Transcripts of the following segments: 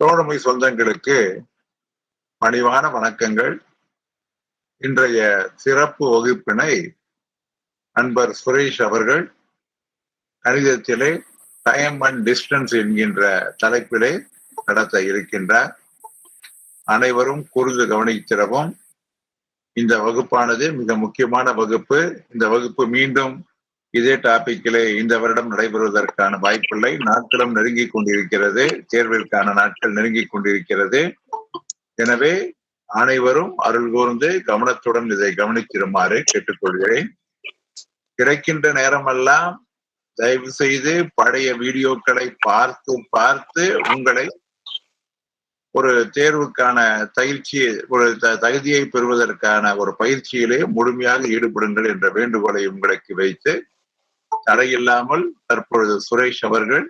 தோழமை சொந்தங்களுக்கு பணிவான வணக்கங்கள். இன்றைய சிறப்பு வகுப்பினை நண்பர் சுரேஷ் அவர்கள் கணிதத்திலே டைம் அண்ட் டிஸ்டன்ஸ் என்கின்ற தலைப்பிலே நடத்த இருக்கின்றார். அனைவரும் கூர்ந்து கவனித்திடவும். இந்த வகுப்பானது மிக முக்கியமான வகுப்பு. இந்த வகுப்பு மீண்டும் இதே டாபிக்கிலே இந்த வருடம் நடைபெறுவதற்கான வாய்ப்பில்லை. நாட்களும் நெருங்கிக் கொண்டிருக்கிறது. தேர்விற்கான நாட்கள் நெருங்கிக் கொண்டிருக்கிறது. எனவே அனைவரும் அருள் கூர்ந்து கவனத்துடன் இதை கவனித்திருமாறு கேட்டுக்கொள்கிறேன். கிடைக்கின்ற நேரமெல்லாம் தயவு செய்து பழைய வீடியோக்களை பார்த்து உங்களை ஒரு தேர்வுக்கான தகுதியை பெறுவதற்கான ஒரு பயிற்சியிலே முழுமையாக ஈடுபடுங்கள் என்ற வேண்டுகோளை உங்களுக்கு வைத்து, தடையில்லாமல் தற்பொழுது சுரேஷ் அவர்கள்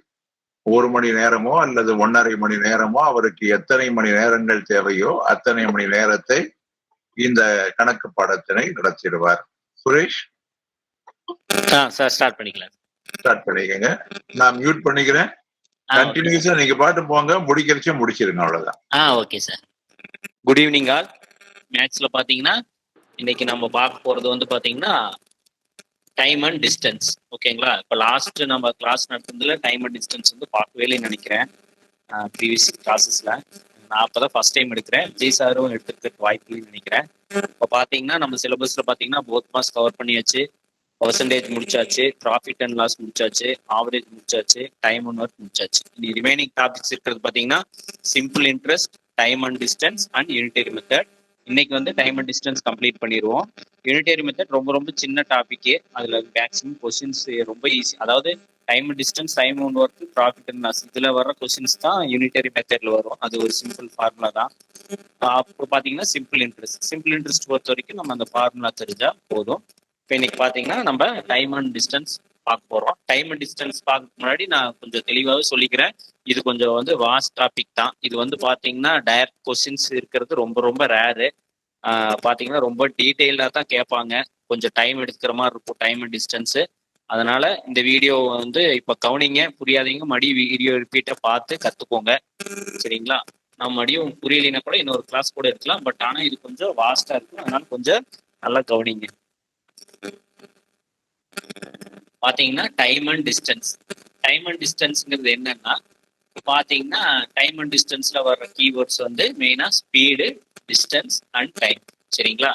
1 மணி நேரமோ அல்லது 1.5 மணி நேரமோ, அவருக்கு எத்தனை மணி நேரங்கள் தேவையோ அத்தனை மணி நேரத்தை இந்த கணக்கு பாடத்தினை நடத்திடுவார். சுரேஷ், ஸ்டார்ட் பண்ணிக்கங்க. நான் மியூட் பண்ணிக்கிறேன். கண்டினியூஸா நீங்க பாட்டு போங்க, முடிச்சிருங்க, அவ்வளவுதான். Okay sir. Good evening all. மேத்ஸ்ல பாத்தீங்கன்னா இன்னைக்கு நம்ம பார்க்க போறது வந்து பாத்தீங்கன்னா டைம் அண்ட் டிஸ்டன்ஸ். ஓகேங்களா? இப்போ லாஸ்ட் நம்ம கிளாஸ் நடத்துறதுல டைம் அண்ட் டிஸ்டன்ஸ் வந்து பார்க்கவே இல்லைன்னு நினைக்கிறேன். ப்ரீவியஸ் கிளாஸஸ்ல நான் அப்பதான் ஃபர்ஸ்ட் டைம் எடுக்கிறேன். விஜய் சாரும் எடுத்துக்கிறதுக்கு வாய்ப்பு இல்லைன்னு நினைக்கிறேன். இப்போ பாத்தீங்கன்னா நம்ம சிலபஸ்ல பாத்தீங்கன்னா போத் மாஸ் கவர் பண்ணியாச்சு, பர்சன்டேஜ் முடிச்சாச்சு, ப்ராஃபிட் அண்ட் லாஸ் முடிச்சாச்சு, ஆவரேஜ் முடிச்சாச்சு, டைம் அண்ட் ஒர்க் முடிச்சாச்சு. இனி ரிமைனிங் டாபிக்ஸ் இருக்கிறது பாத்தீங்கன்னா simple interest, time and distance and unitary method. இன்னைக்கு வந்து டைம் அண்ட் டிஸ்டன்ஸ் கம்ப்ளீட் பண்ணிடுவோம். யூனிட்டரி மெத்தட் ரொம்ப சின்ன டாபிக்கே. அதுல மேக்ஸிமம் கொஸ்டின்ஸ் ரொம்ப ஈஸி. அதாவது time and distance, time and work, profit and loss இதுல வர கொஸ்டின்ஸ் தான் யூனிட்டரி மெத்தட்ல வரும். அது ஒரு சிம்பிள் ஃபார்முலா தான். அப்புறம் பாத்தீங்கன்னா சிம்பிள் இன்ட்ரெஸ்ட் பொறுத்த வரைக்கும் நம்ம அந்த ஃபார்முலா தெரிஞ்சா போதும். இப்போ இன்னைக்கு பாத்தீங்கன்னா நம்ம டைம் அண்ட் டிஸ்டன்ஸ் பார்க்க போறோம். டைம் அண்ட் டிஸ்டன்ஸ் பார்க்க முன்னாடி நான் கொஞ்சம் தெளிவாகவே சொல்லிக்கிறேன். இது கொஞ்சம் வந்து வாஸ்ட் டாபிக் தான். இது வந்து பாத்தீங்கன்னா டைரக்ட் கொஸ்டின்ஸ் இருக்கிறது ரொம்ப ரேரு. பாத்தீங்கன்னா ரொம்ப டீட்டெயிலா தான் கேட்பாங்க. கொஞ்சம் டைம் எடுக்கிற மாதிரி இருக்கும் டைம் அண்ட் டிஸ்டன்ஸ். அதனால இந்த வீடியோ வந்து இப்ப கவனிங்க, புரியாதீங்க வீடியோ ரிப்பீட்டை பார்த்து கத்துக்கோங்க. சரிங்களா? நம்ம மடியும் புரியலைன்னா கூட இன்னொரு கிளாஸ் கூட இருக்கலாம். பட் ஆனா இது கொஞ்சம் வாஸ்டா இருக்கும். அதனால கொஞ்சம் நல்லா கவனிங்க. பாத்தீங்கன்னா டைம் அண்ட் டிஸ்டன்ஸ்ங்கிறது என்னன்னா, பாத்தீங்கன்னா டைம் அண்ட் டிஸ்டன்ஸ்ல வர்ற கீவேர்ட்ஸ் வந்து மெயினா ஸ்பீடு, டிஸ்டன்ஸ் அண்ட் டைம். சரிங்களா?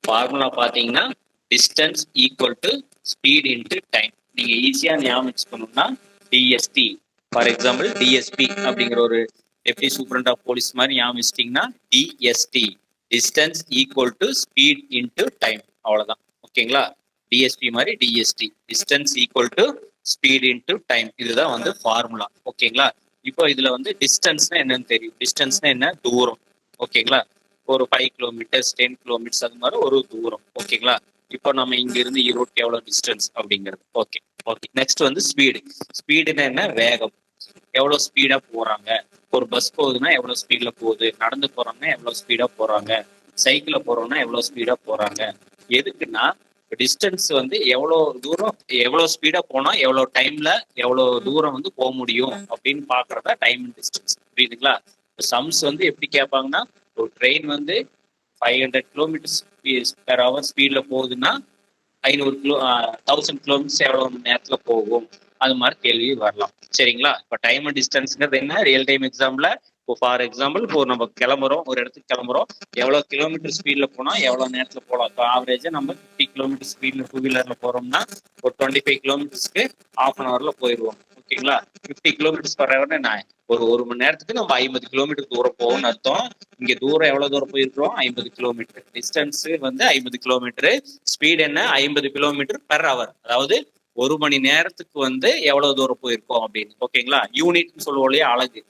ஃபார்முலா பாத்தீங்கன்னா distance equal to speed into time. நீங்க ஈஸியா ஞாபகம் வச்சுக்கணும்னா டிஎஸ்டி, ஃபார் எக்ஸாம்பிள் டிஎஸ்பி அப்படிங்கிற ஒரு டெப்டி சூப்பரண்ட் ஆஃப் போலீஸ் மாதிரி ஞாபகம் வச்சிட்டீங்கன்னா DST, distance equal to speed into time. அவ்வளவுதான். ஓகேங்களா? டிஎஸ்பி மாதிரி DST, distance equal to speed into time. இதுதான் வந்து ஃபார்முலா. ஓகேங்களா? இப்போ இதுல வந்து டிஸ்டன்ஸ்னா என்னன்னு தெரியும். டிஸ்டன்ஸ்னா என்ன? தூரம். ஓகேங்களா? ஒரு 5 கிலோமீட்டர்ஸ், 10 கிலோமீட்டர்ஸ் அது மாதிரி ஒரு தூரம். ஓகேங்களா? இப்போ நம்ம இங்க இருந்து ஈரோடு எவ்வளவு டிஸ்டன்ஸ் அப்படிங்கிறது. ஓகே. நெக்ஸ்ட் வந்து ஸ்பீடுனா என்ன? வேகம். எவ்வளவு ஸ்பீடா போறாங்க. ஒரு பஸ் போகுதுன்னா எவ்வளவு ஸ்பீட்ல போகுது, நடந்து போறாங்கன்னா எவ்வளவு ஸ்பீடா போறாங்க, சைக்கிள்ல போறோம்னா எவ்வளவு ஸ்பீடா போறாங்க. எதுக்குன்னா டிஸ்டன்ஸ் வந்து எவ்வளவு தூரம், எவ்வளவு ஸ்பீடா போனா எவ்வளவு டைம்ல எவ்வளவு தூரம் வந்து போக முடியும் அப்படின்னு பாக்குறதா டைம் அண்ட் டிஸ்டன்ஸ். புரியுதுங்களா? சம்ஸ் வந்து எப்படி கேட்பாங்கன்னா, ஒரு ட்ரெயின் வந்து 500 கிலோமீட்டர்ஸ் பெர் ஹவர் ஸ்பீட்ல போகுதுன்னா 1000 கிலோமீட்டர்ஸ் எவ்வளவு நேரத்துல போகும், அது மாதிரி கேள்வி வரலாம். சரிங்களா? இப்ப டைம் அண்ட் டிஸ்டன்ஸ்ங்கிறது என்ன? ரியல் டைம் எக்ஸாம்ல இப்போ ஃபார் எக்ஸாம்பிள் இப்போ நம்ம கிளம்புறோம், ஒரு இடத்துக்கு கிளம்புறோம், எவ்வளவு கிலோமீட்டர் ஸ்பீட்ல போனா எவ்வளவு நேரத்துல போகலாம். இப்போ ஆவரேஜா நம்ம 50 கிலோமீட்டர் ஸ்பீட்ல 2 வீலர்ல போறோம்னா ஒரு 25 கிலோமீட்டர்ஸ்க்கு ½ ஹவர்ல போயிடுவோம். ஓகேங்களா? 50 கிலோமீட்டர்ஸ் பர் ஹவர்னு நான் ஒரு மணி நேரத்துக்கு நம்ம 50 கிலோமீட்டர் தூரம் போகும்னு அர்த்தம். இங்க தூரம் எவ்வளவு தூரம் போயிருக்கிறோம்? 50 கிலோமீட்டர். டிஸ்டன்ஸ் வந்து 50 கிலோமீட்டர். ஸ்பீட் என்ன? 50 கிலோமீட்டர் பெர் ஹவர். அதாவது ஒரு மணி நேரத்துக்கு வந்து எவ்வளவு தூரம் போயிருக்கோம் அப்படின்னு. ஓகேங்களா? யூனிட்னு சொல்லுவோம் இல்லையா, அழகு.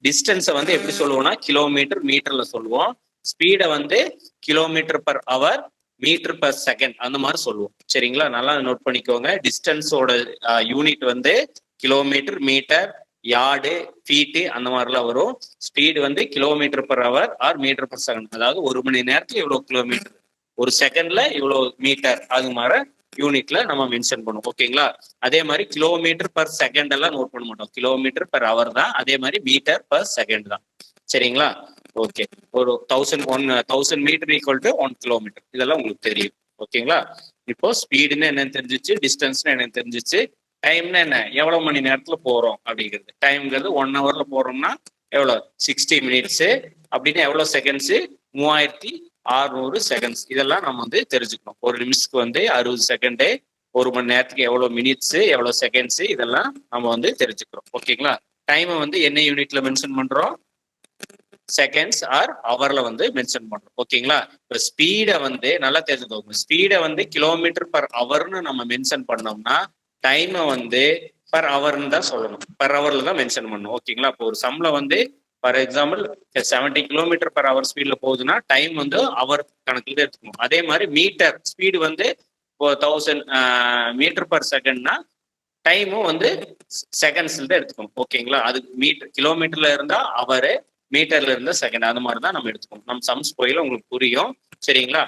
டிஸ்டன்ஸை வந்து எப்படி சொல்லுவோம்னா கிலோமீட்டர், மீட்டர்ல சொல்லுவோம். ஸ்பீடை வந்து kilometre per hour, metre per second அந்த மாதிரி சொல்லுவோம். சரிங்களா? நல்லா நோட் பண்ணிக்கோங்க. டிஸ்டன்ஸோட யூனிட் வந்து கிலோமீட்டர், மீட்டர், யார்டு, ஃபீட்டு அந்த மாதிரிலாம் வரும். ஸ்பீடு வந்து kilometre per hour or metre per second. அதாவது ஒரு மணி நேரத்துல இவ்வளவு கிலோமீட்டர், ஒரு செகண்ட்ல இவ்வளவு மீட்டர், அது மாதிரி யூனிட்ல நம்ம மென்ஷன் பண்ணுவோம். ஓகேங்களா? அதே மாதிரி கிலோமீட்டர் பர் செகண்ட் எல்லாம் நோட் பண்ண மாட்டோம். கிலோமீட்டர் பர் ஹவர் தான். அதே மாதிரி மீட்டர் பர் செகண்ட் தான். சரிங்களா? ஓகே. ஒரு 1000 மீட்டர் ஈக்குவல் டு 1 கிலோமீட்டர். இதெல்லாம் உங்களுக்கு தெரியும். ஓகேங்களா? இப்போ ஸ்பீடுன்னு என்னன்னு தெரிஞ்சிச்சு, டிஸ்டன்ஸ்னு என்னன்னு தெரிஞ்சிச்சு, டைம்னா என்ன, எவ்வளவு மணி நேரத்துல போறோம் அப்படிங்கிறது. டைம்ங்கிறது 1 ஹவர்ல போறோம்னா எவ்வளவு 60 மினிட்ஸ், அப்படின்னு எவ்வளவு செகண்ட்ஸ், 3600 செகண்ட்ஸ். இதெல்லாம் நம்ம வந்து தெரிஞ்சுக்கணும். ஒரு நிமிஷத்துக்கு வந்து 60 செகண்ட், ஒரு மணி நேரத்துக்கு எவ்வளவு மினிட்ஸ், எவ்வளவு செகண்ட்ஸ், இதெல்லாம் நம்ம வந்து தெரிஞ்சுக்கிறோம். ஓகேங்களா? டைமை வந்து என்ன யூனிட்ல மென்ஷன் பண்றோம், செகண்ட்ஸ் ஆர் ஹவர்ல வந்து மென்ஷன் பண்றோம். ஓகேங்களா? இப்ப ஸ்பீடை வந்து நல்லா தெரிஞ்சுக்கோங்க. ஸ்பீடை வந்து கிலோமீட்டர் பர் ஹவர்னு நம்ம மென்ஷன் பண்ணோம்னா டைமை வந்து பர் ஹவர்னு தான் சொல்லணும். பர் ஹவர்ல தான் மென்ஷன் பண்ணணும். ஓகேங்களா? இப்போ ஒரு சம்ல வந்து for example 70 kilometre per hour ஸ்பீட்ல போகுதுன்னா டைம் வந்து ஹவர் கணக்குல தான் எடுத்துக்கணும். அதே மாதிரி மீட்டர் ஸ்பீடு வந்து இப்போ 1000 மீட்டர் பர் செகண்ட்னா டைமும் வந்து செகண்ட்ஸ்ல தான் எடுத்துக்கணும். ஓகேங்களா? அது மீட்டர் கிலோமீட்டர்ல இருந்தா ஹவர், மீட்டர்ல இருந்தா செகண்ட், அந்த மாதிரி தான் நம்ம எடுத்துக்கணும். நம்ம சம்ஸ் போயில உங்களுக்கு புரியும். சரிங்களா?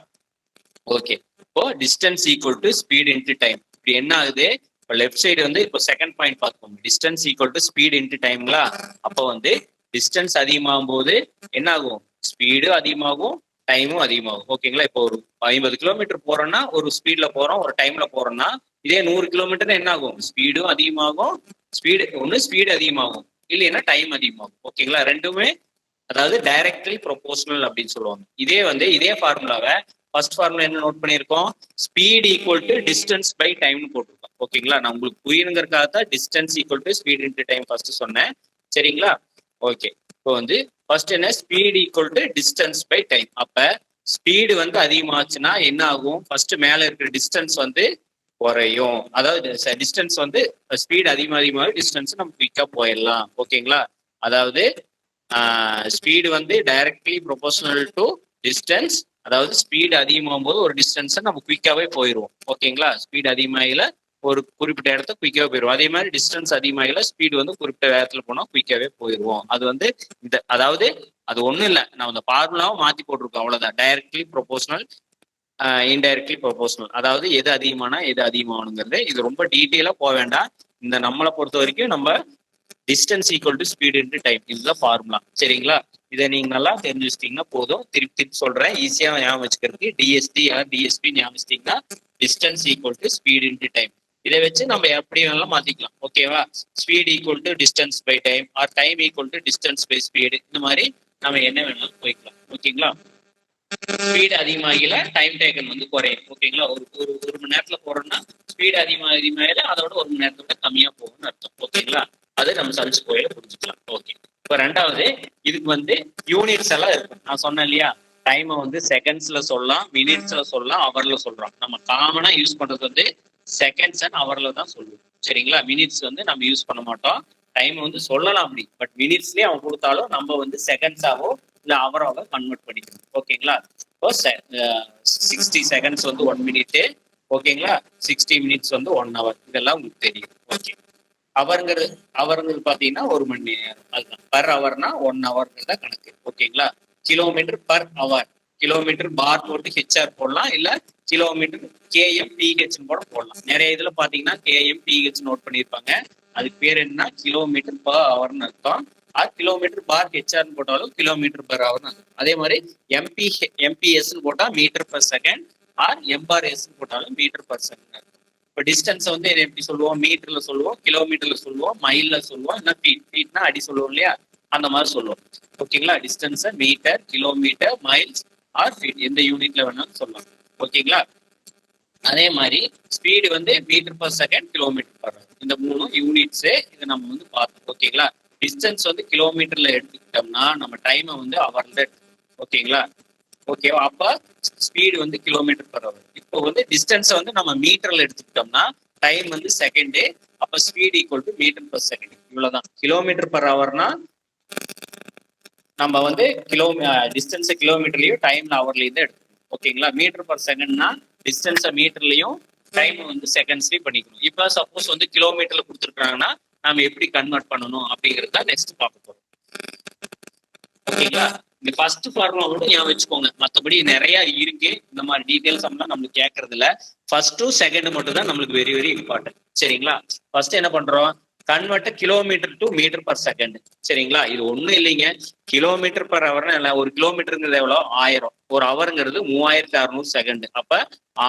ஓகே. இப்போ distance equal to speed into time. இப்படி என்ன ஆகுது, இப்போ லெஃப்ட் சைடு வந்து இப்போ செகண்ட் பாயிண்ட் பார்த்துக்கோங்க. Distance equal to speed into டைம்ங்களா? அப்போ வந்து டிஸ்டன்ஸ் அதிகமாகும் போது என்ன ஆகும், ஸ்பீடு அதிகமாகும், டைமும் அதிகமாகும். ஓகேங்களா? இப்போ ஒரு 50 கிலோமீட்டர் போறோம்னா ஒரு ஸ்பீட்ல போறோம், ஒரு டைம்ல போறோம்னா, இதே 100 கிலோமீட்டர் என்ன ஆகும், ஸ்பீடும் அதிகமாகும், ஸ்பீடு அதிகமாகும், இல்லைன்னா டைம் அதிகமாகும். ஓகேங்களா? ரெண்டுமே அதாவது டைரக்ட்லி ப்ரொபோஷனல் அப்படின்னு சொல்லுவாங்க. இதே ஃபார்முலாவை ஃபர்ஸ்ட் ஃபார்முலா என்ன நோட் பண்ணியிருக்கோம், speed equal to distance by டைம்னு போட்டிருக்கோம். ஓகேங்களா? நான் உங்களுக்கு புரியணுங்கிறதுக்காக தான் distance equal to speed into time first சொன்னேன். சரிங்களா? ஓகே. இப்போ வந்து ஃபர்ஸ்ட் என்ன, speed equal to distance by time. அப்ப ஸ்பீடு வந்து அதிகமாச்சுன்னா என்ன ஆகும், ஃபர்ஸ்ட் மேல இருக்கிற டிஸ்டன்ஸ் வந்து குறையும். அதாவது டிஸ்டன்ஸ் வந்து ஸ்பீடு அதிகமாக டிஸ்டன்ஸ் நம்ம குயிக்கா போயிடலாம். ஓகேங்களா? அதாவது ஸ்பீடு வந்து டைரக்ட்லி ப்ரொபோஷனல் டு டிஸ்டன்ஸ். அதாவது ஸ்பீடு அதிகமாகும் போது ஒரு டிஸ்டன்ஸை நம்ம குயிக்காவே போயிடுவோம். ஓகேங்களா? ஸ்பீடு அதிகமாகல ஒரு குறிப்பிட்ட இடத்த குயிக்காவே போயிடுவோம். அதே மாதிரி டிஸ்டன்ஸ் அதிகமாகல ஸ்பீடு வந்து குறிப்பிட்ட வேகத்துல போனா குயிக்காவே போயிடுவோம். அது வந்து அதாவது அது ஒண்ணும் இல்லை, நான் அந்த ஃபார்முலாவும் மாத்தி போட்டிருக்கோம், அவ்வளவுதான். Directly proportional, indirectly proportional. அதாவது எது அதிகமானா எது அதிகமாகணுங்கிறது. இது ரொம்ப டீட்டெயிலா போக வேண்டாம். இந்த நம்மளை பொறுத்த வரைக்கும் நம்ம distance equal to speed into time, இதுதான் ஃபார்முலா. சரிங்களா? இதை நீங்க நல்லா தெரிஞ்சு வச்சிட்டீங்கன்னா போதும். திருப்பி சொல்றேன், ஈஸியா ஞாபகம் வச்சுக்கிறதுக்கு டிஎஸ்டி ஆர் டிஎஸ்பி ஞாபகம் வச்சிட்டீங்கன்னா distance equal to speed into time. இதை வச்சு நம்ம எப்படி வேணாலும் மாத்திக்கலாம். ஓகேவா? Speed equal to distance by time or time equal to distance by speed, இந்த மாதிரி நம்ம என்ன வேணாலும் போய்க்கலாம். ஓகேங்களா? ஸ்பீடு அதிகமாகல டைம் டேக்கன் வந்து குறையும். ஓகேங்களா? ஒரு மணி நேரத்துல போறோம்னா ஸ்பீடு அதிகமாக அதோட ஒரு மணி நேரத்துல கம்மியா போகும்னு அர்த்தம். ஓகேங்களா? அது நம்ம சர்ச் கோயில புரிஞ்சுக்கலாம். ஓகே. இப்போ ரெண்டாவது, இதுக்கு வந்து யூனிட்ஸ் எல்லாம் இருக்கு. நான் சொன்னேன் இல்லையா, டைமை வந்து செகண்ட்ஸ்ல சொல்லலாம், மினிட்ஸ்ல சொல்லலாம், ஹவர்ல சொல்றோம். நம்ம காமனா யூஸ் பண்றது வந்து செகண்ட்ஸ் அண்ட் ஹவர்ல தான் சொல்லுவோம். சரிங்களா? மினிட்ஸ் வந்து நம்ம யூஸ் பண்ண மாட்டோம். டைம் வந்து சொல்லலாம் அப்படி, பட் மினிட்ஸ்லயே அவன் கொடுத்தாலும் நம்ம வந்து செகண்ட்ஸாவோ இல்ல ஹவராவோ கன்வெர்ட் பண்ணிக்கணும். ஓகேங்களா? இப்போ 60 செகண்ட்ஸ் வந்து 1 மினிட். ஓகேங்களா? 60 மினிட்ஸ் வந்து 1 ஹவர். இதெல்லாம் உங்களுக்கு தெரியும். ஓகே. அவருங்கிறது பாத்தீங்கன்னா ஒரு மணி நேரம். அதுதான் பர் ஹவர்னா 1 ஹவர்ங்கிறத கணக்கு. ஓகேங்களா? கிலோமீட்டர் பர் ஹவர், கிலோமீட்டர் பார் போட்டு ஹெச்ஆர் போடலாம், இல்ல கிலோமீட்டர் கேஎம் பிஹெச் கூட போடலாம். நிறைய இதுல பாத்தீங்கன்னா கேஎம் பிஹெச் நோட் பண்ணிருப்பாங்க. அதுக்கு பேர் என்ன, கிலோமீட்டர் பர் ஹவர்னு அர்த்தம். கிலோமீட்டர் பார் ஹெச்ஆர்னு போட்டாலும் கிலோமீட்டர் பர் ஹவர்னு அர்த்தம். அதே மாதிரி எம்பிஎஸ் போட்டா metre per second or MRS போட்டாலும் மீட்டர் பர் செகண்ட். இப்போ டிஸ்டன்ஸ் வந்து எப்படி சொல்லுவோம், மீட்டர்ல சொல்லுவோம், கிலோமீட்டர்ல சொல்லுவோம், மைல்ல சொல்லுவோம், இல்லை ஃபீட்னா அடி சொல்லுவோம் இல்லையா, அந்த மாதிரி சொல்லுவோம். ஓகேங்களா? டிஸ்டன்ஸை metre, kilometre, miles or feet, எந்த யூனிட்ல வேணாலும் சொல்லலாம். ஓகேங்களா? அதே மாதிரி ஸ்பீடு வந்து metre per second, kilometre per hour, இந்த 3 யூனிட்ஸ் இதை நம்ம வந்து பார்த்தோம். ஓகேங்களா? டிஸ்டன்ஸ் வந்து கிலோமீட்டர்ல எடுத்துக்கிட்டோம்னா நம்ம டைமை வந்து ஹவர்ல எடுத்துக்கணும். ஓகேங்களா? ஓகேவா? அப்ப ஸ்பீடு வந்து கிலோமீட்டர் பர் ஹவர். இப்போ வந்து டிஸ்டன்ஸை வந்து நம்ம மீட்டர்ல எடுத்துக்கிட்டோம்னா டைம் வந்து செகண்டு, அப்ப speed equal to metre per second. இவ்வளவுதான். கிலோமீட்டர் பர் ஹவர்னா நம்ம வந்து டிஸ்டன்ஸை கிலோமீட்டர்லயும் டைம்ல ஹவர்லயும் தான் எடுக்கணும். ஓகேங்களா? மீட்டர் பர் செகண்ட்னா டிஸ்டன்ஸை மீட்டர்லயும் டைம் வந்து செகண்ட்ஸ்லயும் பண்ணிக்கணும். இப்ப சப்போஸ் வந்து கிலோமீட்டர்ல கொடுத்துருக்காங்கன்னா நம்ம எப்படி கன்வெர்ட் பண்ணணும் அப்படிங்கிறது தான் நெக்ஸ்ட் பார்க்க போறோம். ஓகேங்களா? இந்த ஃபர்ஸ்ட் ஃபார்முலா மட்டும் ஞாபகம் வச்சுக்கோங்க. மற்றபடி நிறைய இருக்கு. இந்த மாதிரி டீடைல்ஸ் எல்லாம் நம்மளுக்கு கேட்கறது இல்ல. ஃபர்ஸ்ட்டும் செகண்ட் மட்டும் தான் நம்மளுக்கு வெரி வெரி இம்பார்ட்டன்ட். சரிங்களா? ஃபர்ஸ்ட் என்ன பண்றோம்? Convert kilometre to metre per second. சரிங்களா? இது ஒண்ணும் இல்லைங்க. கிலோமீட்டர் பர் ஹவர்னா இல்லை, ஒரு கிலோமீட்டருங்கிறது எவ்வளோ? 1000. ஒரு ஹவருங்கிறது 3600 செகண்ட். அப்ப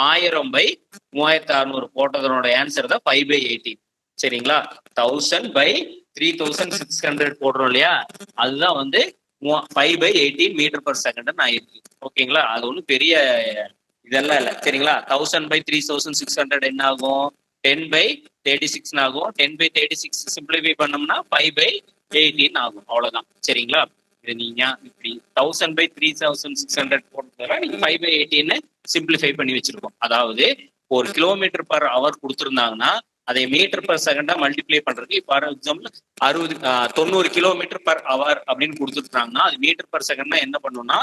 1000/3600 போட்டதனோட ஆன்சர் தான் 5/18. சரிங்களா? 1000 by 3600 போடுறோம் இல்லையா, அதுதான் வந்து 5/18 மீட்டர் பர் செகண்ட் ஆயிருக்கு. ஓகேங்களா? அது ஒன்றும் பெரிய இதெல்லாம் இல்லை. சரிங்களா? 1000 by 3600 என்ன ஆகும்? 10/36 ஆகும். 10/36 சிம்பிளிஃபை பண்ணோம்னா 5/18 ஆகும். அவ்வளவுதான். சரிங்களா? இது நீங்க இப்படி 1000 by 3600 போட்டதால நீங்க 5/18 சிம்பிளிஃபை பண்ணி வச்சிருக்கோம். அதாவது ஒரு கிலோமீட்டர் பர் ஹவர் கொடுத்துருந்தாங்கன்னா அதை மீட்டர் பர் செகண்டா மல்டிப்ளை பண்றதுக்கு, for example 90 kilometre per hour அப்படின்னு கொடுத்துருக்காங்கன்னா அது மீட்டர் பர் செகண்ட்னா என்ன பண்ணும்னா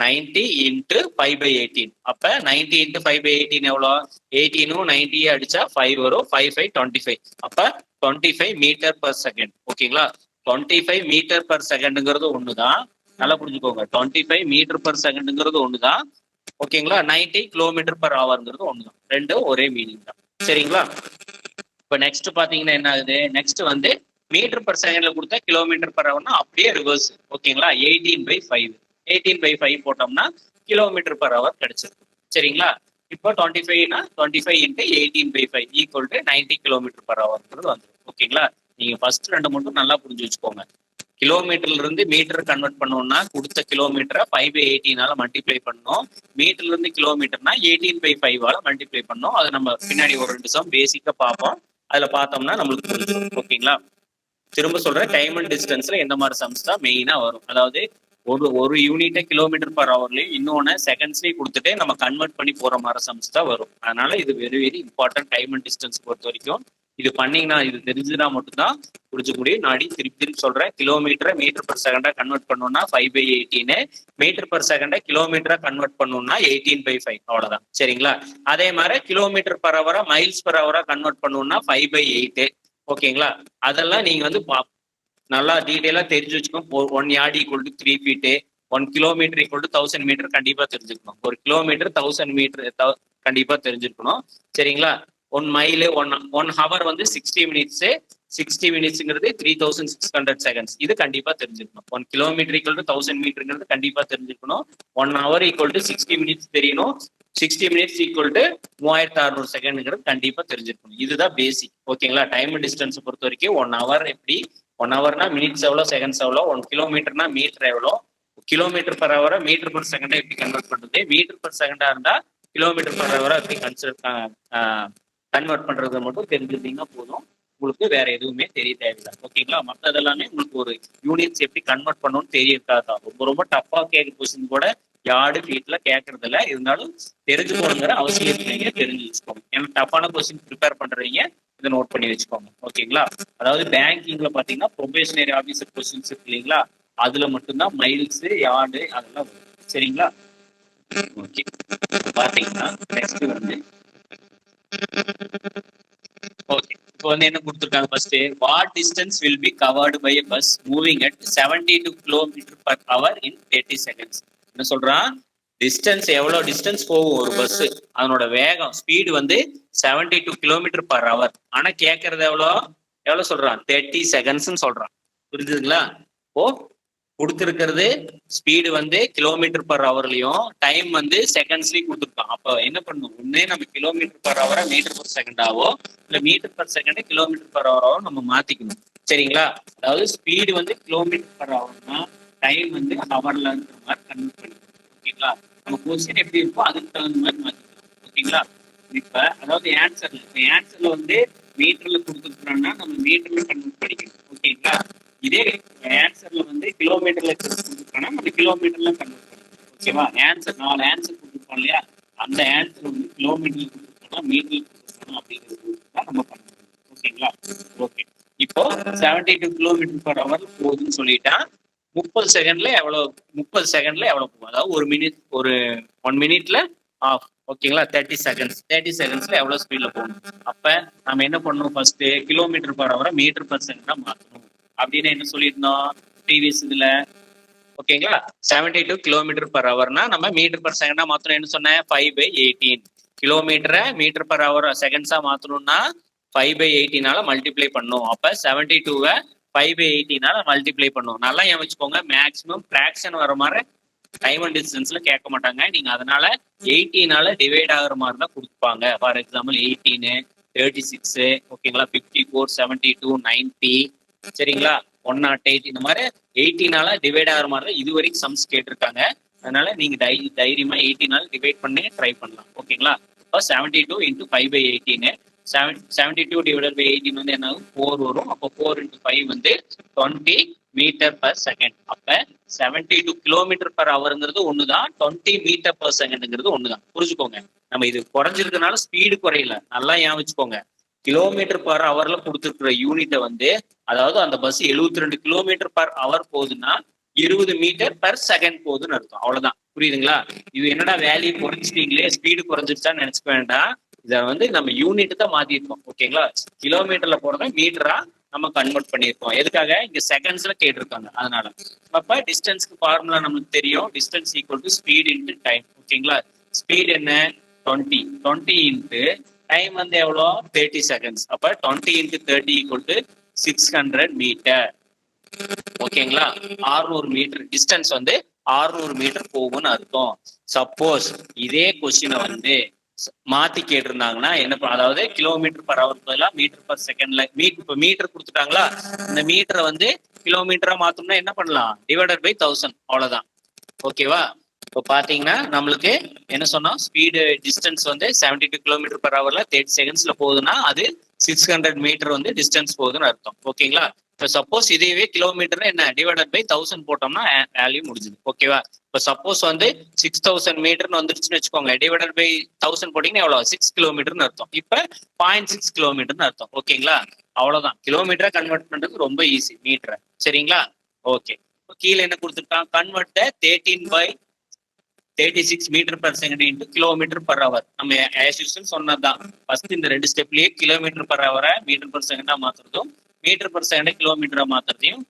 90 × 5/18. அப்ப 90 × 5/18 எவ்வளோ? 18 90 அடிச்சா 5 வரும். 5 5 25. அப்ப 25 மீட்டர் பர் செகண்ட். ஓகேங்களா? 25 மீட்டர் பர் செகண்ட்ங்கிறது ஒண்ணுதான். நல்லா புரிஞ்சுக்கோங்க. 25 மீட்டர் பர் செகண்ட்ங்கிறது ஒண்ணுதான். ஓகேங்களா? 90 கிலோமீட்டர் பர் ஹவர்ங்கிறது ஒண்ணுதான். ரெண்டும் ஒரே மீனிங் தான். சரிங்களா? இப்ப நெக்ஸ்ட் பாத்தீங்கன்னா என்ன ஆகுது? நெக்ஸ்ட் வந்து மீட்டர் பர் செகண்ட்ல கொடுத்தா கிலோமீட்டர் பர் ஹவர்னா அப்படியே ரிவர்ஸ். ஓகேங்களா? 18/5. 18/5 போட்டோம்னா கிலோமீட்டர் பர் ஹவர் கிடைச்சிருக்கு. சரிங்களா? இப்போ 25னா 25 × 18/5 ஈக்குவல் டு 90 கிலோமீட்டர் பர் ஹவர்ங்கிறது வந்துடும். ஓகேங்களா? நீங்க ஃபர்ஸ்ட் ரெண்டு மட்டும் நல்லா புரிஞ்சு வச்சுக்கோங்க. கிலோமீட்டர்ல இருந்து மீட்டர் கன்வெர்ட் பண்ணோம்னா கொடுத்த கிலோமீட்டரை 5/18 மல்டிப்ளை பண்ணோம். மீட்டர்ல இருந்து கிலோமீட்டர்னா 18/5 மல்டிப்ளை பண்ணோம். அது நம்ம பின்னாடி ஒரு 2 சம் பேசிக்கா பார்ப்போம். அதுல பார்த்தோம்னா நம்மளுக்கு புரிஞ்சிடும். ஓகேங்களா? திரும்ப சொல்றேன், டைம் அண்ட் டிஸ்டன்ஸ்ல எந்த மாதிரி சம்ஸ் தான் மெயினா வரும். அதாவது ஒரு யூனிட்டை கிலோமீட்டர் பர் ஹவர்லயும் இன்னொன்னு செகண்ட்ஸ்லயும் கொடுத்துட்டு நம்ம கன்வெர்ட் பண்ணி போற மாதிரி சம்ஸ் தான் வரும். அதனால இது very very important. Time and distance பொறுத்த வரைக்கும் இது பண்ணீங்கன்னா, இது தெரிஞ்சுனா மட்டும்தான் புரிஞ்ச முடியும். நாடி திருப்பி சொல்றேன், கிலோமீட்டரை மீட்டர் பர் செகண்டா கன்வெர்ட் பண்ணோம்னா 5/18, மீட்டர் பர் செகண்டா கிலோமீட்டரா கன்வெர்ட் பண்ணோம்னா 18/5. அவ்வளவுதான். சரிங்களா? அதே மாதிரி கிலோமீட்டர் பர் ஹவரா மைல்ஸ் பர் ஹவரா கன்வெர்ட் பண்ணோம்னா 5/8. ஓகேங்களா? அதெல்லாம் நீங்க வந்து நல்லா டீட்டெயிலா தெரிஞ்சு வச்சுக்கணும். 1 yard = 3 feet, 1 kilometer = 1000 மீட்டர் கண்டிப்பா தெரிஞ்சுக்கணும். ஒரு கிலோமீட்டர் 1000 மீட்டர் கண்டிப்பா தெரிஞ்சிருக்கணும். சரிங்களா? 1 mile 1 hour வந்து 60 minutes. 60 minutesங்கிறது 3600 seconds. இது கண்டிப்பா தெரிஞ்சிருக்கணும். 1 kilometer = 1000 மீட்டருங்கிறது கண்டிப்பா தெரிஞ்சிருக்கணும். 1 hour = 60 minutes தெரியணும். 60 minutes = 3600 செகண்ட்ங்கிறது கண்டிப்பா தெரிஞ்சிருக்கணும். இதுதான் பேசிக். ஓகேங்களா? டைம் அண்ட் டிஸ்டன்ஸ் பொறுத்த வரைக்கும் 1 hour எப்படி, 1 hourனா மினிட்ஸ் எவ்வளோ, செகண்ட்ஸ் எவ்வளோ, 1 kilometerனா மீட்டர் எவ்வளோ, கிலோமீட்டர் பர் ஹவரை மீட்டர் பர் செகண்டா எப்படி கன்வெர்ட் பண்றது, மீட்டர் பர் செகண்டா இருந்தா கிலோமீட்டர் பர் ஹவரை எப்படி கன்வெர்ட் பண்றது மட்டும் தெரிஞ்சுட்டீங்கன்னா போதும். உங்களுக்கு வேற எதுவுமே தெரிய தேவையில்லை. ஓகேங்களா? மற்றதெல்லாமே உங்களுக்கு ஒரு யூனிட்ஸ் எப்படி கன்வெர்ட் பண்ணணும்னு தெரியறதுதான். ரொம்ப ரொம்ப டஃபா கேட்க கொஸ்டின் கூட யார்டு ஃபீட்ல கேட்கறது இல்லை. இருந்தாலும் தெரிஞ்சுக்கணுங்கிற அவசியம் இல்லைங்க. தெரிஞ்சு வச்சுக்கோங்க. ஏன்னா டஃபான கொஸ்டின் ப்ரிப்பேர் பண்றீங்க, இதை நோட் பண்ணி வச்சுக்கோங்க. ஓகேங்களா? அதாவது பேங்கிங்ல பாத்தீங்கன்னா ப்ரொபேஷனரி ஆபீசர் கொஸ்டின்ஸ் இருக்கு இல்லைங்களா, அதுல மட்டும்தான் மைல்ஸ், யார்டு அதெல்லாம் வரும். சரிங்களா? ஓகே. பாத்தீங்கன்னா நெக்ஸ்ட் வந்து ஓகே, இப்போ வந்து என்ன கொடுத்துருக்காங்க? First, what distance will be covered by a bus moving at 72 km/h in 30 seconds. என்ன சொல்றான்? டிஸ்டன்ஸ் எவ்வளவு டிஸ்டன்ஸ் போகும் ஒரு பஸ், அதனோட வேகம் ஸ்பீடு வந்து 72 km/h. ஆனா கேட்கறது எவ்வளவு சொல்றான்? 30 seconds சொல்றான். புரிஞ்சுதுங்களா? ஓ, கொடுத்துருக்கிறது ஸ்பீடு வந்து கிலோமீட்டர் பர் ஹவர்லயும் டைம் வந்து செகண்ட்ஸ்லயும் கொடுத்துருக்கான். அப்ப என்ன பண்ணணும்? ஒன்னே நம்ம கிலோமீட்டர் பர் ஹவரா மீட்டர் பர் செகண்டாவோ இல்ல metre per second kilometre per ஹவராவோ நம்ம மாத்திக்கணும். சரிங்களா? அதாவது ஸ்பீடு வந்து கிலோமீட்டர் பர் ஹவர்னா டைம் வந்து ஹவர்ல இருக்கிற மாதிரி கன்வெர்ட் பண்ணிக்கணும். ஓகேங்களா? நம்ம கொஸ்டின் எப்படி இருக்கோ அதுக்கு தகுந்த மாதிரி மாத்திக்கணும். ஓகேங்களா? இப்ப அதாவது ஆன்சர்ல வந்து மீட்டர்ல கொடுத்துருக்கோம்னா நம்ம மீட்டர்ல கன்வெர்ட் பண்ணிக்கணும். ஓகேங்களா? இதே ஆன்சர்ல வந்து கிலோமீட்டர்ல கொடுத்துருக்கோம்னா நம்ம கிலோமீட்டர்ல கன்வெர்ட் பண்ணிக்கணும். ஓகேவா? ஆன்சர் 4 ஆன்சர் கொடுத்துருக்கோம் இல்லையா, அந்த ஆன்சர் வந்து கிலோமீட்டர்ல கொடுத்துருக்கோம்னா மீட்டர்ல கொடுத்துருக்கோம் அப்படிங்கிறது தான் நம்ம பண்ணணும். ஓகேங்களா? ஓகே. இப்போ 72 km/h போகுதுன்னு சொல்லிட்டா 30 செகண்ட்ல எவ்வளவு போகும்? அதாவது ஒரு 1 minute ஆஃப். ஓகேங்களா? 30 செகண்ட்ஸ்ல எவ்வளவு ஸ்பீட்ல போகணும்? அப்ப நம்ம என்ன பண்ணணும்? ஃபர்ஸ்ட் கிலோமீட்டர் பர் ஹவரை மீட்டர் பர் செகண்டா மாத்தணும். அப்படின்னு என்ன சொல்லியிருந்தோம் ப்ரீவியஸ் இதுல? ஓகேங்களா? 72 கிலோமீட்டர் பர் ஹவர்னா நம்ம மீட்டர் பர் செகண்டா மாத்தணும். என்ன சொன்னேன்? 5/18. கிலோமீட்டரை மீட்டர் பர் ஹவர் செகண்ட்ஸா மாத்தணும்னா 5/18 மல்டிப்ளை பண்ணும். அப்ப 72 5/18 மல்டிப்ளை பண்ணும். நல்லா ஏன் வச்சுக்கோங்க, மேக்ஸிமம் பிராக்ஷன் வர மாதிரி டைம் அண்ட் டிஸ்டன்ஸ்ல கேட்க மாட்டாங்க. நீங்க அதனால 18 டிவைட் ஆகுற மாதிரி தான் கொடுப்பாங்க. ஃபார் எக்ஸாம்பிள் 18, 36, ஓகேங்களா, 54, 72, 90, சரிங்களா, 108 இந்த மாதிரி 18 டிவைட் ஆகிற மாதிரி தான் இது வரைக்கும் சம்ஸ் கேட்டிருக்காங்க. அதனால நீங்க தைரியமா 18 டிவைட் பண்ணி ட்ரை பண்ணலாம். ஓகேங்களா? இப்போ 72 × 5/18, 72 டிவைடட் பை 18 வந்து என்ன ஆகும்? 4 வரும். அப்போ 4 × 5 வந்து 20 மீட்டர் பர் செகண்ட். அப்ப 72 கிலோமீட்டர் பர் ஹவர்ங்கிறது ஒண்ணுதான், 20 மீட்டர் பர் செகண்ட்ங்கிறது ஒண்ணுதான். புரிஞ்சுக்கோங்க. நம்ம இது குறைஞ்சிருக்கனால ஸ்பீடு குறையல. நல்லா ஏன் வச்சுக்கோங்க, கிலோமீட்டர் பர் ஹவர்ல கொடுத்துருக்கிற யூனிட்டை வந்து, அதாவது அந்த பஸ் 72 கிலோமீட்டர் பர் ஹவர் போகுதுன்னா 20 மீட்டர் பர் செகண்ட் போகுதுன்னு அர்த்தம். அவ்வளவுதான். புரியுதுங்களா? இது என்னடா வேல்யூ குறைச்சிட்டீங்களே, ஸ்பீடு குறைஞ்சிருச்சான்னு நினைச்சுக்க வேண்டாம். இதை வந்து நம்ம யூனிட் தான் மாத்திருக்கோம். ஓகேங்களா? கிலோமீட்டர்ல போறத மீட்டரா நம்ம கன்வெர்ட் பண்ணியிருக்கோம். எதுக்காக? இங்க செகண்ட்ஸ்ல கேட்டிருக்காங்க. அதனால அப்ப டிஸ்டன்ஸ்க்கு ஃபார்முலா நமக்கு தெரியும். Distance equal to speed into time. ஓகேங்களா? ஸ்பீட் என்ன? 20 இன்ட்டு டைம் வந்து எவ்வளோ? 30 செகண்ட்ஸ். அப்ப 20 × 30 ஈக்குவல் டு 600 மீட்டர். ஓகேங்களா? 600 மீட்டர் டிஸ்டன்ஸ் வந்து 600 மீட்டர் போகும்னு அர்த்தம். சப்போஸ் இதே கொஸ்டினை வந்து மாத்தி கேட்டிருந்தாங்கன்னா என்ன, அதாவது கிலோமீட்டர் பர் ஹவர் பதிலா மீட்டர் பர் செகண்ட்ல இப்ப மீட்டர் கொடுத்துட்டாங்களா, இந்த மீட்டரை வந்து கிலோமீட்டரா மாத்தோம்னா என்ன பண்ணலாம்? Divided by 1000. அவ்வளவுதான். ஓகேவா? இப்போ பாத்தீங்கன்னா நம்மளுக்கு என்ன சொன்னோம், ஸ்பீடு டிஸ்டன்ஸ் வந்து 72 கிலோமீட்டர் பர் ஹவர்ல 30 செகண்ட்ஸ்ல போகுதுன்னா அது 600 மீட்டர் வந்து டிஸ்டன்ஸ் போகுதுன்னு அர்த்தம். ஓகேங்களா? இப்போ சப்போஸ் இதுவே கிலோமீட்டர் என்ன டிவைடட் பை 1000 போட்டோம்னா வேல்யூ முடிஞ்சுது. ஓகேவா? இப்போ சப்போஸ் வந்து 6000 மீட்டர்னு வந்துருச்சுன்னு வச்சுக்கோங்க, டிவைடட் பை 1000 போட்டீங்கன்னா எவ்வளவு? 6 கிலோமீட்டர்னு அர்த்தம். இப்ப 0.6 கிலோமீட்டர்னு அர்த்தம். ஓகேங்களா? அவ்வளவுதான். கிலோமீட்டரை கன்வெர்ட் பண்றது ரொம்ப ஈஸி, மீட்டரை. சரிங்களா? ஓகே. கீழே என்ன கொடுத்துருக்கான்? Convert 13/36 metre per second into kilometre per hour. நம்ம ஆஸ் யூசுவல் சொன்னதுதான். ஃபர்ஸ்ட் இந்த 2 ஸ்டெப்லயே கிலோமீட்டர் பர் ஹவரை மீட்டர் பர் செகண்டா மாத்துறதும், மீட்டர் பர் செகண்டை கிலோமீட்டரா மாத்துறதையும்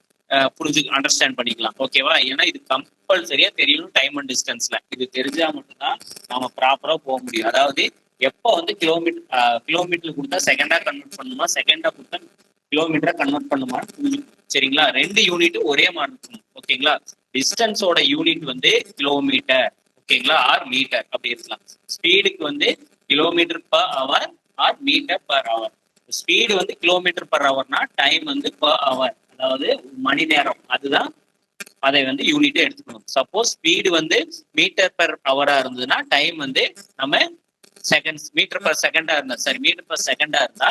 புரிஞ்சு அண்டர்ஸ்டாண்ட் பண்ணிக்கலாம். ஓகேவா? ஏன்னா இது கம்பல்சரியா தெரியணும் டைம் அண்ட் டிஸ்டன்ஸ்ல. இது தெரிஞ்சா மட்டும்தான் நம்ம ப்ராப்பரா போக முடியும். அதாவது எப்போ வந்து கிலோமீட்டர் கொடுத்தா செகண்டா கன்வெர்ட் பண்ணுமா, செகண்டா கொடுத்தா கிலோமீட்டரா கன்வெர்ட் பண்ணுமா புரிஞ்சுக்கணும். சரிங்களா? 2 யூனிட் ஒரே மாதிரி இருக்கணும். ஓகேங்களா? டிஸ்டன்ஸோட யூனிட் வந்து கிலோமீட்டர், ஓகேங்களா, ஆர் மீட்டர் அப்படி இருக்கலாம். ஸ்பீடுக்கு வந்து kilometre per hour or metre per hour. Speed வந்து கிலோமீட்டர் பர் ஹவர்னா டைம் வந்து பர் ஹவர், அதாவது மணி நேரம். அதுதான் அதை வந்து யூனிட்டே எடுத்துக்கணும். சப்போஸ் ஸ்பீடு வந்து மீட்டர் பர் ஹவரா இருந்ததுன்னா டைம் வந்து நம்ம செகண்ட்ஸ், மீட்டர் பர் செகண்டா இருந்தா, சரி மீட்டர் பர் செகண்டா இருந்தா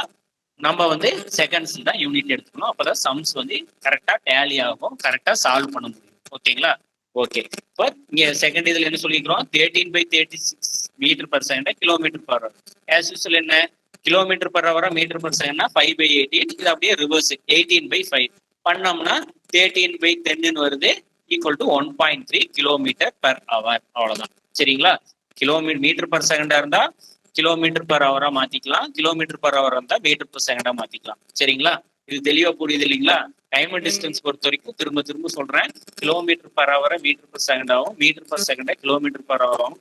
நம்ம வந்து செகண்ட்ஸ் தான் யூனிட் எடுத்துக்கணும். அப்பதான் சம்ஸ் வந்து கரெக்டா டேலி ஆகும், கரெக்டா சால்வ் பண்ண முடியும். ஓகேங்களா? ஓகே. இப்போ இங்க செகண்ட் இதுல என்ன சொல்லிக்கிறோம்? 13/36 metre per second kilometre per hour. As usual என்ன, கிலோமீட்டர் பர் ஹவரா மீட்டர் பர் செகண்ட்னா 5/18. இது அப்படியே ரிவர்ஸ் 18/5 பண்ணோம்னா 13/10 வருது, equal to 1.3 kilometre per hour. அவ்வளவுதான். சரிங்களா? மீட்டர் பர் செகண்டா இருந்தா கிலோமீட்டர் பர் ஹவரா மாத்திக்கலாம், கிலோமீட்டர் பர் ஹவர் இருந்தா மீட்டர் பர் செகண்டா மாத்திக்கலாம். சரிங்களா? இது தெளிவா புரியுது இல்லைங்களா? டைம் அண்ட் டிஸ்டன்ஸ் பொறுத்த வரைக்கும் திரும்ப சொல்றேன், கிலோமீட்டர் பர் ஹவரை மீட்டர் பர் செகண்டாவும், மீட்டர் பர் செகண்டை கிலோமீட்டர் பர் ஹவராவும்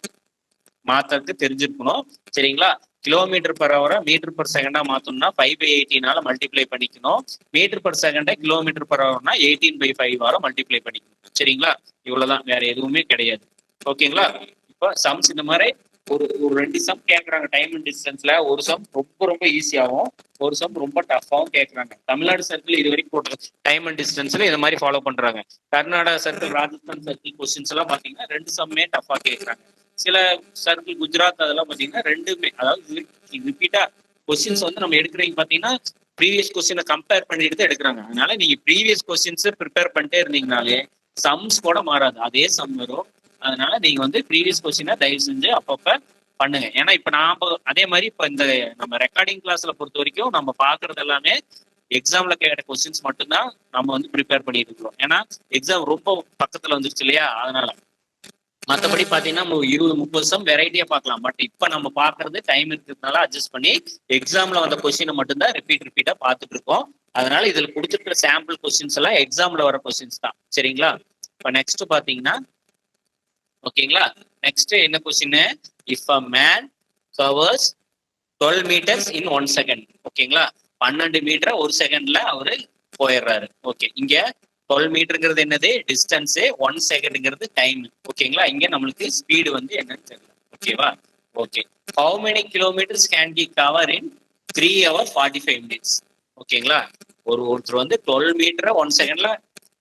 மாத்தறதுக்கு தெரிஞ்சிருக்கணும். சரிங்களா? கிலோமீட்டர் பர் ஹவரை மீட்டர் பர் செகண்டா மாத்தணும்னா 5/18 மல்டிப்ளை பண்ணிக்கணும். மீட்டர் பர் செகண்டை கிலோமீட்டர் பர் ஹவர்னா 18/5 மல்டிப்ளை பண்ணிக்கணும். சரிங்களா? இவ்வளவுதான், வேற எதுவுமே கிடையாது. ஓகேங்களா? இப்போ சம்ஸ் இந்த மாதிரி ஒரு 2 சம் கேட்கறாங்க டைம் அண்ட் டிஸ்டன்ஸ்ல. ஒரு சம் ரொம்ப ஈஸியாகவும், ஒரு சம் ரொம்ப டஃபாகவும் கேட்கறாங்க. தமிழ்நாடு சர்க்கிள் இது வரைக்கும் போட்டு டைம் அண்ட் டிஸ்டன்ஸ்ல இதை மாதிரி ஃபாலோ பண்றாங்க. Karnataka circle, Rajasthan circle questions எல்லாம் பாத்தீங்கன்னா 2 சம்மே டஃபா கேட்கறாங்க. சில சர்க்கிள் குஜராத் அதெல்லாம் பாத்தீங்கன்னா 2மே, அதாவது ரிப்பீட்டா கொஸ்டின்ஸ் வந்து நம்ம எடுக்கிறீங்க பாத்தீங்கன்னா ப்ரீவியஸ் கொஸ்டினை கம்பேர் பண்ணிட்டு தான் எடுக்கிறாங்க. அதனால நீங்க ப்ரீவியஸ் கொஸ்டின்ஸ் ப்ரிப்பேர் பண்ணிட்டே இருந்தீங்கனாலே சம்ஸ் கூட மாறாது, அதே சம் வரும். அதனால நீங்க வந்து ப்ரீவியஸ் கொஸ்டினை தயவு செஞ்சு அப்பப்ப பண்ணுங்க. ஏன்னா இப்ப நாம அதே மாதிரி இப்ப இந்த நம்ம ரெக்கார்டிங் கிளாஸ்ல பொறுத்த வரைக்கும் நம்ம பாக்குறது எல்லாமே எக்ஸாம்ல கேட்ட கொஸ்டின்ஸ் மட்டும்தான் நம்ம வந்து ப்ரிப்பேர் பண்ணிட்டு இருக்கிறோம். ஏன்னா எக்ஸாம் ரொம்ப பக்கத்துல வந்துருச்சு இல்லையா? அதனால மற்றபடி பாத்தீங்கன்னா 20-30 சம் வெரைட்டியா பார்க்கலாம். பட் இப்ப நம்ம பாக்குறது டைம் இருக்கிறதுனால அட்ஜஸ்ட் பண்ணி எக்ஸாம்ல வந்த கொஸ்டினை மட்டும்தான் ரிப்பீட்டா பார்த்துட்டு இருக்கோம். அதனால இதுல கொடுத்துருக்கிற சாம்பிள் கொஸ்டின்ஸ் எல்லாம் எக்ஸாம்ல வர கொஸ்டின்ஸ் தான். சரிங்களா? இப்போ நெக்ஸ்ட் பாத்தீங்கன்னா ஓகேங்களா, நெக்ஸ்ட் என்ன question, if a man covers 12 meters in 1 second. ஓகேங்களா, 12 மீட்டர் ஒரு செகண்ட்ல அவரு போயிடுறாரு. ஓகே, இங்க 12 மீட்டருங்கிறது என்னது டிஸ்டன்ஸ், 1 செகண்ட்ங்கிறது டைம். ஓகேங்களா, இங்க நம்மளுக்கு ஸ்பீடு வந்து என்னன்னு தெரியல. ஓகேவா, okay. How many kilometres can be cover in 3 hours 45 minutes? ஓகேங்களா, ஒருத்தர் வந்து 12 மீட்டரை 1 செகண்ட்ல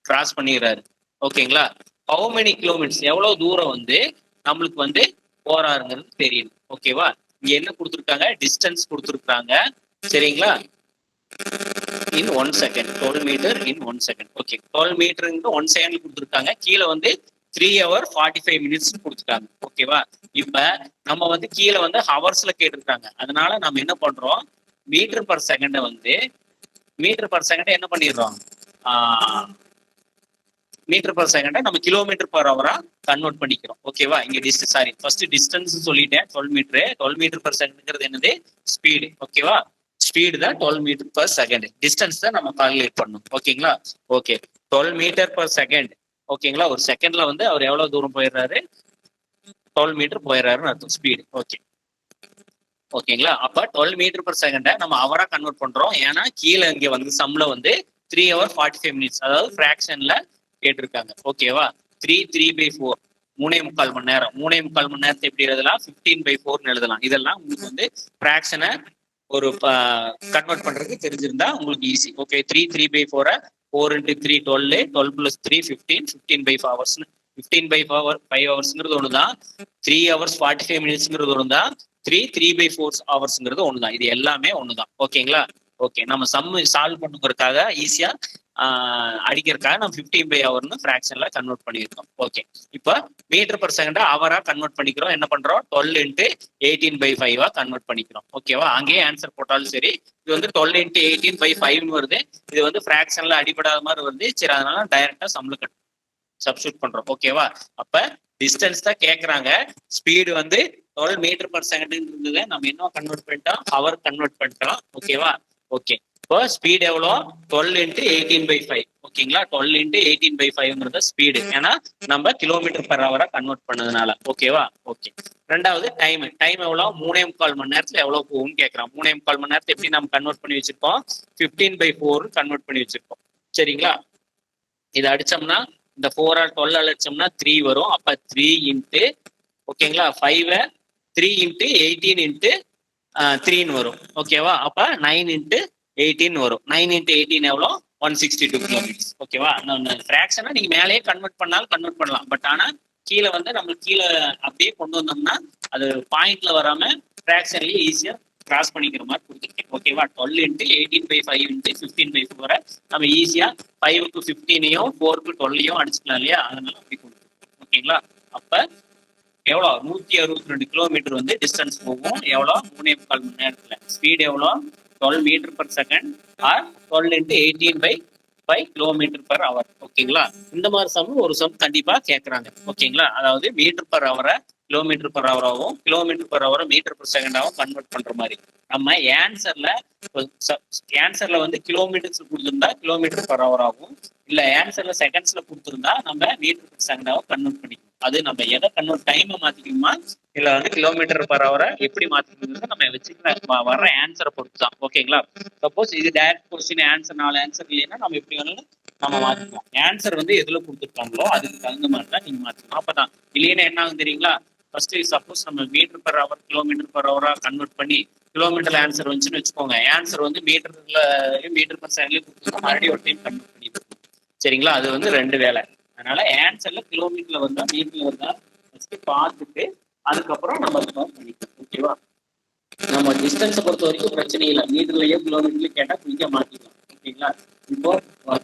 கிராஸ் பண்ணிடுறாரு. ஓகேங்களா, ஹவு மெனி கிலோமீட்டர்ஸ் எவ்வளவு தூரம் வந்து நம்மளுக்கு வந்து போறாருங்கிறது தெரியும். ஓகேவா, இங்க என்ன கொடுத்துருக்காங்க, டிஸ்டன்ஸ் கொடுத்துருக்காங்க. சரிங்களா, இன் 1 செகண்ட், 12 மீட்டர் இன் 1 செகண்ட். ஓகே, 12 மீட்டர் 1 செகண்ட் கொடுத்துருக்காங்க. கீழே வந்து 3 hours 45 minutes கொடுத்துட்டாங்க. ஓகேவா, இப்ப நம்ம வந்து கீழே வந்து ஹவர்ஸ்ல கேட்டிருக்காங்க. அதனால நம்ம என்ன பண்றோம், மீட்டர் பர் செகண்ட வந்து மீட்டர் பர் செகண்ட் என்ன பண்ணிடுறோம், மீட்டர் பர் செகண்ட நம்ம கிலோமீட்டர் பர் ஹவரா கன்வெர்ட் பண்ணிக்கிறோம். ஓகேவா, இங்க ஃபர்ஸ்ட் டிஸ்டன்ஸ் சொல்லிட்டேன் 12 மீட்டர். 12 மீட்டர் பர் செகண்ட்ங்கிறது என்னது ஸ்பீடு. ஓகேவா, ஸ்பீடு தான் 12 மீட்டர் பர் செகண்ட், டிஸ்டன்ஸ் தான் நம்ம கால்குலேட் பண்ணணும். ஓகேங்களா, ஓகே. 12 metre per second. ஓகேங்களா, ஒரு செகண்ட்ல வந்து அவர் எவ்வளவு தூரம் போயிடுறாரு, 12 மீட்டர் போயிடுறாருன்னு அர்த்தம் ஸ்பீடு. ஓகே, ஓகேங்களா, அப்ப 12 மீட்டர் பர் செகண்ட நம்ம அவரா கன்வெர்ட் பண்றோம். ஏன்னா கீழே இங்க வந்து சம்ல வந்து 3 hours 45 minutes, அதாவது ஃபிராக்ஷன்ல கேட்டிருக்காங்க. ஓகேவா, 3/4 3.25 மணி நேரம். 3.25 மணி நேரத்தை எப்படி எழுதலாம், 15/4 எழுதலாம். இதெல்லாம் உங்களுக்கு வந்து ஃபிராக்ஷனை ஒரு கன்வெர்ட் பண்றதுக்கு தெரிஞ்சிருந்தா உங்களுக்கு easy. Okay, 3/4 4 into 3 12, 12 plus 3 15, 15/5 hours. 15/5 ஹவர்ஸ்ங்கிறது ஒண்ணுதான், 3 hours 45 minutesங்கிறது ஒண்ணுதான், 3/4 ஹவர்ஸ்ங்கிறது ஒண்ணுதான். இது எல்லாமே ஒண்ணுதான். ஓகேங்களா, ஓகே. நம்ம சம் சால்வ் பண்ணுறதுக்காக ஈஸியா அடிக்கிறதுக்காக நம்ம 15/hourன்னு ஃபிராக்ஷன்ல கன்வெர்ட் பண்ணியிருக்கோம். ஓகே, இப்போ மீட்டர் பர் செகண்ட் அவரா கன்வெர்ட் பண்ணிக்கிறோம். என்ன பண்றோம், 12 into 18/5 கன்வெர்ட் பண்ணிக்கிறோம். ஓகேவா, அங்கேயே ஆன்சர் போட்டாலும் சரி, இது வந்து 12 into 18/5 வருது. இது வந்து ஃபிராக்ஷன்ல அடிபடாத மாதிரி வருது. சரி, அதனால டைரக்டா சம்ல சப்ஸ்டியூட் பண்றோம். ஓகேவா, அப்ப டிஸ்டன்ஸ் தான் கேக்குறாங்க. ஸ்பீடு வந்து 12 மீட்டர் பர் செகண்ட் இருந்தது, நம்ம என்ன கன்வெர்ட் பண்ணிட்டோம், ஹவர் கன்வெர்ட் பண்ணிட்டோம். ஓகேவா, ஓகே. இப்போ ஸ்பீடு எவ்வளோ, 12 into 18/5. ஓகேங்களா, 12 into 18/5 ஸ்பீடு, ஏன்னா நம்ம கிலோமீட்டர் பர் ஹவரா கன்வெர்ட் பண்ணதுனால. ஓகேவா, ஓகே. ரெண்டாவது டைம். டைம் எவ்வளோ, 3.25 மணி நேரத்துல எவ்வளவு போகும்னு கேட்கறோம். 3.25 மணி நேரத்தை எப்படி நம்ம கன்வெர்ட் பண்ணி வச்சிருக்கோம், 15/4 கன்வெர்ட் பண்ணி வச்சிருக்கோம். சரிங்களா, இதை அடிச்சோம்னா இந்த 4 12 அடிச்சோம்னா 3 வரும். அப்ப 3 into ஓகேங்களா 5 3 into 18 into 3 வரும். ஓகேவா, அப்ப 9 into 18 வரும். 9 into 18 எவ்வளோ, 162 கிலோமீட்டர்ஸ். ஓகேவா, ஃபிராக்ஷனா நீங்க மேலேயே கன்வெர்ட் பண்ணாலும் கன்வெர்ட் பண்ணலாம். பட் ஆனா கீழே வந்து நம்ம கீழே அப்படியே கொண்டு வந்தோம்னா அது பாயிண்ட்ல வராம ஃபிராக்ஷன்லயே ஈஸியா கிராஸ் பண்ணிக்கிற மாதிரி கொடுத்துருக்கேன். ஓகேவா, 12 into 18/5 into 15/4 நம்ம ஈஸியா 5க்கு 15ஐயும் 4க்கு 12ஐயும் அடிச்சுக்கலாம் இல்லையா, அதனால அப்படி கொடுத்துருக்கோம். ஓகேங்களா, அப்ப எவ்வளோ, 162 கிலோமீட்டர் வந்து டிஸ்டன்ஸ் போகும். எவ்வளோ, 3.25 மணி நேரத்துல. ஸ்பீடு எவ்வளோ, 12 metre per second or 12 into 18/5 kilometre per hour. ஓகேங்களா, இந்த மாதிரி சம் ஒரு சம் கண்டிப்பா கேட்கறாங்க. ஓகேங்களா, அதாவது மீட்டர் பர் ஹவரை கிலோமீட்டர் பர் ஹவராகவும் கிலோமீட்டர் பர் ஹவரை மீட்டர் பர் செகண்டாகவும் கன்வெர்ட் பண்ற மாதிரி. நம்ம ஆன்சர்ல வந்து கிலோமீட்டர்ஸ் கொடுத்திருந்தா கிலோமீட்டர் பர் ஹவராகவும், இல்ல ஆன்சர்ல செகண்ட்ஸ்ல கொடுத்திருந்தா நம்ம மீட்டர் பர் செகண்டாகவும் கன்வெர்ட் பண்ணிக்கணும். அது நம்ம எதை கன்வெர்ட், டைமை மாத்திக்கணுமா இல்ல வந்து கிலோமீட்டர் பர் ஹவரை எப்படி மாத்திக்கணும் நம்ம வச்சுக்கலாம், வர்ற ஆன்சரை பொறுத்து தான். ஓகேங்களா, சப்போஸ் இது டைரக்ட் கொஸ்டின் ஆன்சர் 4 ஆன்சர் இல்லைன்னா நம்ம எப்படி வேணாலும் நம்ம மாத்திக்கலாம். ஆன்சர் வந்து எதுல கொடுத்துருக்காங்களோ அதுக்கு தகுந்த மாதிரி தான் நீங்க மாத்திக்கணும். அப்பதான் இல்லைன்னா என்ன ஆகும் தெரியுங்களா, ஃபர்ஸ்ட் சப்போஸ் நம்ம metre per hour kilometre per ஹவரா கன்வெர்ட் பண்ணி கிலோமீட்டர் ஆன்சர் வந்துச்சுன்னு வச்சுக்கோங்க, ஆன்சர் வந்து மீட்டர் பர் செகண்ட்லயே கொடுத்துருக்கோம், மறுபடியும் ஒரு டைம் கன்வெர்ட் பண்ணிட்டு. சரிங்களா, அது வந்து 2 வேலை. அதனால ஆன்சர்ல கிலோமீட்டர்ல வந்தா மீட்டர்ல வந்தா ஃபர்ஸ்ட் பார்த்துட்டு அதுக்கப்புறம் நம்ம பண்ணிக்கலாம். ஓகேவா, நம்ம டிஸ்டன்ஸை பொறுத்த வரைக்கும் பிரச்சனை இல்லை, மீட்டர்லயோ கிலோமீட்டர்லயோ கேட்டா குயிக்கா மாத்திக்கலாம். ஓகேங்களா, இப்போ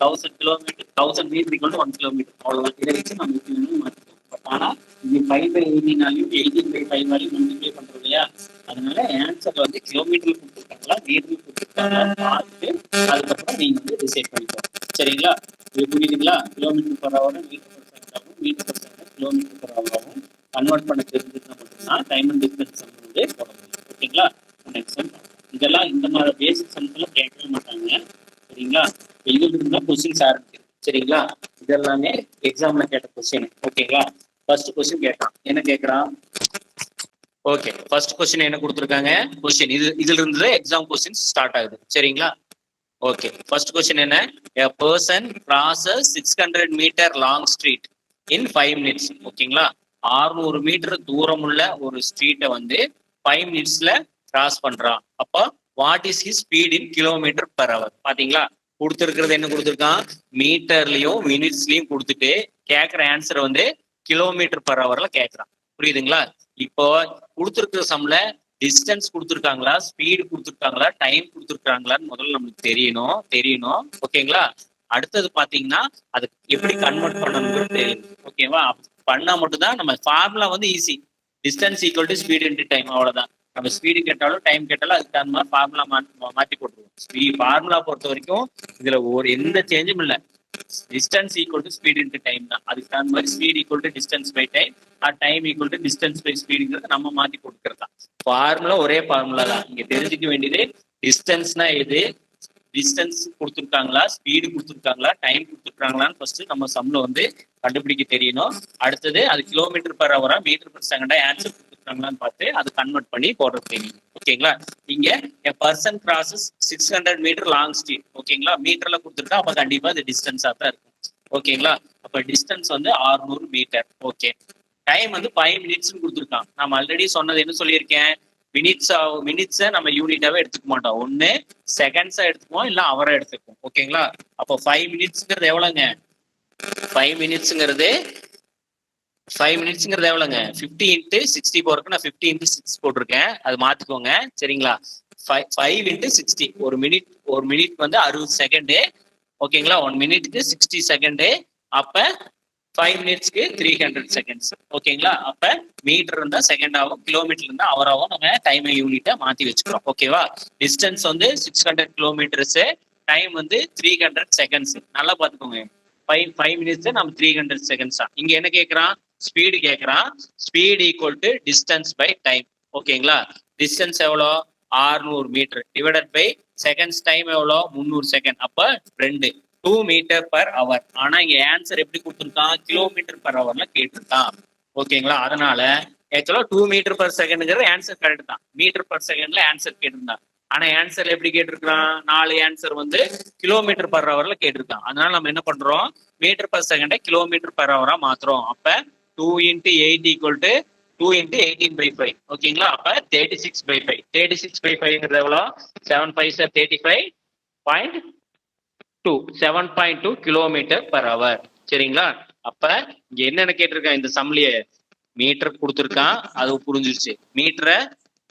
1000 கிலோமீட்டர் 1000 மீட்டர் = 1 கிலோமீட்டர் அவ்வளவுதான். இதை வச்சு நம்ம எப்படி மாத்திக்கலாம். பட் ஆனா இது 5/18 18/5 மல்டிப்ளை பண்றோம் இல்லையா, அதனால ஆன்சர்ல வந்து கிலோமீட்டர்ல கொடுத்துருக்காங்களா மீட்டர்ல கொடுத்துருக்காங்களா பார்த்துட்டு அதுக்கப்புறம் நீங்க வந்து டிசைட் பண்ணிக்கலாம். சரிங்களா, இது புரியுதுங்களா, kilometre per hour metre per second ஆகும், metre per second kilometre per hour ஆகும். கன்வெர்ட் பண்ண தெரிஞ்சுன்னா மட்டும்தான் டைம் அண்ட் டிஸ்டன்ஸ் வந்து போட முடியும். ஓகேங்களா, நெக்ஸ்ட் இதெல்லாம் இந்த மாதிரி பேசிக் சம்ஸ்ல கேட்கவே மாட்டாங்க. சரிங்களா, இது இருந்தா கொஸ்டின்ஸ் ஆரம்பிக்கும். சரிங்களா, இதெல்லாமே எக்ஸாம்ல கேட்ட கொஸ்டின். ஓகேங்களா? ஃபர்ஸ்ட் கொஸ்டின் கேட்கறான். என்ன கேட்கறான்? ஓகே, ஃபர்ஸ்ட் கொஸ்டின் என்ன கொடுத்துருக்காங்க? கொஸ்டின் இதுல இருந்து எக்ஸாம் கொஸ்டின் ஸ்டார்ட் ஆகுது. சரிங்களா? ஓகே, ஃபர்ஸ்ட் கொஸ்டின் என்ன? a person crosses 600 metre long street in 5 minutes. ஓகேங்களா? 600 மீட்டர் தூரம் உள்ள ஒரு ஸ்ட்ரீட்டை வந்து 5 மினிட்ஸ்ல கிராஸ் பண்றான். அப்போ what is his speed in kilometre per hour? பாத்தீங்களா? கொடுத்துருக்கிறது என்ன கொடுத்துருக்கான்? மீட்டர்லயும் மினிட்ஸ்லயும் கொடுத்துட்டு கேட்கிற ஆன்சர் வந்து கிலோமீட்டர் பர் ஹவர்ல கேட்கறான். புரியுதுங்களா? இப்போ கொடுத்துருக்கிற சம்ல டிஸ்டன்ஸ் கொடுத்துருக்காங்களா, ஸ்பீடு கொடுத்துருக்காங்களா, டைம் கொடுத்துருக்காங்களான்னு முதல்ல நமக்கு தெரியணும். ஓகேங்களா? அடுத்தது பாத்தீங்கன்னா அது எப்படி கன்வெர்ட் பண்ணணும்னு தெரியும். ஓகேவா? பண்ணா மட்டும்தான் நம்ம ஃபார்முலா வந்து easy. Distance equal to speed into time, அவ்வளவுதான். நம்ம ஸ்பீடு கேட்டாலும் டைம் கேட்டாலும் அதுக்கு தகுந்த மாதிரி ஃபார்முலா மாற்றி போட்டுருவோம். ஃபார்முலா பொறுத்த வரைக்கும் இதுல எந்த சேஞ்சும் இல்லை. Distance equal to speed into time தான். அதுக்கு தகுந்த மாதிரி speed equal to distance by time, time equal to distance by ஸ்பீடுங்கிறது நம்ம மாத்தி கொடுக்கறது தான். ஃபார்முலா ஒரே ஃபார்முலா தான். இங்க தெரிஞ்சுக்க வேண்டியது டிஸ்டன்ஸ்னா எது, டிஸ்டன்ஸ் கொடுத்துருக்காங்களா, ஸ்பீடு கொடுத்துருக்காங்களா, டைம் கொடுத்துருக்காங்களான்னு ஃபர்ஸ்ட் நம்ம சம்ல வந்து கண்டுபிடிக்க தெரியணும். அடுத்தது அது கிலோமீட்டர் பர் ஹவரா மீட்டர் பர் செகண்டா ஆன்சர் கொடுத்துருக்காங்களான்னு பார்த்து அது கன்வெர்ட் பண்ணி போடுறது தெரியும். ஓகேங்களா? இங்க a person crosses 600 metre long street. ஓகேங்களா? மீட்டர்ல கொடுத்துருக்கா, அப்ப கண்டிப்பா அது டிஸ்டன்ஸா தான் இருக்கும். ஓகேங்களா? அப்ப டிஸ்டன்ஸ் வந்து 600 மீட்டர். ஓகே, டைம் வந்து 5 மினிட்ஸ் கொடுத்துருக்கான். நம்ம ஆல்ரெடி சொன்னது என்ன சொல்லியிருக்கேன்? மினிட்ஸை நம்ம யூனிட்டாவே எடுத்துக்க மாட்டோம். ஒன்னு செகண்ட்ஸா எடுத்துக்குவோம், இல்ல அவரா எடுத்துக்குவோம். ஓகேங்களா? அப்போ 5 மினிட்ஸ்ங்கிறது எவ்வளவுங்க? 5 மினிட்ஸ்ங்கிறது எவ்வளவுங்க? 50 இன்ட்டு 60 போறதுக்கு நான் 50 இன்ட்டு 6 போட்டிருக்கேன். அது மாத்திக்கோங்க. சரிங்களா? 5 இன்ட்டு 60. ஒரு மினிட் வந்து 60 செகண்டு. ஓகேங்களா? 1 மினிட்க்கு 60 செகண்டு. அப்ப 5 மினிட்ஸ்க்கு 300 செகண்ட்ஸ். ஓகேங்களா? அப்ப மீட்டர் இருந்தா செகண்ட் ஆகும், கிலோமீட்டர் இருந்தா அவர் ஆகும். நம்ம டைம் யூனிட்டை மாத்தி வச்சுக்கிறோம். ஓகேவா? டிஸ்டன்ஸ் வந்து 600 கிலோமீட்டர்ஸ், டைம் வந்து 300 செகண்ட்ஸ். நல்லா பாத்துக்கோங்க. 5 மினிட்ஸ் நம்ம 300 செகண்ட்ஸ் தான். இங்க என்ன கேட்கறான்? ஸ்பீடு கேட்கறான். Speed equal to distance by time. ஓகேங்களா? டிஸ்டன்ஸ் எவ்வளோ? 600 metre divided by seconds, time எவ்வளோ? 300 செகண்ட். அப்ப 2 மீட்டர் பர் ஹவர். ஆனா இங்க ஆன்சர் எப்படி கொடுத்துருக்கான்? கிலோமீட்டர் பர் ஹவர்ல கேட்டிருக்கான். ஓகேங்களா? அதனால ஆக்சுவலா 2 மீட்டர் பர் செகண்ட்ங்கிறது ஆன்சர் கரெக்ட் தான். மீட்டர் பர் செகண்ட்ல ஆன்சர் கேட்டிருந்தான். ஆனா ஆன்சர் எப்படி கேட்டிருக்கான்? 4 ஆன்சர் வந்து கிலோமீட்டர் பர் ஹவர்ல கேட்டிருக்கான். அதனால நம்ம என்ன பண்றோம்? மீட்டர் பர் செகண்டை கிலோமீட்டர் பர் ஹவரா மாத்துறோம். அப்ப 2 இன்ட்டு 8 ஈக்குவல் டு 2 இன்ட்டு 18/5. ஓகேங்களா? அப்ப 36/5. 36/5ங்கிறது எவ்வளோ? 7 5 35.2 7.2 கிலோமீட்டர் பர் ஹவர். சரிங்களா? அப்ப இங்க என்னென்ன கேட்டிருக்கான்? இந்த சம்லியே மீட்டர் கொடுத்துருக்கான், அது புரிஞ்சிருச்சு. மீட்டரை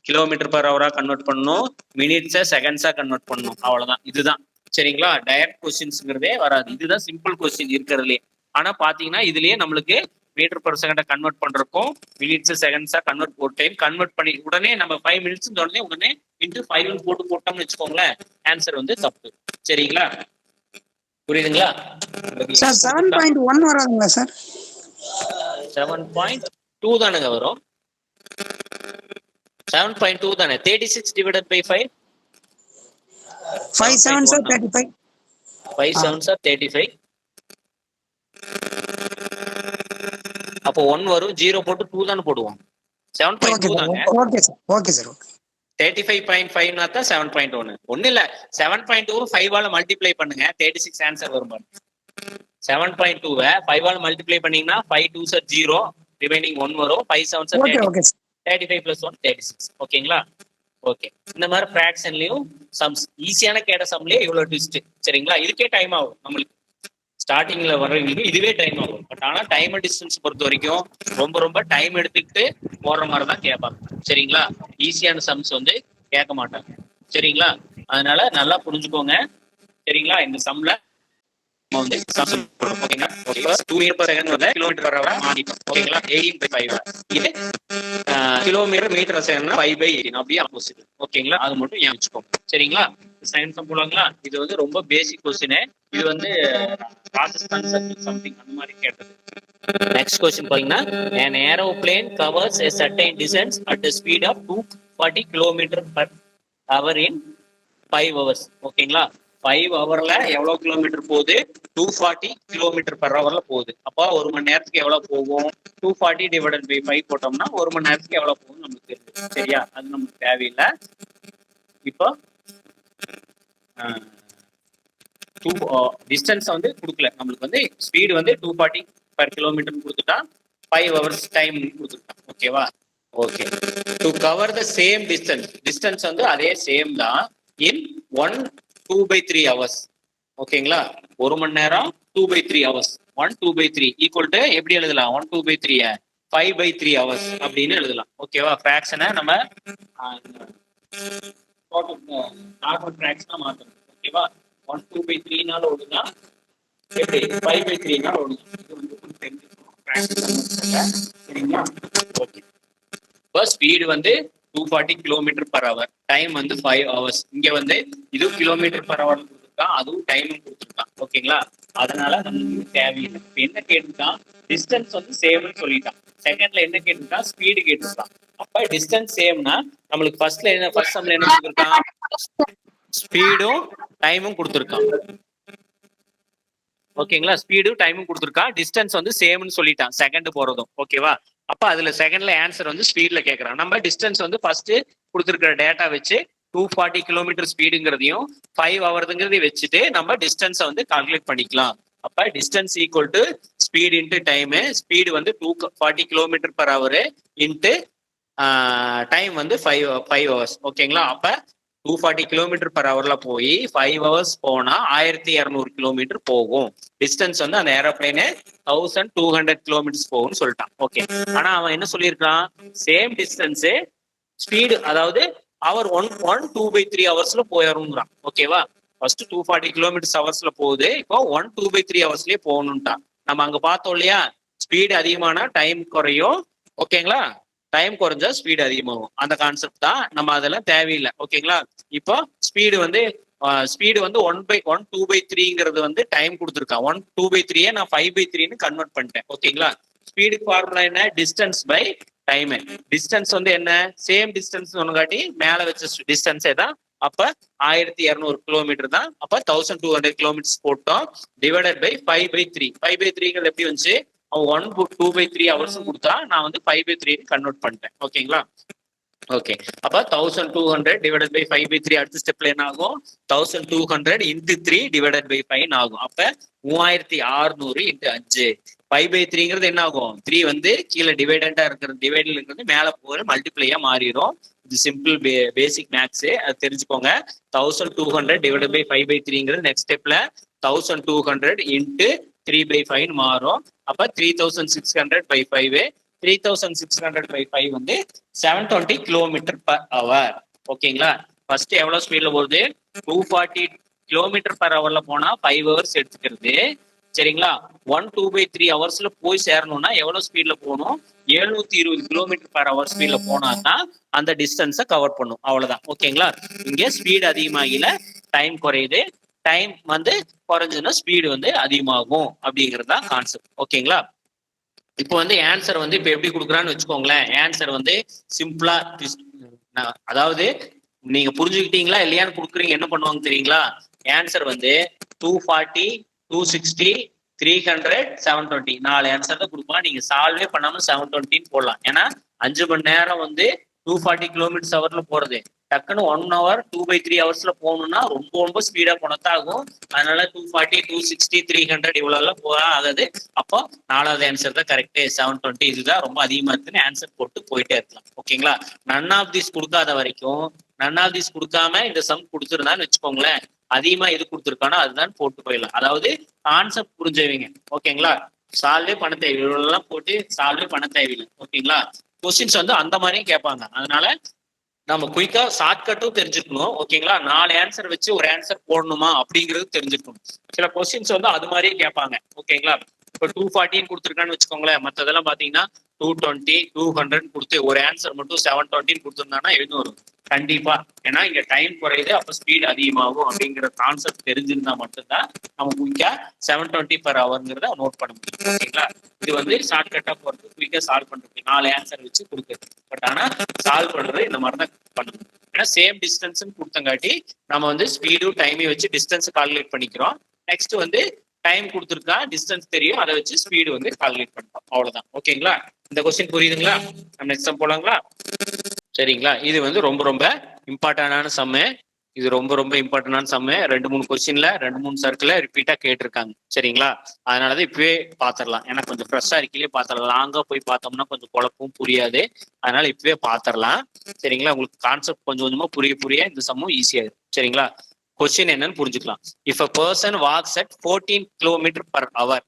கிலோமீட்டர் பர் ஹவரா கன்வெர்ட் பண்ணணும், மினிட்ஸை செகண்ட்ஸா கன்வெர்ட் பண்ணணும். அவ்வளவுதான். இதுதான். சரிங்களா? டைரக்ட் கொஸ்டின்ஸ்ங்கிறதே வராது. இதுதான் சிம்பிள் கொஸ்டின் இருக்கிறதுலே. ஆனா பாத்தீங்கன்னா இதுலயே நம்மளுக்கு மீட்டர் பர் செகண்டை கன்வெர்ட் பண்றதுக்கும் மினிட்ஸ் செகண்ட்ஸா கன்வெர்ட் பண்ணி உடனே நம்ம 5 மினிட்ஸ் உடனே இன்ட்டு 5 போட்டோம்னு வச்சுக்கோங்களேன், ஆன்சர் வந்து தப்பு. சரிங்களா? புரியுதுங்களா? Sir 7.1 வராதுங்களா sir? 7.2 தானுங்க வரும். 7.2 தானே. 36 டிவைடட் பை 5 5 7 சார் 35. 5 7 சார் 35. அப்போ 1 வரும், 0 போட்டு 2 தானே போடுவோம். 7.2 தாங்க. Okay sir. Okay sir. 35.5 னா தான் 7.1. ஒண்ணு இல்ல, 7.2 5 ஆல மல்டிப்ளை பண்ணுங்க, 36 ஆன்சர் வரும் பாருங்க. 7.2 5 ஆல மல்டிப்ளை பண்ணீங்கன்னா 5 2 சார் 0, ரிமைனிங் 1 வரும். 5 7 சார் 35 பிளஸ் 1 36. ஓகேங்களா? ஓகே. இந்த மாதிரி ஃபிராக்ஷன்லயும் சம்ஸ் ஈஸியான கேட்ட சம்லயே இவ்வளவு ட்விஸ்ட். சரிங்களா? இதுக்கே டைம் ஆகும் நம்மளுக்கு. ஸ்டார்டிங்ல வர்றவங்களுக்கு இதுவே டைம் ஆகும். பட் ஆனா டைம் டிஸ்டன்ஸ் பொறுத்த வரைக்கும் ரொம்ப டைம் எடுத்துக்கிட்டு போடுற மாதிரி தான் கேட்பாங்க. சரிங்களா? ஈஸியான சம்ஸ் வந்து கேட்க மாட்டாங்க. சரிங்களா? அதனால நல்லா புரிஞ்சுக்கோங்க. சரிங்களா? இந்த சம்ல வந்து ஓகேங்களா? 2 மீட்டர் பர் செகண்ட் வந்து கிலோமீட்டர் பர் ஹவர் மாத்திட்டோம். ஓகேங்களா? 18/5. இது மீட்டர் செகண்ட் 5/18. அப்படியே ஆப்போசிட். ஓகேங்களா? அது மட்டும் ஏன் வச்சுக்கோங்க. சரிங்களா? செகண்ட் சம் போலாங்களா? இது வந்து ரொம்ப பேசிக் கொஸ்டின். இது வந்து ராஜஸ்தான் சம்திங் அந்த மாதிரி கேட்டது. நெக்ஸ்ட் கொஸ்டின் பாத்தீங்கன்னா, an aeroplane covers a certain distance at a speed of 240 km per hour in 5 hours. ஓகேங்களா? 5 ஹவர்ல எவ்வளவு கிலோமீட்டர் போகுது? 240 கிலோமீட்டர் per ஹவர்ல போகுது. அப்போ ஒரு மணி நேரத்துக்கு எவ்வளவு போகும்? 240 divided by 5 போட்டோம்னா ஒரு மணி நேரத்துக்கு எவ்வளவு போகும் நமக்கு தெரியும். சரியா? அது நமக்கு தேவையில்லை. இப்போ டிஸ்டன்ஸ் வந்து கொடுக்கல, நம்மளுக்கு வந்து ஸ்பீடு வந்து 240 per கிலோமீட்டர் கொடுத்துட்டா 5 ஹவர்ஸ் டைம் கொடுத்துருக்கான். ஓகேவா? Okay. To cover the same distance வந்து அதே சேம் தான் இன் 2/3 ஹவர்ஸ். ஓகேங்களா? ஒரு மணி நேரம் 2/3 ஹவர்ஸ். 2/3 ஈக்குவல் டு எப்படி எழுதலாம்? 2/3 5/3 ஹவர்ஸ் அப்படின்னு எழுதலாம். ஓகேவா? ஃபிராக்ஷனை நம்ம நார்மல் ஃபிராக்ஷனா மாத்தணும். ஓகேவா? 2/3 ஓடுனா எப்படி 5/3 ஓடுது. இது வந்து சரிங்களா? ஓகே. இப்போ ஸ்பீடு வந்து 240 கிலோமீட்டர் per hour, டைம் வந்து 5 ஹவர்ஸ். இங்க வந்து இது கிலோமீட்டர் per hour கொடுத்துருக்கான், அதுவும் டைமும் கொடுத்துருக்கான். ஓகேங்களா? அதனால நமக்கு தேவையில்லை. இப்போ என்ன கேட்டுருக்கான்? டிஸ்டன்ஸ் வந்து சேம்னு சொல்லிட்டான். செகண்ட்ல என்ன கேட்டுருக்கான்? ஸ்பீடு கேட்டுருக்கான். அப்ப டிஸ்டன்ஸ் சேம்னா நம்மளுக்கு ஃபர்ஸ்ட் சம்ல என்ன கொடுத்துருக்கான்? ஸ்பீடும் டைமும் கொடுத்துருக்கான். ஓகேங்களா? ஸ்பீடும் டைமும் கொடுத்துருக்கான். டிஸ்டன்ஸ் வந்து சேம்னு சொல்லிட்டான் செகண்ட் போறதும். ஓகேவா? அப்ப அதுல செகண்ட்ல ஆன்சர் வந்து ஸ்பீட்ல கேட்கறான். நம்ம டிஸ்டன்ஸ் வந்து ஃபர்ஸ்ட் கொடுத்துருக்கிற டேட்டா வச்சு 240 கிலோமீட்டர் ஸ்பீடுங்கிறதையும் 5 ஹவர்ங்கிறதையும் வச்சுட்டு நம்ம டிஸ்டன்ஸை வந்து கால்குலேட் பண்ணிக்கலாம். அப்ப distance equal to speed into time. Speed வந்து 240 kilometre per hour into time வந்து 5 ஹவர்ஸ். ஓகேங்களா? அப்ப 240 கிலோமீட்டர் per hourல போய் 5 ஹவர்ஸ் போனா 1200 கிலோமீட்டர் போகும். டிஸ்டன்ஸ் வந்து அந்த ஏரோப்ளைனு 1200 கிலோமீட்டர்ஸ் போகும்னு சொல்லிட்டான். ஓகே. ஆனா அவன் என்ன சொல்லியிருக்கான்? சேம் டிஸ்டன்ஸ் ஸ்பீடு, அதாவது அவர் 2/3 ஹவர்ஸ்ல போயிடும்ங்கிறான். ஓகேவா? ஃபர்ஸ்ட் 240 கிலோமீட்டர்ஸ் ஹவர்ஸ்ல போகுது, இப்போ 2/3 ஹவர்ஸ்லயே போகணும்ட்டான். நம்ம அங்க பார்த்தோம் இல்லையா? ஸ்பீடு அதிகமானா டைம் குறையும். ஓகேங்களா? டைம் குறைஞ்சா ஸ்பீடு அதிகமாகும். அந்த கான்செப்ட் தான். நம்ம அதெல்லாம் தேவையில்லை. ஓகேங்களா? இப்போ ஸ்பீடு வந்து 2/3 வந்து டைம் கொடுத்துருக்கான். 2/3 நான் 5/3 கன்வெர்ட் பண்ணிட்டேன். ஓகேங்களா? ஸ்பீடுக்கு ஃபார்முலா என்ன? Distance by time. டிஸ்டன்ஸ் வந்து என்ன? சேம் டிஸ்டன்ஸ் ஒன்னுகாட்டி மேல வச்ச டிஸ்டன்ஸே தான். அப்ப 1200 கிலோமீட்டர் தான். அப்ப 1200 கிலோமீட்டர்ஸ் போட்டோம். Divided by 5/3. 5/3 எப்படி வந்துச்சு? 2/3 ஹவர்ஸ் கொடுத்தா நான் வந்து 5/3 கன்வெர்ட் பண்ணிட்டேன். ஓகேங்களா? ஓகே. அப்ப 1200 டிவைடட் பை 5/3 அடுத்த ஸ்டெப்ல என்ன ஆகும்? 1200 இன்ட்டு 3 டிவைடட் பை 5 ஆகும். அப்ப 3600 இன்ட்டு 5. 5/3 என்ன ஆகும்? 3 வந்து கீழே டிவைடண்டா இருக்கிறது, டிவைடில் இருக்கிறது மேல போகிற மல்டிப்ளையா மாறிடும். இது சிம்பிள் பேசிக் மேக்ஸ், அது தெரிஞ்சுக்கோங்க. 1200 டிவைடட் பை 5/3 நெக்ஸ்ட் ஸ்டெப்ல 1200 இன்ட்டு 3/5 மாறும். அப்ப 3600 by 5. 3600 by 5 வந்து 720 கிலோமீட்டர் per hour. ஓகேங்களா? ஃபர்ஸ்ட் எவ்வளவு ஸ்பீட்ல போகுது? 240 கிலோமீட்டர் per hourல போனா 5 ஹவர்ஸ் எடுத்துக்கிறது. சரிங்களா? 2/3 ஹவர்ஸ்ல போய் சேரணும்னா எவ்வளவு ஸ்பீட்ல போகணும்? 720 கிலோமீட்டர் per hour ஸ்பீட்ல போனா தான் அந்த டிஸ்டன்ஸை கவர் பண்ணும். அவ்வளவுதான். ஓகேங்களா? இங்க ஸ்பீடு அதிகமாகல டைம் குறையுது, டைம் வந்து குறைஞ்சதுன்னா ஸ்பீடு வந்து அதிகமாகும் அப்படிங்கிறது தான் கான்செப்ட். ஓகேங்களா? இப்போ வந்து ஆன்சர் வந்து இப்போ எப்படி கொடுக்குறான்னு வச்சுக்கோங்களேன். ஆன்சர் வந்து சிம்பிளா, அதாவது நீங்க புரிஞ்சுக்கிட்டீங்களா இல்லையான்னு கொடுக்குறீங்க, என்ன பண்ணுவாங்க தெரியுங்களா? ஆன்சர் வந்து 240, 260, 300, 720 4 ஆன்சர் தான் கொடுப்பான். நீங்க சால்வே பண்ணாம 720 போடலாம். ஏன்னா 5 மணி நேரம் வந்து 240 கிலோமீட்டர்ஸ் ஹவர்ல போறது, டக்குன்னு 1 ஹவர் 2/3 ஹவர்ஸ்ல போகணும்னா ரொம்ப ஸ்பீடா போனதான் ஆகும். அதனால 240, 260, 300 இவ்வளவு எல்லாம் போக ஆகாது. அப்போ 4வது ஆன்சர் தான் கரெக்ட், 720. இதுதான் ரொம்ப அதிகமா இருக்குன்னு ஆன்சர் போட்டு போயிட்டே இருக்கலாம். ஓகேங்களா? நன் ஆஃப் திஸ் கொடுக்காத வரைக்கும், நன் ஆஃப் திஸ் கொடுக்காம இந்த சம் கொடுத்துருந்தான்னு வச்சுக்கோங்களேன், அதிகமா எது கொடுத்துருக்கானோ அதுதான் போட்டு போயிடலாம். அதாவது கான்செப்ட் புரிஞ்சவங்க. ஓகேங்களா? சால்வே பண்ண தேவை, இவ்வளவு போட்டு சால்வே பண்ண தேவையில்லை. ஓகேங்களா? கொஸ்டின்ஸ் வந்து அந்த மாதிரியும் கேட்பாங்க. அதனால நம்ம குயிக்கா ஷார்ட்கட்டும் தெரிஞ்சுக்கணும். ஓகேங்களா? 4 ஆன்சர் வச்சு ஒரு ஆன்சர் போடணுமா அப்படிங்கிறது தெரிஞ்சுக்கணும். சில கொஸ்டின்ஸ் வந்து அது மாதிரியே கேட்பாங்க. ஓகேங்களா? இப்போ 240 கொடுத்துருக்கான்னு வச்சுக்கோங்களேன், மற்றதெல்லாம் பாத்தீங்கன்னா 220, 200 கொடுத்து ஒரு ஆன்சர் மட்டும் 720 கொடுத்துருந்தாங்கன்னா எழுந்து வரும் கண்டிப்பா. ஏன்னா இங்க டைம் குறையுது, அப்ப ஸ்பீட் அதிகமாகும் அப்படிங்கிற கான்செப்ட் தெரிஞ்சிருந்தா மட்டும்தான் நம்ம குயிக்கா 720 per hourங்கிறத நோட் பண்ண முடியும். ஓகேங்களா? இது வந்து ஷார்ட்கட்டா போறது, குயிக்கா சால்வ் பண்றது, 4 ஆன்சர் வச்சு கொடுக்குறது. பட் ஆனா சால்வ் பண்றது இந்த மாதிரி தான் பண்ணணும். ஏன்னா சேம் டிஸ்டன்ஸ் கொடுத்தங்காட்டி நம்ம வந்து ஸ்பீடும் டைமையும் வச்சு டிஸ்டன்ஸ் கால்குலேட் பண்ணிக்கிறோம். நெக்ஸ்ட் வந்து டைம் கொடுத்துருக்கா, டிஸ்டன்ஸ் தெரியும், அதை வச்சு ஸ்பீடு வந்து கால்குலேட் பண்ணுறோம். அவ்வளவுதான். ஓகேங்களா? இந்த கொஸ்டின் புரியுதுங்களா? நம்ம நெக்ஸ்ட் போலாங்களா? சரிங்களா? இது வந்து ரொம்ப ரொம்ப இம்பார்ட்டன்டான சம்மு. இது ரொம்ப ரொம்ப இம்பார்ட்டன்டான சம்மு. 2-3 கொஸ்டின்ல 2-3 சர்க்கிள்ல ரிப்பீட்டா கேட்டிருக்காங்க. சரிங்களா? அதனாலதான் இப்பவே பாத்திரலாம். ஏன்னா கொஞ்சம் ஃப்ரெஷ்ஷா இருக்கிலே பாத்திரலாம். லாங்கா போய் பார்த்தோம்னா கொஞ்சம் குழப்பம் புரியாது. அதனால இப்பவே பாத்திரலாம். சரிங்களா? உங்களுக்கு கான்செப்ட் கொஞ்சம் கொஞ்சமா புரிய புரிய இந்த சம்மும் ஈஸியா இருக்கும். சரிங்களா? கொஸ்டின் என்னன்னு புரிஞ்சுக்கலாம். If a person walks at 14 km/h,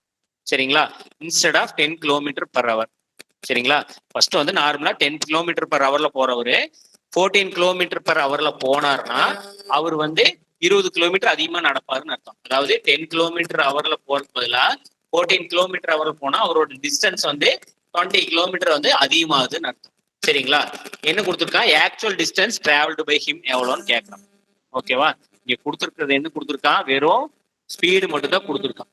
சரிங்களா, இன்ஸ்டெட் ஆஃப் 10 km/h. சரிங்களா? ஃபர்ஸ்ட் வந்து நார்மலா 10 km/h போறவரு 14 km/h போனார்னா அவர் வந்து 20 கிலோமீட்டர் அதிகமா நடப்பாருன்னு அர்த்தம். அதாவது 10 km/h போறதுக்கு பதிலா 14 km/h போனா அவரோட டிஸ்டன்ஸ் வந்து 20 கிலோமீட்டர் வந்து அதிகமாகுதுன்னு அர்த்தம். சரிங்களா? என்ன கொடுத்துருக்கான்? Actual distance travelled by him எவ்வளோன்னு கேட்கலாம். ஓகேவா? இங்க கொடுத்துருக்கிறது என்ன கொடுத்துருக்கான்? வெறும் ஸ்பீடு மட்டும் தான் கொடுத்துருக்கான்.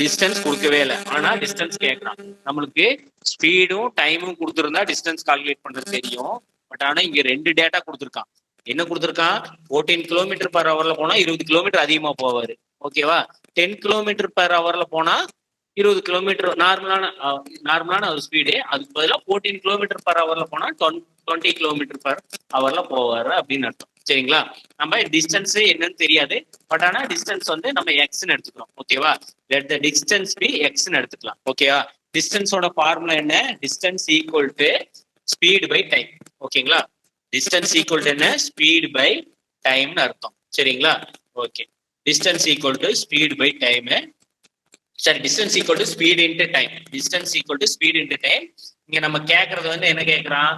டிஸ்டன்ஸ் கொடுக்கவே இல்லை. ஆனா டிஸ்டன்ஸ் கேட்கறான். நம்மளுக்கு ஸ்பீடும் டைமும் கொடுத்துருந்தா டிஸ்டன்ஸ் கால்குலேட் பண்றது தெரியும். பட் ஆனா இங்க 2 டேட்டா கொடுத்துருக்கான். என்ன கொடுத்துருக்கான்? 14 km/h போனா 20 கிலோமீட்டர் அதிகமா போவாரு. ஓகேவா? 10 km/h போனா 20 கிலோமீட்டர் நார்மலான ஒரு ஸ்பீடு. அதுக்கு பதிலாக 14 km/h போனா 20 km/h போவாரு அப்படின்னு அர்த்தம். சரிங்களா? நம்ம டிஸ்டன்ஸ் என்னன்னு தெரியாது. பட் ஆனா டிஸ்டன்ஸ் வந்து நம்ம எக்ஸ்ன்னு எடுத்துக்கிறோம். ஓகேவா? லெட் த டிஸ்டன்ஸ் பி எக்ஸ்ன்னு எடுத்துக்கலாம். ஓகேவா? டிஸ்டன்ஸோட ஃபார்முலா என்ன? Distance equal to speed by time. ஓகேங்களா? டிஸ்டன்ஸ் ஈக்குவல் டு என்ன? ஸ்பீடு பை டைம்னு அர்த்தம். சரிங்களா? Okay. Distance equal to speed by time. சரி, distance equal to speed into time. Distance equal to speed into time. இங்க நம்ம கேட்கறது வந்து என்ன கேட்கறான்?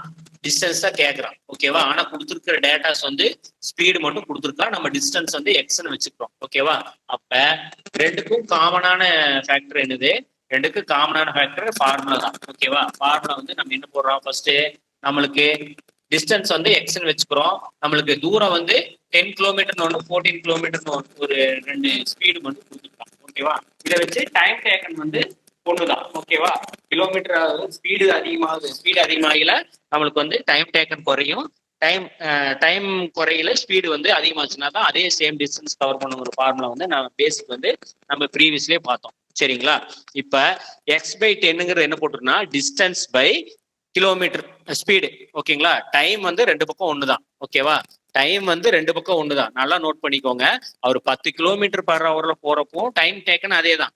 டிஸ்டன்ஸ் தான் கேட்கறான். ஓகேவா? ஆனா கொடுத்துருக்கிற டேட்டாஸ் வந்து ஸ்பீடு மட்டும் கொடுத்துருக்கா. நம்ம டிஸ்டன்ஸ் வந்து எக்ஸ்ன்னு வச்சுக்கிறோம். ஓகேவா? அப்ப ரெண்டுக்கும் காமனான ஃபேக்டர் என்னது? ரெண்டுக்கும் காமனான ஃபேக்டர் ஃபார்முலா தான். ஓகேவா? ஃபார்முலா வந்து நம்ம என்ன போடுறோம்? ஃபர்ஸ்ட் நம்மளுக்கு டிஸ்டன்ஸ் வந்து எக்ஸ்ன்னு வச்சுக்கிறோம். நம்மளுக்கு தூரம் வந்து 10 கிலோமீட்டர்னு ஒன்று, 14 கிலோமீட்டர்னு ஒரு 2 ஸ்பீடு மட்டும் கொடுத்துருக்கான். ஓகேவா? இதை வச்சு டைம் டேக்கன் வந்து ஒண்ணுதான். ஓகேவா? கிலோமீட்டர் ஸ்பீடு அதிகமாகல நம்மளுக்கு வந்து டைம் டேக்கன் குறையும். டைம் குறையில ஸ்பீடு வந்து அதிகமாச்சுன்னா தான் அதே சேம் டிஸ்டன்ஸ் கவர் பண்ண ஒரு ஃபார்முலா வந்து நம்ம பேசிக் வந்து நம்ம ப்ரீவியஸ்லேயே பார்த்தோம். சரிங்களா? இப்ப x/10ங்கிறது என்ன போட்டிருக்குன்னா டிஸ்டன்ஸ் பை கிலோமீட்டர் ஸ்பீடு. ஓகேங்களா? டைம் வந்து 2 பக்கம் ஒண்ணுதான். ஓகேவா? டைம் வந்து 2 பக்கம் ஒண்ணுதான். நல்லா நோட் பண்ணிக்கோங்க. அவர் 10 km/h போறப்போ டைம் டேக்கன் அதே தான்.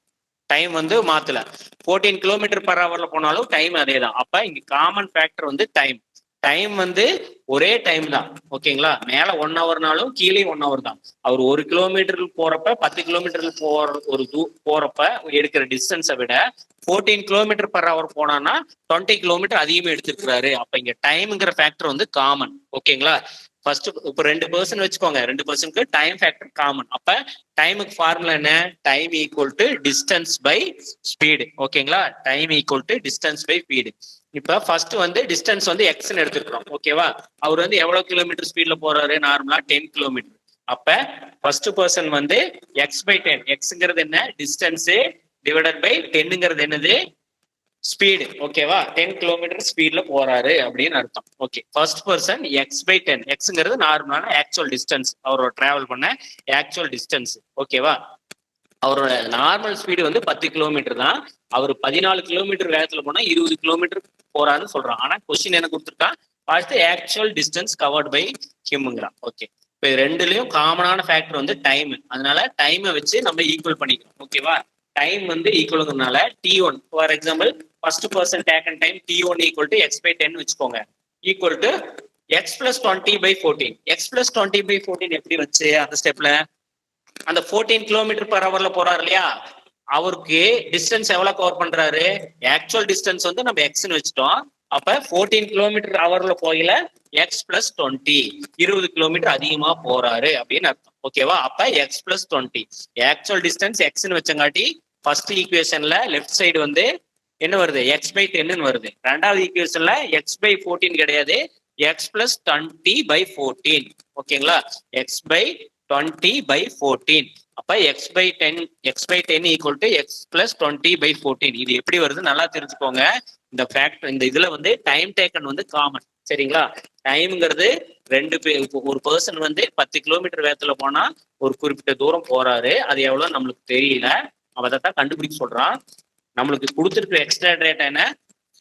டைம் வந்து மாத்தல. 14 km/h போனாலும் டைம் அதே தான். அப்ப இங்க காமன் ஃபேக்டர் வந்து டைம். டைம் வந்து ஒரே டைம் தான். ஓகேங்களா? மேல 1 ஹவர்னாலும் கீழே 1 ஹவர் தான். அவர் 1 கிலோமீட்டர் போறப்ப 10 கிலோமீட்டர் போறப்ப எடுக்கிற டிஸ்டன்ஸை விட 14 km/h போனான்னா 20 கிலோமீட்டர் அதிகமா எடுத்துருக்காரு. அப்ப இங்க டைம்ங்கிற ஃபேக்டர் வந்து காமன். ஓகேங்களா? ஃபர்ஸ்ட் இப்ப 2 பர்சன் வச்சுக்கோங்க. 2 பர்சனுக்கு டைம் ஃபேக்டர் காமன். அப்ப டைமுக்கு ஃபார்முலா என்ன? Time equal to distance by speed. ஓகேங்களா? Time equal to distance by speed. இப்ப ஃபர்ஸ்ட் வந்து டிஸ்டன்ஸ் வந்து எக்ஸ்ன்னு எடுத்துக்கிறோம். ஓகேவா? அவர் வந்து எவ்வளவு கிலோமீட்டர் ஸ்பீட்ல போறாரு? நார்மலா 10 கிலோமீட்டர். அப்ப ஃபர்ஸ்ட் பர்சன் வந்து x/10. எக்ஸ்ங்கிறது என்ன? டிஸ்டன்ஸ் டிவைடட் பை 10ங்கிறது என்னது? ஸ்பீடு. ஓகேவா? 10 கிலோமீட்டர் ஸ்பீட்ல போறாரு அப்படின்னு அர்த்தம். ஓகே. First person x/10. எக்ஸ்ங்கிறது நார்மலான ஆக்சுவல் டிஸ்டன்ஸ், அவரோட டிராவல் பண்ண ஆக்சுவல் டிஸ்டன்ஸ். ஓகேவா? அவரோட நார்மல் ஸ்பீடு வந்து 10 கிலோமீட்டர் தான். அவர் 14 கிலோமீட்டர் வேகத்துல போனா 20 கிலோமீட்டர் போறாருன்னு சொல்றான். ஆனா கொஸ்டின் என்ன கொடுத்துருக்கான்? ஆக்சுவல் டிஸ்டன்ஸ் கவர்ட் பை ஹிம்ங்கிறான். ஓகே. இப்ப ரெண்டுலயும் காமனான ஃபேக்டர் வந்து டைம். அதனால டைமை வச்சு நம்ம ஈக்குவல் பண்ணிக்கிறோம். ஓகேவா? டைம் வந்து ஈக்குவலுங்கிறதுனால T1 for example first person taken time T1 equal to x/10 வச்சுக்கோங்க. Equal to x + 20/14. x + 20/14 எப்படி வச்சு அந்த ஸ்டெப்ல அந்த 14 km/h போறாரு இல்லையா? அவருக்கு டிஸ்டன்ஸ் எவ்வளவு கவர் பண்றாரு? ஆக்சுவல் டிஸ்டன்ஸ் வந்து நம்ம எக்ஸ்ன்னு வச்சுட்டோம். அப்ப 14 km/h போகல x + 20, 20 கிலோமீட்டர் அதிகமா போறாரு அப்படின்னு அர்த்தம். ஓகேவா? அப்ப x + 20 ஆக்சுவல் டிஸ்டன்ஸ் எக்ஸ்ன்னு வச்சங்காட்டி ஃபர்ஸ்ட் ஈக்குவேஷன்ல லெஃப்ட் சைடு வந்து என்ன வருது? x/10 வருது. ரெண்டாவது ஈக்குவேஷன்ல x/14 கிடையாது, x + 20/14. ஓகேங்களா? x/20/14. அப்ப x/10 ஈக்குவல் டு x + 20/14. இது எப்படி வருது நல்லா தெரிஞ்சுக்கோங்க. இந்த ஃபேக்டர் இந்த இதுல வந்து டைம் டேக்கன் வந்து காமன். சரிங்களா? டைம்ங்கிறது ரெண்டு பேர், ஒரு பர்சன் வந்து 10 கிலோமீட்டர் வேகத்துல போனா ஒரு குறிப்பிட்ட தூரம் போறாரு. அது எவ்வளவு நம்மளுக்கு தெரியல. அவன் அதைத்தான் கண்டுபிடிக்க சொல்றான். நம்மளுக்கு கொடுத்துருக்கிற எக்ஸ்ட்ரா டேட்டா என்ன,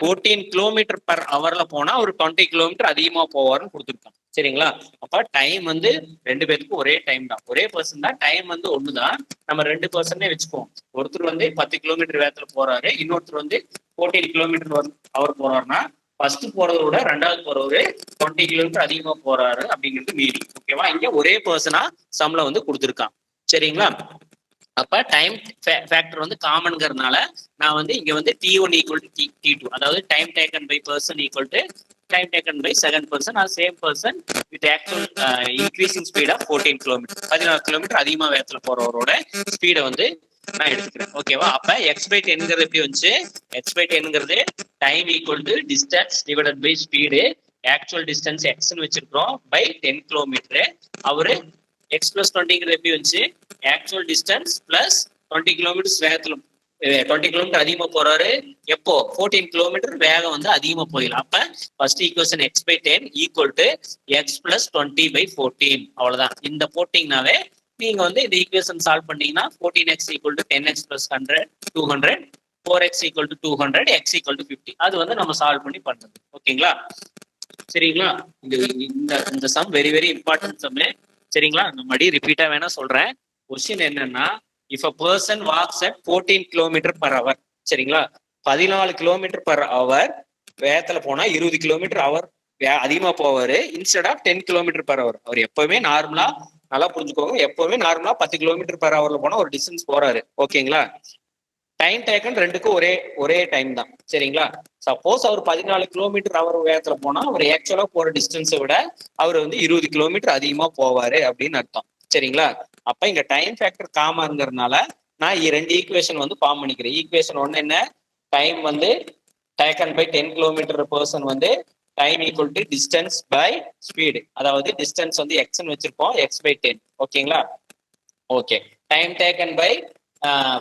14 கிலோமீட்டர் பர் ஹவர்ல போனா ஒரு 20 கிலோமீட்டர் அதிகமா போவாருன்னு கொடுத்துருக்கான். சரிங்களா? அப்ப டைம் வந்து ரெண்டு பேருக்கும் ஒரே டைம் தான், ஒரே பர்சன் தான், டைம் வந்து ஒண்ணுதான். நம்ம ரெண்டு பர்சனே வச்சுக்குவோம். ஒருத்தர் வந்து 10 கிலோமீட்டர் வேகத்துல போறாரு, இன்னொருத்தர் வந்து 14 கிலோமீட்டர் அவர் போறாருன்னா ஃபர்ஸ்ட் போறதை விட ரெண்டாவது போறவரு 20 கிலோமீட்டர் அதிகமா போறாரு அப்படிங்கிறது மீறி. ஓகேவா? இங்க ஒரே பர்சனா சம்பளம் வந்து கொடுத்துருக்கான். சரிங்களா? அப்ப டைம் ஃபேக்டர் வந்து காமன்ங்கிறதுனால நான் வந்து இங்க வந்து T1 ஈக்குவல் டு T2, அதாவது time taken by person equal to time taken by second person or same person with actual increasing speed of 14 kilometre. 16 kilometre அதிகமா வேகத்துல போறவரோட ஸ்பீடை வந்து நான் எடுத்துக்கிறேன். ஓகேவா? அப்ப x/10ங்கிறது எப்படி வந்துச்சு? x/10ங்கிறது time equal to distance divided by speed. Actual distance எக்ஸ்ன்னு வச்சிருக்கிறோம் பை 10 கிலோமீட்டர். அவரு x plus 20ங்கிறது எப்படி வந்துச்சு? ஆக்சுவல் டிஸ்டன்ஸ் பிளஸ் 20 கிலோமீட்டர் வேகத்துல 20 கிலோமீட்டர் அதிகமா போறாரு. எப்போ? 14 கிலோமீட்டர் வேகம் வந்து அதிகமா போயிடலாம். அப்ப first equation x/10 equal to x plus 20/14. அவ்வளவுதான். இந்த போட்டிங்கனாவே நீங்க வந்து இந்த ஈக்குவேஷன் சால்வ் பண்ணீங்கன்னா 14x equal to 10x plus 100 200, 4x equal to 200, x equal to 50. அது வந்து நம்ம சால்வ் பண்ணி பண்றது. ஓகேங்களா? சரிங்களா? இந்த sum very very important sum. சரிங்களா? நம்ம மறுபடி ரிப்பீட்டா வேணா சொல்றேன். கொஸ்டின் என்னன்னா, if a person walks at 14 kilometre per hour. சரிங்களா? 14 கிலோமீட்டர் பர் ஹவர் வேகத்துல போனா 20 கிலோமீட்டர் ஹவர் அதிகமா போவாரு instead of 10 kilometre per hour. அவர் எப்பவுமே நார்மலா, நல்லா புரிஞ்சுக்கோங்க, எப்பவுமே நார்மலா 10 கிலோமீட்டர் பர் ஹவர்ல போனா ஒரு டிஸ்டன்ஸ் போறாரு. ஓகேங்களா? டைம் டேக்கன் ரெண்டுக்கும் ஒரே டைம் தான். சரிங்களா? சப்போஸ் அவர் 14 கிலோமீட்டர் அவர் வேகத்துல போனா அவர் ஆக்சுவலா போற டிஸ்டன்ஸை விட அவர் வந்து 20 கிலோமீட்டர் அதிகமா போவாரு அப்படின்னு அர்த்தம். சரிங்களா? அப்ப இங்க டைம் ஃபேக்டர் காமாங்கிறதுனால நான் ரெண்டு ஈக்குவேஷன் வந்து ஃபார்ம் பண்ணிக்கிறேன். ஈக்குவேஷன் ஒன்னு என்ன? டைம் வந்து டேக்கன் பை 10 கிலோமீட்டர் பர்சன் வந்து time equal to distance by speed. அதாவது டிஸ்டன்ஸ் வந்து எக்ஸ்ன்னு வச்சிருப்போம், x/10. ஓகேங்களா? ஓகே. Time taken by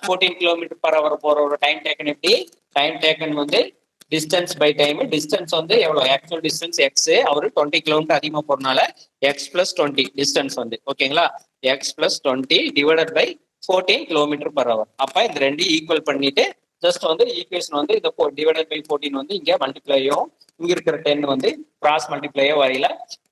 14 kilometre per hour போற டைம் டேக்கன் எப்படி? டைம் டேக்கன் வந்து டிஸ்டன்ஸ் பை டைம். டிஸ்டன்ஸ் வந்து எவ்வளவு? ஆக்சுவல் டிஸ்டன்ஸ் எக்ஸ், அவரு 20 கிலோமீட்டர் அதிகமா போறதுனால எக்ஸ் பிளஸ் 20 டிஸ்டன்ஸ் வந்து. ஓகேங்களா? X plus 20 divided by 14 kilometre per hour. அப்ப இந்த ரெண்டு ஈக்குவல் பண்ணிட்டு ஜஸ்ட் வந்து ஈக்குவேஷன் வந்து இந்த டிவைடட் பை 14 வந்து இங்க மல்டிப்ளையும், இங்க இருக்கிற 10 வந்து கிராஸ் மல்டிப்ளையோ வரையில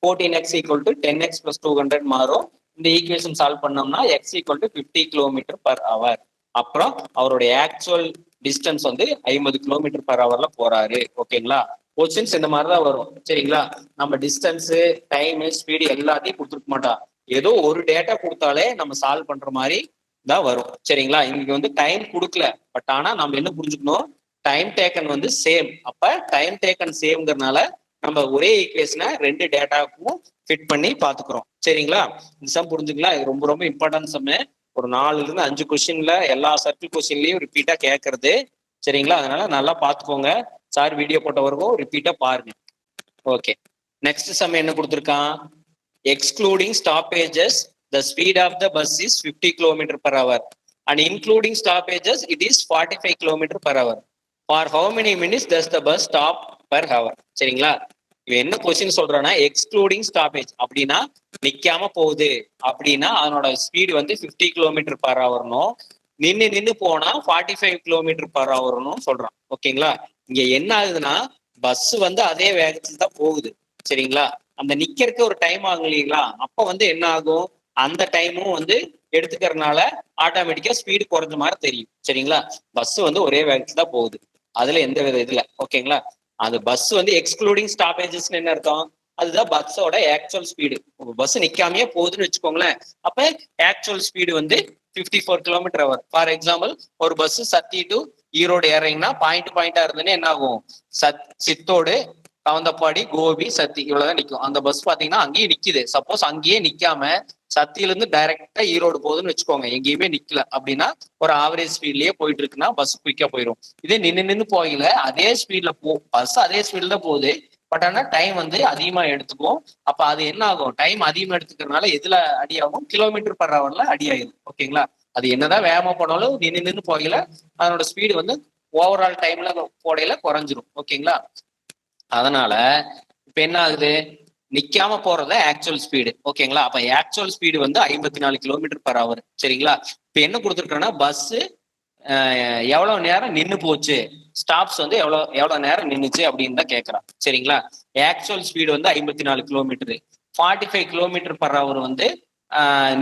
14x equal to 10x plus 200 மாறும். இந்த ஈக்குவேஷன் சால்வ் பண்ணோம்னா x equal to 50 kilometre per hour. அப்புறம் அவருடைய ஆக்சுவல் டிஸ்டன்ஸ் வந்து 50 கிலோமீட்டர் பர் ஹவர்ல போறாரு. ஓகேங்களா? கொஸ்டின்ஸ் இந்த மாதிரிதான் வரும். சரிங்களா? நம்ம டிஸ்டன்ஸ், டைம், ஸ்பீடு எல்லாத்தையும் கொடுத்துருக்க மாட்டோம். ஏதோ ஒரு டேட்டா கொடுத்தாலே நம்ம சால்வ் பண்ற மாதிரி தான் வரும். சரிங்களா? இன்னைக்கு வந்து டைம் கொடுக்கல, பட் ஆனா நம்ம என்ன புரிஞ்சுக்கணும், டைம் டேக்கன் வந்து சேம். அப்ப டைம் டேக்கன் சேம்ங்கிறதுனால நம்ம ஒரே ஈக்குவேஷனை ரெண்டு டேட்டாவுக்கும் ஃபிட் பண்ணி பாத்துக்கிறோம். சரிங்களா? இந்த சம் புரிஞ்சுக்கலாம். இது ரொம்ப ரொம்ப இம்பார்ட்டன்ட் சம். ஒரு 4 to 5 கொஸ்டின்ல எல்லா சர்க்கிள் கொஸ்டின்லயும் ரிப்பீட்டா கேட்கறது. சரிங்களா? அதனால நல்லா பாத்துக்கோங்க. சார் வீடியோ போட்டவருக்கும் ரிப்பீட்டா பாருங்க. ஓகே. நெக்ஸ்ட் சம் என்ன கொடுத்துருக்கான்? Excluding stoppages the speed of the bus is 50 km per hour and including stoppages it is 45 km per hour. For how many minutes does the bus stop per hour? சரிங்களா? இவன் என்ன question சொல்றான்னா, excluding stoppage அப்படின்னா நிக்காம போகுது அப்படின்னா அதனோட speed வந்து 50 km per hourனும், நின்னு போனா 45 km per hourனும் சொல்றான். ஓகேங்களா? இங்க என்ன ஆகுதுன்னா, பஸ் வந்து அதே வேகத்துல தான் போகுது. சரிங்களா? அந்த நிக்கிறதுக்கு ஒரு டைம் ஆகும் இல்லைங்களா? அப்ப வந்து என்ன ஆகும், அந்த டைமும் வந்து எடுத்துக்கிறதுனால ஆட்டோமேட்டிக்கா ஸ்பீடு குறைஞ்ச மாதிரி தெரியும். சரிங்களா? பஸ் வந்து ஒரே வேகத்துல தான் போகுது, அதுல எந்த வித இதுல. ஓகேங்களா? அது பஸ் வந்து எக்ஸ்க்ளூடிங் ஸ்டாப்பேஜஸ் என்ன அர்த்தம்? அதுதான் பஸ்ஸோட ஆக்சுவல் ஸ்பீடு. பஸ் நிக்காமையே போகுதுன்னு வச்சுக்கோங்களேன். அப்ப ஆக்சுவல் ஸ்பீடு வந்து 54 km/h. ஃபார் எக்ஸாம்பிள், ஒரு பஸ் சத்தி டு ஈரோடு ஏறீங்கன்னா பாயிண்டா இருந்ததுன்னு என்ன ஆகும், சித்தோடு, கவுந்தப்பாடி, கோபி, சத்தி இவ்வளவுதான் நிக்கும். அந்த பஸ் பாத்தீங்கன்னா அங்கேயே நிக்குது. சப்போஸ் அங்கேயே நிக்காம சத்தியில இருந்து டைரக்டா ஈரோடு போகுதுன்னு வச்சுக்கோங்க, எங்கேயுமே நிக்கல அப்படின்னா ஒரு ஆவரேஜ் ஸ்பீட்லயே போயிட்டு இருக்குன்னா பஸ் குயிக்கா போயிடும். இதே நின்னு போகல, அதே ஸ்பீட்ல பஸ் அதே ஸ்பீட்ல தான் போகுது, பட் ஆனா டைம் வந்து அதிகமா எடுத்துக்கும். அப்ப அது என்ன ஆகும், டைம் அதிகமா எடுத்துக்கிறதுனால எதுல அடியாகும், கிலோமீட்டர் பர் ஹவர்ல அடியாயிரும். ஓகேங்களா? அது என்னதான் வேகமா போனாலும் நின்னு போகல அதனோட ஸ்பீடு வந்து ஓவரால் டைம்ல போடையில குறைஞ்சிரும். ஓகேங்களா? அதனால இப்ப என்ன ஆகுது, நிக்காம போறத ஆக்சுவல் ஸ்பீடு. ஓகேங்களா, அப்ப ஆக்சுவல் ஸ்பீடு வந்து 54 கிலோமீட்டர் பர் ஹவர். சரிங்களா, இப்ப என்ன கொடுத்துருக்கேன்னா பஸ் எவ்வளவு நேரம் நின்னு போச்சு, ஸ்டாப்ஸ் வந்து எவ்வளவு நேரம் நின்னுச்சு அப்படின்னு தான் கேட்கறான். சரிங்களா, ஆக்சுவல் ஸ்பீடு வந்து 54 கிலோமீட்டர், 45 கிலோமீட்டர் பர் ஹவர் வந்து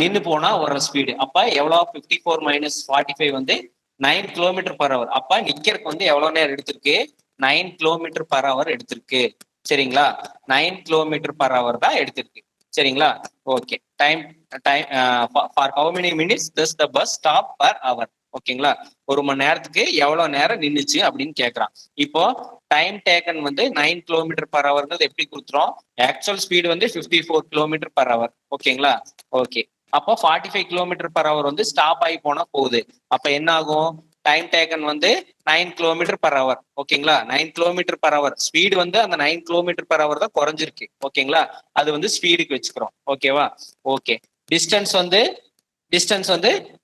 நின்னு போனா வர்ற ஸ்பீடு. அப்ப எவ்வளவு, 54 மைனஸ் 45 வந்து 9 கிலோமீட்டர் பர் ஹவர். அப்ப நிக்கிறதுக்கு வந்து எவ்வளவு நேரம் எடுத்திருக்கு, 9 கிலோமீட்டர் பர் ஹவர் எடுத்திருக்கு. சரிங்களா, 9 கிலோமீட்டர் பர் ஹவர் தான் எடுத்திருக்கு. சரிங்களா, okay. Time for how many minutes does the bus stop per hour. ஓகேங்களா, ஒரு மணி நேரத்துக்கு எவ்வளவு நேரம் நின்னுச்சு அப்படின்னு கேட்கறான். இப்போ டைம் டேக்கன் வந்து 9 கிலோமீட்டர் பர் ஹவர்ன்றது எப்படி கொடுத்துரும், ஆக்சுவல் ஸ்பீடு வந்து 54 கிலோமீட்டர் பர் ஹவர். ஓகேங்களா, ஓகே. அப்போ 45 கிலோமீட்டர் பர் ஹவர் வந்து ஸ்டாப் ஆகி போனா போகுது. அப்ப என்ன ஆகும், டைம் டேக்கன் வந்து 9 கிலோமீட்டர் பர் ஹவர். ஓகேங்களா, 9 கிலோமீட்டர் பர் ஹவர். ஸ்பீடு வந்து அந்த 9 கிலோமீட்டர் பர் ஹவர் தான் குறைஞ்சிருக்கு. ஓகேங்களா, அது வந்து ஸ்பீடுக்கு வச்சுக்கிறோம். ஓகேவா, ஓகே. டிஸ்டன்ஸ் வந்து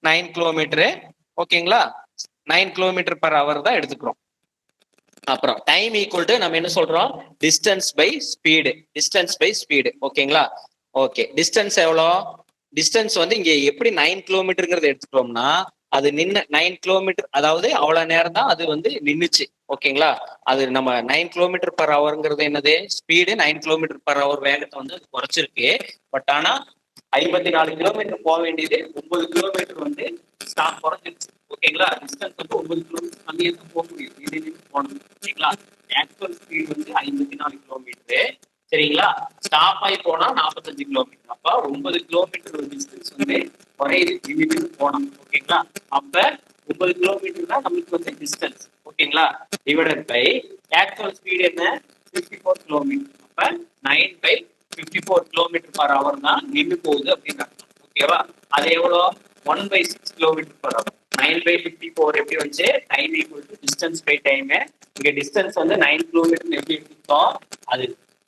9 கிலோமீட்டரு. ஓகேங்களா, 9 கிலோமீட்டர் பர் ஹவர் தான் எடுத்துக்கிறோம். அப்புறம் டைம் ஈக்குவல் டு நம்ம என்ன சொல்றோம், distance by speed. Distance by speed. ஓகேங்களா, ஓகே. டிஸ்டன்ஸ் எவ்வளோ, டிஸ்டன்ஸ் வந்து இங்க எப்படி 9 கிலோமீட்டருங்கிறத எடுத்துட்டோம்னா அது நின்று 9 கிலோமீட்டர், அதாவது அவ்வளவு நேரம் தான் அது வந்து நின்னுச்சு. ஓகேங்களா, அது நம்ம 9 கிலோமீட்டர் பர் ஹவர்ங்கிறது என்னது, ஸ்பீடு 9 கிலோமீட்டர் பர் ஹவர் வேகத்தை வந்து குறைச்சிருக்கு. பட் ஆனா 54 கிலோமீட்டர் போக வேண்டியது 9 கிலோமீட்டர் வந்து ஸ்டாப் குறைஞ்சிருச்சு. ஓகேங்களா, டிஸ்டன்ஸ் வந்து 9 கிலோமீட்டர் கம்மியா தான் போக முடியும், இது போகணும். ஓகேங்களா, ஆக்சுவல் ஸ்பீடு வந்து 54 கிலோமீட்டர். சரிங்களா, ஸ்டாப் ஆகி போனா 45 கிலோமீட்டர். அப்ப 9 கிலோமீட்டர் டிஸ்டன்ஸ் வந்து குறையுது நின்று போனோம். ஓகேங்களா, அப்ப 9 கிலோமீட்டர் தான் நம்மளுக்கு வந்து டிஸ்டன்ஸ். ஓகேங்களா, டிவைடட் பை ஆக்சுவல் ஸ்பீடு என்ன, 54 கிலோமீட்டர். அப்ப 9/54 கிலோமீட்டர் பர் ஹவர் தான் நின்று போகுது அப்படின்னு. ஓகேவா, அது எவ்வளோ, 1/6 கிலோமீட்டர் பர் ஹவர். 9/54 எப்படி வந்து time equal to distance by time. இங்க டிஸ்டன்ஸ் வந்து 9 கிலோமீட்டர் எப்படி எடுத்துட்டோம், அது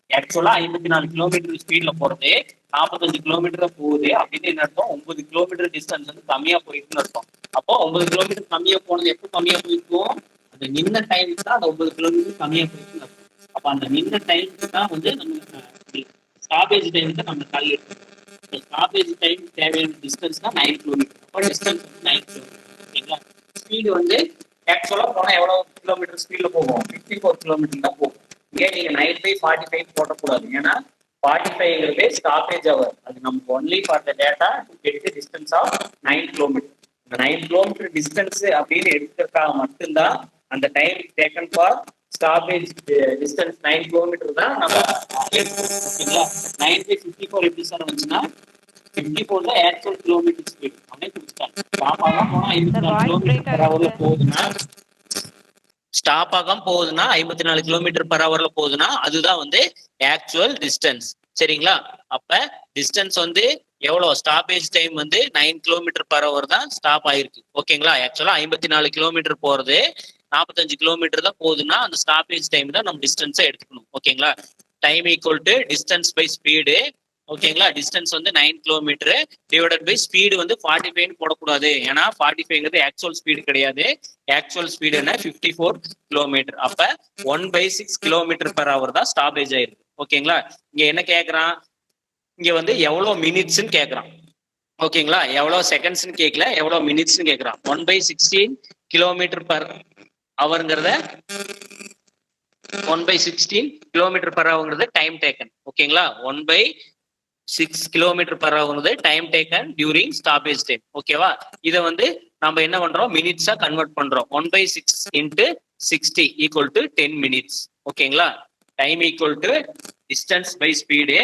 ஆக்சுவலா 54 கிலோமீட்டர் ஸ்பீட்ல போறது 45 கிலோமீட்டர் போகுது அப்படின்னு என்ன அர்த்தம், 9 கிலோமீட்டர் டிஸ்டன்ஸ் வந்து கம்மியா போயிருக்குன்னு அர்த்தம். அப்போ 9 கிலோமீட்டர் கம்மியா போனது எப்போ கம்மியா போயிருக்கும், அந்த நின்ன டைம் தான் அந்த 9 கிலோமீட்டர் கம்மியா போயிருக்குன்னு அர்த்தம். அப்ப அந்த நின்ன டைம் தான் வந்து நம்ம ஸ்டாபேஜ் டைம் தான் நம்ம கால்குலேட் பண்ணுறோம். ஸ்டாபேஜ் டைம் தேவையான டிஸ்டன்ஸ் தான் 9 கிலோமீட்டர். அப்போ டிஸ்டன்ஸ் வந்து 9 கிலோமீட்டர். ஓகேங்களா, ஸ்பீடு வந்து ஆக்சுவலா போனா எவ்வளவு கிலோமீட்டர் ஸ்பீட்ல போகும், 54 கிலோமீட்டர் தான் போகும். ஏன் நீங்க 9/45 போடக்கூடாது, ஏன்னா 45ங்கிறது ஸ்டாப்பேஜ் அவர். அது நமக்கு only for the data to get the distance of 9 kilometre. இந்த 9 கிலோமீட்டர் டிஸ்டன்ஸ் அப்படின்னு எடுக்கிறதுக்காக மட்டும்தான் அந்த time taken for stoppage distance 9 kilometre தான் நம்ம. ஓகேங்களா, 9/54 எப்படி சார் வந்துச்சுன்னா 54 தான் ஆக்சுவல் கிலோமீட்டர் ஸ்பீட் அப்படியே கொடுத்துட்டாங்க. ஸ்டாப் ஆகாம போனா 54 கிலோமீட்டர் பர் ஹவர்ல போகுதுன்னா, ஸ்டாப் ஆகாம போகுதுன்னா 54 கிலோமீட்டர் பர் ஹவர்ல போகுதுன்னா அதுதான் வந்து ஆக்சுவல் டிஸ்டன்ஸ். சரிங்களா, அப்ப டிஸ்டன்ஸ் வந்து எவ்வளவு, ஸ்டாப்பேஜ் டைம் வந்து 9 கிலோமீட்டர் பர் ஹவர் தான் ஸ்டாப் ஆயிருக்கு. ஓகேங்களா, ஆக்சுவலா 54 கிலோமீட்டர் போறது 45 கிலோமீட்டர் தான் போகுதுன்னா அந்த ஸ்டாப்பேஜ் டைம் தான் நம்ம டிஸ்டன்ஸை எடுத்துக்கணும். ஓகேங்களா, time equal to distance by speed. ஓகேங்களா, டிஸ்டன்ஸ் வந்து 9 கிலோமீட்டர் டிவைடட் பை ஸ்பீடு வந்து 45 போடக்கூடாது, ஏன்னா 45ங்கிறது ஆக்சுவல் ஸ்பீடு கிடையாது. ஆக்சுவல் ஸ்பீடு என்ன, 54 கிலோமீட்டர். அப்ப 1/6 கிலோமீட்டர் பர் ஹவர் தான் ஸ்டாப்பேஜ் ஆயிருக்கு. ஓகேங்களா, இங்க என்ன கேட்கறான், இங்க வந்து எவ்வளவு மினிட்ஸ்ன்னு கேட்கறான். ஓகேங்களா, எவ்வளவு செகண்ட்ஸ்ன்னு கேட்கல, எவ்வளவு மினிட்ஸ்ன்னு கேட்கறான். 1/16 கிலோமீட்டர் பர் ஹவர்ங்கிறத 1/16 கிலோமீட்டர் பர் ஹவர்ங்கிறது டைம் டேக்கன். ஓகேங்களா, 1/6 கிலோமீட்டர் பர் ஹவர்ங்கிறது time taken during stoppage time. ஓகேவா, இதை வந்து நம்ம என்ன பண்றோம், மினிட்ஸா கன்வெர்ட் பண்றோம். 1/6 × 60 ஈக்குவல் டு 10 மினிட்ஸ். ஓகேங்களா, time equal to distance by speed.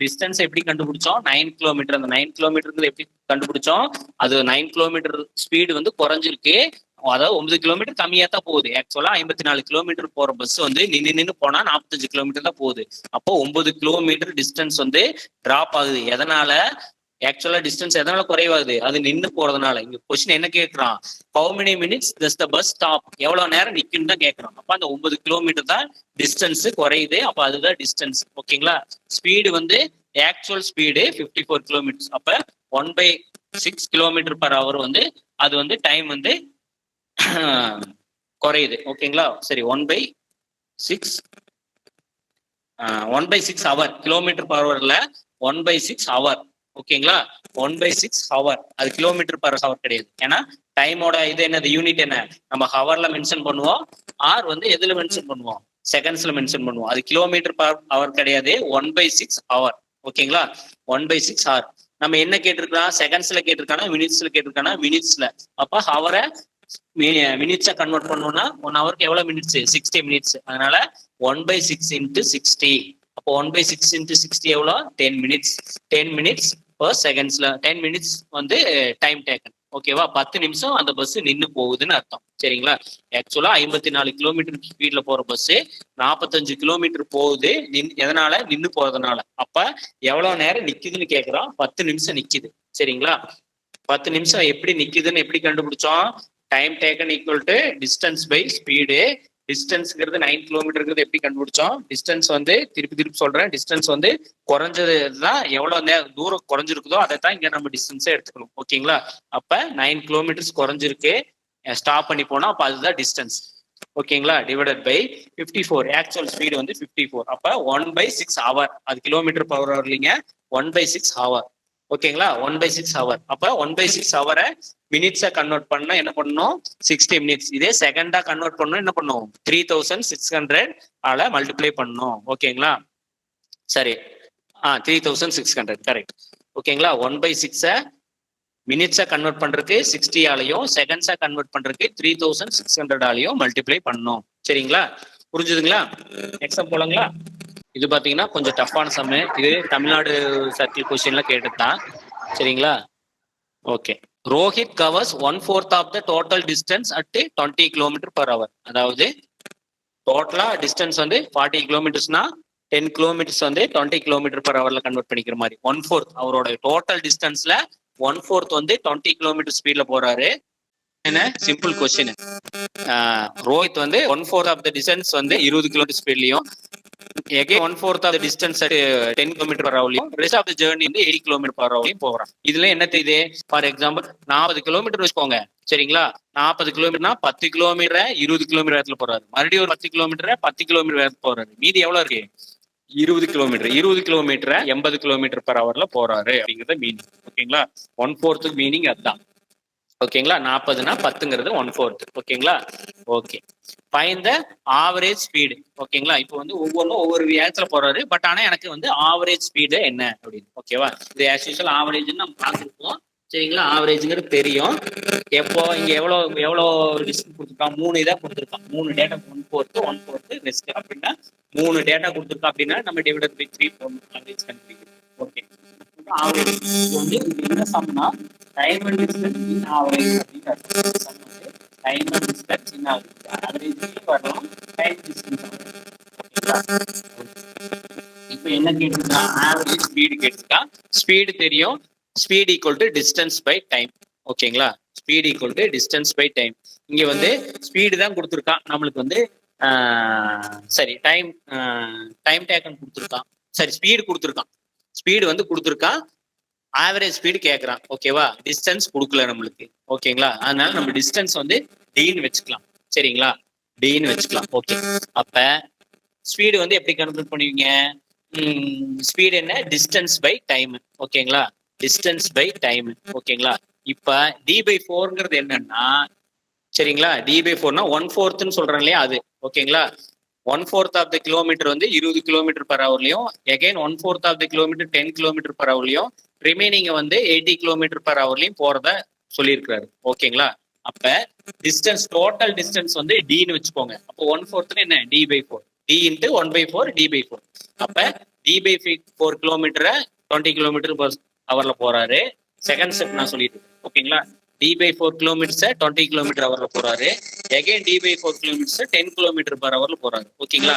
Distance எப்படி கண்டுபிடிச்சோம், 9 கிலோமீட்டர். அந்த 9 கிலோமீட்டர் எப்படி கண்டுபிடிச்சோம், அது 9 கிலோமீட்டர் ஸ்பீடு வந்து குறைஞ்சிருக்கு, அதாவது 9 கிலோமீட்டர் கம்மியா தான் போகுது. ஆக்சுவலா 54 கிலோமீட்டர் போற பஸ் வந்து நின்று போனா 45 கிலோமீட்டர் தான் போகுது. அப்போ 9 கிலோமீட்டர் டிஸ்டன்ஸ் வந்து டிராப் ஆகுது. எதனால, ஆக்சுவலா டிஸ்டன்ஸ் எதனால குறைவாகுது, அது நின்று போறதுனால. இங்க கொஸ்டின் என்ன கேட்கறான், how many minutes does the bus stop, எவ்வளவு நேரம் நிக்குன்னு தான் கேட்கறான். அப்ப அந்த 9 கிலோமீட்டர் தான் டிஸ்டன்ஸ் குறையுது. அப்ப அதுதான் டிஸ்டன்ஸ். ஓகேங்களா, ஸ்பீடு வந்து ஆக்சுவல் ஸ்பீடு 54 கிலோமீட்டர். அப்ப 1/6 கிலோமீட்டர் பர் ஹவர் வந்து அது வந்து டைம் வந்து குறையுது. ஓகேங்களா, சரி, 1/6 1/6 ஹவர், கிலோமீட்டர் பர் ஹவர்ல 1/6 ஹவர். ஓகேங்களா, 1/6 ஹவர். அது கிலோமீட்டர் பர் ஹவர் கிடையாது. ஏன்னா டைமோட இது என்னது, யூனிட் என்ன, நம்ம ஹவர்ல மென்ஷன் பண்ணுவோம். ஆர் வந்து எதுல மென்ஷன் பண்ணுவோம், செகண்ட்ஸ்ல மென்ஷன் பண்ணுவோம். அது கிலோமீட்டர் பர் ஹவர் கிடையாது, 1/6 ஹவர். ஓகேங்களா, 1/6 ஹவர். நம்ம என்ன கேட்டிருக்கோம், செகண்ட்ஸ்ல கேட்டிருக்கானா மினிட்ஸ்ல கேட்டிருக்கானா, மினிட்ஸ்ல. அப்ப ஹவரை மினிட்ஸா கன்வெர்ட் பண்ணோம்னா 1 ஹவருக்கு எவ்வளவு மினிட்ஸ், 60 மினிட்ஸ். அதனால 1/6 × 60. அப்போ 1/6 × 60 எவ்வளோ, 10 மினிட்ஸ். 10 மினிட்ஸ் per செகண்ட்ஸ்ல 10 மினிட்ஸ் வந்து டைம் டேக்கன். ஓகேவா, 10 நிமிஷம் அந்த பஸ் நின்று போகுதுன்னு அர்த்தம். சரிங்களா, ஆக்சுவலா 54 கிலோமீட்டர் ஸ்பீட்ல போற பஸ் 45 கிலோமீட்டர் போகுது. எதனால, நின்று போறதுனால. அப்ப எவ்வளவு நேரம் நிக்குதுன்னு கேக்குறோம், 10 நிமிஷம் நிக்குது. சரிங்களா, 10 நிமிஷம் எப்படி நிக்குதுன்னு எப்படி கண்டுபிடிச்சோம், time taken equal to distance by speed. டிஸ்டன்ஸ்ங்கிறது 9 கிலோமீட்டருக்கு எப்படி கண்டுபிடிச்சோம், டிஸ்டன்ஸ் வந்து திருப்பி சொல்றேன், டிஸ்டன்ஸ் வந்து குறைஞ்சதுதான், எவ்வளவு தூரம் குறைஞ்சிருக்குதோ அதை தான் இங்க நம்ம டிஸ்டன்ஸே எடுத்துக்கணும். ஓகேங்களா, அப்ப 9 கிலோமீட்டர்ஸ் குறைஞ்சிருக்கு, ஸ்டாப் பண்ணி போனா அப்ப அதுதான் டிஸ்டன்ஸ். ஓகேங்களா, டிவைடட் பை 54. ஆக்சுவல் ஸ்பீடு வந்து 54. அப்ப 1/6 ஹவர். அது கிலோமீட்டர் பர் ஹவர் இல்லைங்க, 1/6 ஹவர். ஓகேங்களா, 1/6 ஹவர். அப்ப 1/6 ஹவரை மினிட்ஸா கன்வெர்ட் பண்ணா என்ன பண்ணணும், 60 மினிட்ஸ். இதே செகண்டா கன்வெர்ட் பண்ணணும் என்ன பண்ணும், 3600 ஆல மல்டிப்ளை பண்ணணும். ஓகேங்களா, சரி, 3600 கரெக்ட். ஓகேங்களா, 1/6 மினிட்ஸா கன்வெர்ட் பண்றதுக்கு 60 ஆலையும், செகண்ட்ஸா கன்வெர்ட் பண்றதுக்கு 3600 ஆலையும் மல்டிப்ளை பண்ணணும். சரிங்களா, புரிஞ்சுதுங்களா? எக்ஸாம் போலாங்களா? இது பாத்தீங்கன்னா கொஞ்சம் டஃப்பான சம். இது தமிழ்நாடு சர்க்கிள் கொஸ்டின்ல கேட்டுதான். சரிங்களா, okay. Rohit covers 1/4 of the total distance at 20 kilometre per hour. அதாவது டோட்டலா டிஸ்டன்ஸ் வந்து 40 கிலோமீட்டர்ஸ்னா 10 கிலோமீட்டர்ஸ் வந்து 20 கிலோமீட்டர் பர் ஹவர்ல கன்வெர்ட் பண்ணிக்கிற மாதிரி. 1/4 அவரோட டோட்டல் டிஸ்டன்ஸ்ல 1/4 வந்து 20 கிலோமீட்டர் ஸ்பீட்ல போறாரு. என்ன சிம்பிள் கொஸ்டின். ரோஹித் வந்து 1/4 ஆஃப் த டிஸ்டன்ஸ் வந்து 20 கிலோமீட்டர் ஸ்பீட்லயும், again 1/4 of the distance 10 kilometre per ஹவர்லயும், ரெஸ்ட் ஆஃப் த ஜர்னி வந்து 80 கிலோமீட்டர் பர் ஹவர்லயும் போறான். இதுல என்ன தெரியுது, ஃபார் எக்ஸாம்பிள் 40 கிலோமீட்டர் வச்சுக்கோங்க. சரிங்களா, 40 கிலோமீட்டர்னா 10 கிலோமீட்டர் 20 கிலோமீட்டர் வேகத்துல போறாரு. மறுபடியும் ஒரு 10 கிலோமீட்டர் 10 கிலோமீட்டர் வேகத்துல போறாரு. மீதி எவ்வளவு இருக்கு, 20 கிலோமீட்டர். 20 கிலோமீட்டர் 80 கிலோமீட்டர் பர் ஹவர்ல போறாரு அப்படிங்கறத மீனிங். ஓகேங்களா, 1/4 மீனிங் அதுதான். ஓகேங்களா, 40னா 10ங்கிறது 1/4. ஓகேங்களா, okay. Find the average speed. ஓகேங்களா, இப்போ வந்து ஒவ்வொன்றும் ஒவ்வொரு வேகத்துல போறாரு. பட் ஆனா எனக்கு வந்து ஆவரேஜ் ஸ்பீடு என்ன அப்படின்னு. ஓகேவா, இது ஆஸ் யூசுவல் ஆவரேஜ்னு நம்ம பார்த்துருப்போம். சரிங்களா, ஆவரேஜ்ங்கிறது தெரியும். எப்போ இங்க எவ்வளவு டிஸ்டன்ஸ் கொடுத்துருக்கான், 3 இதாக கொடுத்துருக்கான். 3 டேட்டா, 1/4 ரெஸ்ட் அப்படின்னா 3 டேட்டா கொடுத்துருக்கான். அப்படின்னா நம்ம டிவைடட் பை 3 ஆவரேஜ் கண்டுபிடிக்கணும். ஓகே, ஆவரேஜ் வந்து என்ன சம்னா time and distance in average அப்படிங்கிறது சம் வந்து time and distance in average. Average வரலாம், டைம் டிஸ்டன்ஸ். இப்போ என்ன கேட்டிருக்கா, ஆவரேஜ் ஸ்பீடு கேட்டிருக்கா. ஸ்பீடு தெரியும், speed equal to distance by time. ஓகேங்களா, speed equal to distance by time. இங்க வந்து ஸ்பீடு தான் கொடுத்துருக்கான் நம்மளுக்கு வந்து. சரி, டைம் டேக்கன் கொடுத்துருக்கான். சரி, ஸ்பீடு கொடுத்துருக்கான். ஸ்பீடு வந்து கொடுத்துருக்கான், ஆவரேஜ் ஸ்பீடு கேட்கறான். ஓகேவா, டிஸ்டன்ஸ் கொடுக்கல நம்மளுக்கு. ஓகேங்களா, அதனால நம்ம டிஸ்டன்ஸ் வந்து டின்னு வச்சுக்கலாம். சரிங்களா, டின்னு வச்சுக்கலாம். ஓகே, அப்ப ஸ்பீடு வந்து எப்படி கன்வெர்ட் பண்ணுவீங்க, ஸ்பீடு என்ன, டிஸ்டன்ஸ் பை டைம். ஓகேங்களா, டிஸ்டன்ஸ் பை டைம். ஓகேங்களா, இப்ப d/4ங்கிறது என்னன்னா, சரிங்களா, d/4னா 1/4ன்னு சொல்றேன் இல்லையா, அது. ஓகேங்களா, 1/4 ஆஃப் த கிலோமீட்டர் வந்து 20 கிலோமீட்டர் பர் ஹவர்லயும், again 1/4 of the kilometre 10 kilometre per ஹவர்லயும், ரிமைனிங் வந்து 80 கிலோமீட்டர் பர் ஹவர்லயும் போறத சொல்லியிருக்காரு. ஓகேங்களா, அப்ப டிஸ்டன்ஸ், டோட்டல் டிஸ்டன்ஸ் வந்து டின்னு வச்சுக்கோங்க. அப்போ 1/4 என்ன, d/4, d × 1/4 d/4. அப்ப d/4 கிலோமீட்டரை 20 கிலோமீட்டர் பர் ஹவர்ல போறாரு. செகண்ட் ஸ்டெப் நான் சொல்லிட்டு. ஓகேங்களா, d/4 கிலோமீட்டர்ஸ் 20 கிலோமீட்டர் ஹவர்ல போறாரு. Again d/4 kilometres 10 kilometre per ஹவர்ல போறாரு. ஓகேங்களா,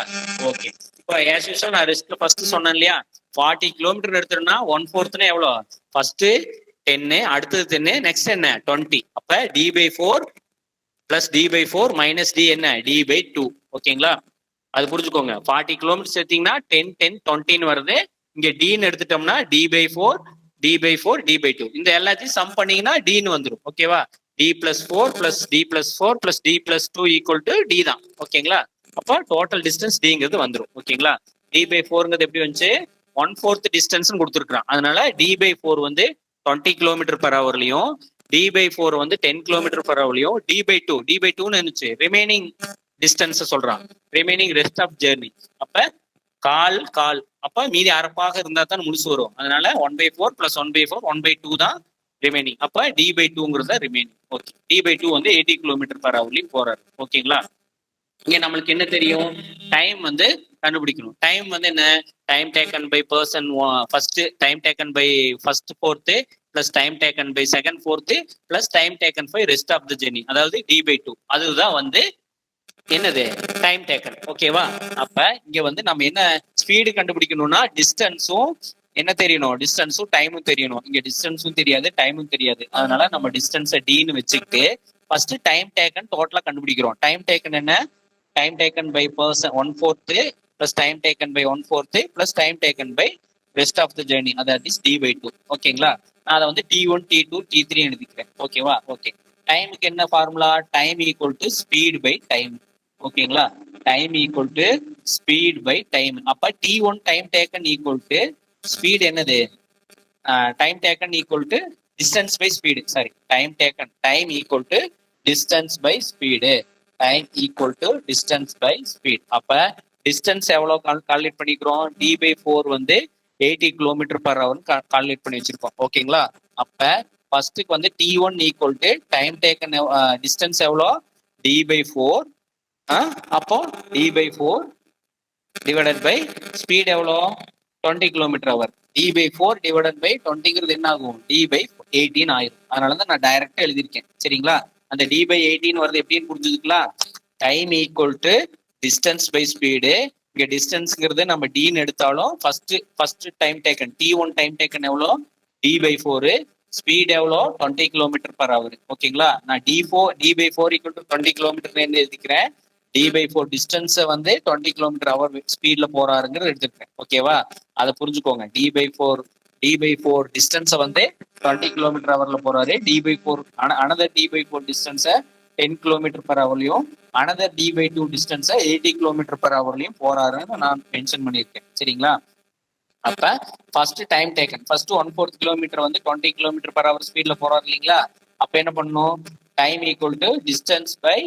ஓகே. இப்போ ஆஸ் யூசுவல் நான் ரெஸ்ட்ல ஃபர்ஸ்ட் சொன்னேன் இல்லையா, 40 கிலோமீட்டர் எடுத்துட்டோம்னா 1/4னா எவ்வளோ, ஃபர்ஸ்ட் 10, அடுத்தது 10, நெக்ஸ்ட் என்ன 20. அப்ப d/4 plus d/4 minus d என்ன, d/2. ஓகேங்களா, அது புரிஞ்சுக்கோங்க. 40 கிலோமீட்டர்ஸ் எடுத்தீங்கன்னா 10, 10, 20ன்னு வருது. இங்க dன்னு எடுத்துட்டோம்னா d/4 d/2. இந்த எல்லாத்தையும் சம் பண்ணீங்கன்னா dன்னு வந்துடும். ஓகேவா, d+4 plus d+4 plus d+2 equal to d தான். ஓகேங்களா, அப்போ டோட்டல் டிஸ்டன்ஸ் dங்கிறது வந்துடும். ஓகேங்களா, d/4ங்கிறது எப்படி வந்துச்சு 1/4 டிஸ்டன்ஸ் கொடுத்துருக்கான். அதனால d/4 வந்து 20 km/hலையும் d/4 வந்து 10 km/hலையும் d/2ன்னு இருந்துச்சு ரிமைனிங் டிஸ்டன்ஸ் சொல்றான், ரிமைனிங் ரெஸ்ட் ஆஃப் ஜெர்னி. அப்ப கால் அப்ப மீதி அரப்பாக இருந்தா தான் முழுசு வரும். அதனால 1/4 + 1/4 1/2 தான் ரிமைனிங். அப்ப d/2ங்கிறத ரிமைனிங். ஓகே, d/2 வந்து 80 km/hலையும் போறாரு. ஓகேங்களா? இங்க நம்மளுக்கு என்ன தெரியும், டைம் வந்து கண்டுபிடிக்கணும். டைம் வந்து என்ன, time taken by person first, time taken by first fourth plus time taken by second fourth plus time taken by rest of the journey, அதாவது d/2. அதுதான் வந்து என்னது டைம் டேக்கன். ஓகேவா? அப்ப இங்க வந்து நம்ம என்ன ஸ்பீடு கண்டுபிடிக்கணும்னா டிஸ்டன்ஸும் என்ன தெரியணும், டிஸ்டன்ஸும் டைமும் தெரியணும். இங்க டிஸ்டன்ஸும் தெரியாது டைமும் தெரியாது. அதனால நம்ம டிஸ்டன்ஸை டின்னு வச்சுக்கிட்டு ஃபர்ஸ்ட் டைம் டேக்கன் டோட்டலா கண்டுபிடிக்கிறோம். டைம் டேக்கன் என்ன, time taken by person 1/4 plus time taken by 1/4 plus time taken by rest of the journey, அதாவது d/2. ஓகேங்களா? நான் அதை வந்து t1 t2 t3 எழுதிக்கிறேன். ஓகேவா? ஓகே, டைமுக்கு என்ன formula, time equal to speed by time. ஓகேங்களா? Time equal to speed by time. அப்ப t1 time taken equal to speed என்னது, time taken equal to distance by speed. Sorry, time equal to distance by speed. Time equal to distance by speed. அப்ப distance எவ்வளவு calculate பண்ணிக்கிறோம், d/4 வந்து 80 km/h calculate பண்ணி வச்சிருக்கோம். ஓகேங்களா? அப்ப ஃபர்ஸ்ட்டுக்கு வந்து t1 equal to time taken distance எவ்வளோ d/4. அப்போ d/4 டிவைடட் பை ஸ்பீட் எவ்வளோ 20 km/h. d/4 டிவைடட் பை 20ங்கிறது என்ன ஆகும், d/18 ஆயிரும். அதனாலதான் நான் டைரக்டா எழுதியிருக்கேன். சரிங்களா? அந்த d/18 வருது எப்படின்னு புரிஞ்சுக்கலாம். Time equal to distance by speed. இங்க டிஸ்டன்ஸ்ங்கிறது நம்ம dன்னு எடுத்தாலும் first time taken t1 time taken எவ்வளோ d/4, ஸ்பீட் எவ்வளோ 20 km/h. ஓகேங்களா? நான் d/4 ஈக்குவல் டு 20 km எழுதிக்கிறேன். d/4 டிஸ்டன்ஸை வந்து 20 km/h ஸ்பீட்ல போறாருங்கிறது எடுத்துருக்கேன். ஓகேவா? அதை புரிஞ்சுக்கோங்க. d/4 டிஸ்டன்ஸை வந்து 20 km/hல போறாரு. another d/4 டிஸ்டன்ஸை 10 km/hலையும் another d/2 டிஸ்டன்ஸை 80 km/hலையும் போறாருன்னு நான் மென்ஷன் பண்ணியிருக்கேன். சரிங்களா? அப்ப first time taken first 1/4 kilometre வந்து 20 km/h ஸ்பீட்ல போறாரு இல்லைங்களா? அப்ப என்ன பண்ணணும், time equal to distance by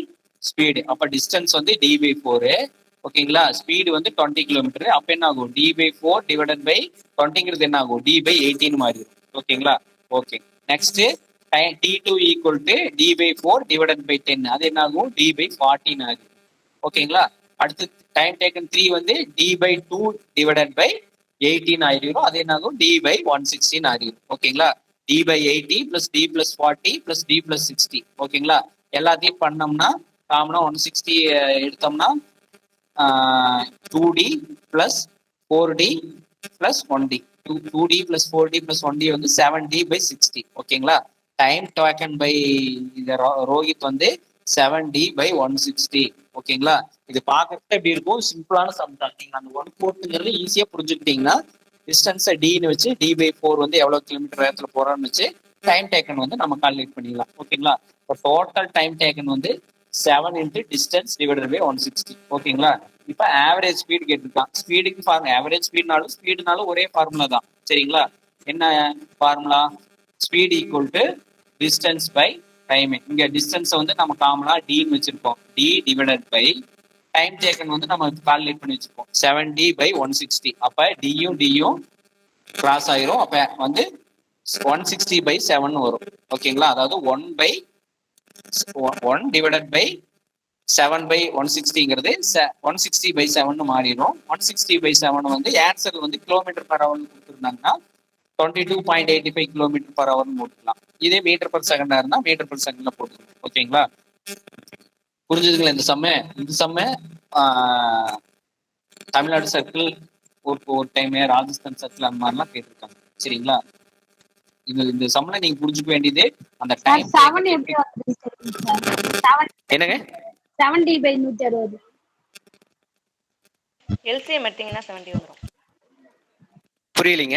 speed. அப்ப டிஸ்டன்ஸ் வந்து d/4. ஓகேங்களா? ஸ்பீடு வந்து 20 km. அப்ப என்ன ஆகும், d/4 டிவைடட் பை 20ங்கிறது என்ன ஆகும், d/18 மாதிரி. ஓகேங்களா? Okay, next t2 equal to d/4 divided by 10, அது என்ன ஆகும், d/14 ஆகும். ஓகேங்களா? அடுத்து டைம் டேக்கன் 3 வந்து d/2 டிவைடட் பை 18 ஆயிரும். அது என்ன ஆகும், d/116 ஆயிரும். ஓகேங்களா? d/80 plus d+40 plus d+60. ஓகேங்களா? எல்லாத்தையும் பண்ணோம்னா காமனா 160 எடுத்தோம்னா 2d plus 4d plus 1d, 2d plus 4d plus 1d வந்து 7d/60. ஓகேங்களா? டைம் டேக்கன் பை ரோஹித் வந்து 7d/160. ஓகேங்களா? இது பார்க்கறது எப்படி இருக்கும், சிம்பிளான சம் தான். நீங்க அந்த 1/4ங்கிறது ஈஸியா புரிஞ்சுக்கிட்டீங்கன்னா டிஸ்டன்ஸை dன்னு வச்சு d/4 வந்து எவ்வளவு கிலோமீட்டர் வேகத்துல போறான்னு வச்சு டைம் டேக்கன் வந்து நம்ம கால்குலேட் பண்ணிடலாம். ஓகேங்களா? இப்போ டோட்டல் டைம் டேக்கன் வந்து 7 × டிஸ்டன்ஸ் டிவைடட் பை 160. ஓகேங்களா? இப்ப ஆவரேஜ் ஸ்பீடு கேட்டிருக்கான். ஸ்பீடுக்கு பாருங்க, ஆவரேஜ் ஸ்பீடுனாலும் ஒரே ஃபார்முலா தான். சரிங்களா? என்ன formula, speed equal to distance by time. இங்க டிஸ்டன்ஸ் வந்து நம்ம காமனா dன்னு வச்சிருக்கோம், d divided by time taken வந்து நம்ம கால்குலேட் பண்ணி வச்சிருக்கோம் 7d/160. அப்ப d-யும் கிராஸ் ஆயிரும். அப்ப வந்து 160/7 வரும். ஓகேங்களா? அதாவது 1 டிவைடட் பை 7/160ங்கிறது 160/7 மாறிடும். 160/7 வந்து ஆன்சர் வந்து km/h கொடுத்துருந்தாங்கன்னா 22.85 km/h போட்டுக்கலாம். இதே m/s இருந்தா m/s போட்டுக்கலாம். ஓகேங்களா? புரிஞ்சுதுங்களா? இந்த செம்ம தமிழ்நாடு சர்க்கிள் ஒரு டைம் ராஜஸ்தான் சர்க்கிள் அந்த மாதிரிலாம் கேட்டிருக்காங்க. சரிங்களா? இந்த சம்ல நீங்க புரிஞ்சுக்க வேண்டியது அந்த டைம் என்னங்க 70/160 எல்சிஎம் எடுத்தீங்கன்னா 70 வந்துரும். புரியலீங்க.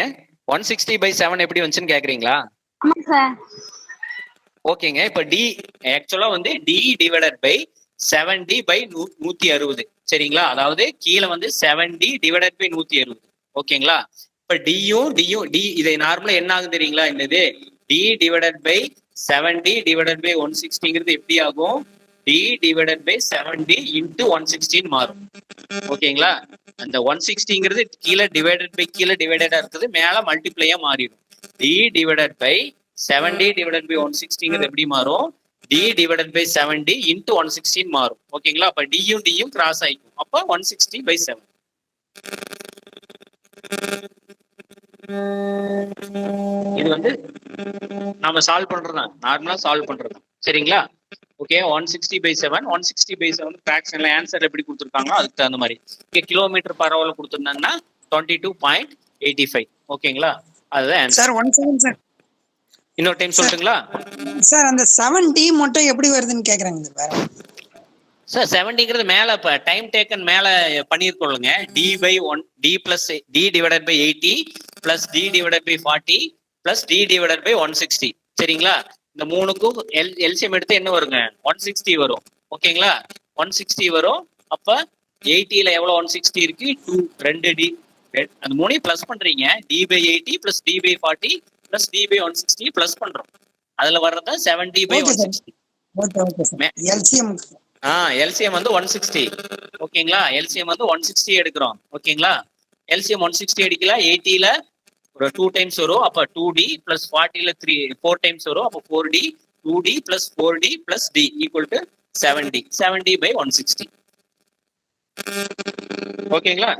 160/7 எப்படி வந்துச்சுன்னு கேக்குறீங்களா? ஆமா சார். ஓகேங்க. இப்ப d ஆக்சுவலா வந்து d டிவைடட் பை 70/160. சரிங்களா? அதாவது கீழே வந்து 70 டிவைடட் பை 160. ஓகேங்களா? இப்ப டியும் டி இதை நார்மலா என்ன ஆகும் தெரியுங்களா? இந்த இது D divided by 70 divided by 160ங்கிறது எப்படி ஆகும்? டி டிவைடட் பை 70 இன்டு 160 மாறும். ஓகேங்களா? அந்த 160ங்கிறது கீழே டிவைடட் பை கீழே டிவைடடா இருக்குது, மேல மல்டிப்ளையா மாறிடும். D divided by 70 divided by 160ங்கிறது எப்படி மாறும்? டி டிவைடட் பை 70 இன்டு 160 மாறும். ஓகேங்களா? அப்ப டியும் கிராஸ் ஆயிக்கும். அப்ப 160/7. இது வந்து நாம சால்வ் பண்றதுதான், நார்மலா சால்வ் பண்றதுதான். சரிங்களா? ஓகே, 160/7 160/7 ஃபிராக்ஷன்ல ஆன்சர் எப்படி கொடுத்துருக்காங்களோ அதுக்கு தகுந்த மாதிரி. ஓகே, கிலோமீட்டர் பரவல கொடுத்துருந்தாங்கன்னா 22.85. ஓகேங்களா? அதுதான் ஆன்சர். Sir 1 second sir. இன்னொரு டைம் சொல்லுங்களா சார்? அந்த 7D மட்டும் எப்படி வருதுன்னு கேக்குறாங்க சார். வேற சார் 70ங்கிறது மேல இப்ப டைம் டேக்கன் மேல பண்ணிருக்கோங்க. d plus d divided by 80 plus d divided by 40 plus d divided by 160. சரிங்களா? இந்த மூணுக்கும் எல்சிஎம் எடுத்து என்ன வருங்க? 160 வரும். ஓகேங்களா? 160 வரும். அப்ப 80ல எவ்வளவு 160 இருக்கு? 2d. அந்த மூணையும் பிளஸ் பண்றீங்க. d/80 plus d/40 plus d/160 plus பண்றோம். அதுல வர்றதா 70/160. Okay sir. எல்சிஎம் எல்சிஎம் வந்து 160. ஓகேங்களா? எல்சிஎம் வந்து 160 எடுக்கிறோம். ஓகேங்களா? எல்சிஎம் 160 அடிக்கல. 80ல ஒரு 2 டைம்ஸ் வரும். அப்ப 2d பிளஸ் 40ல 4 டைம்ஸ் வரும். அப்ப 4d 2d plus 4d plus d equal to 70. 70/160. ஓகேங்களா?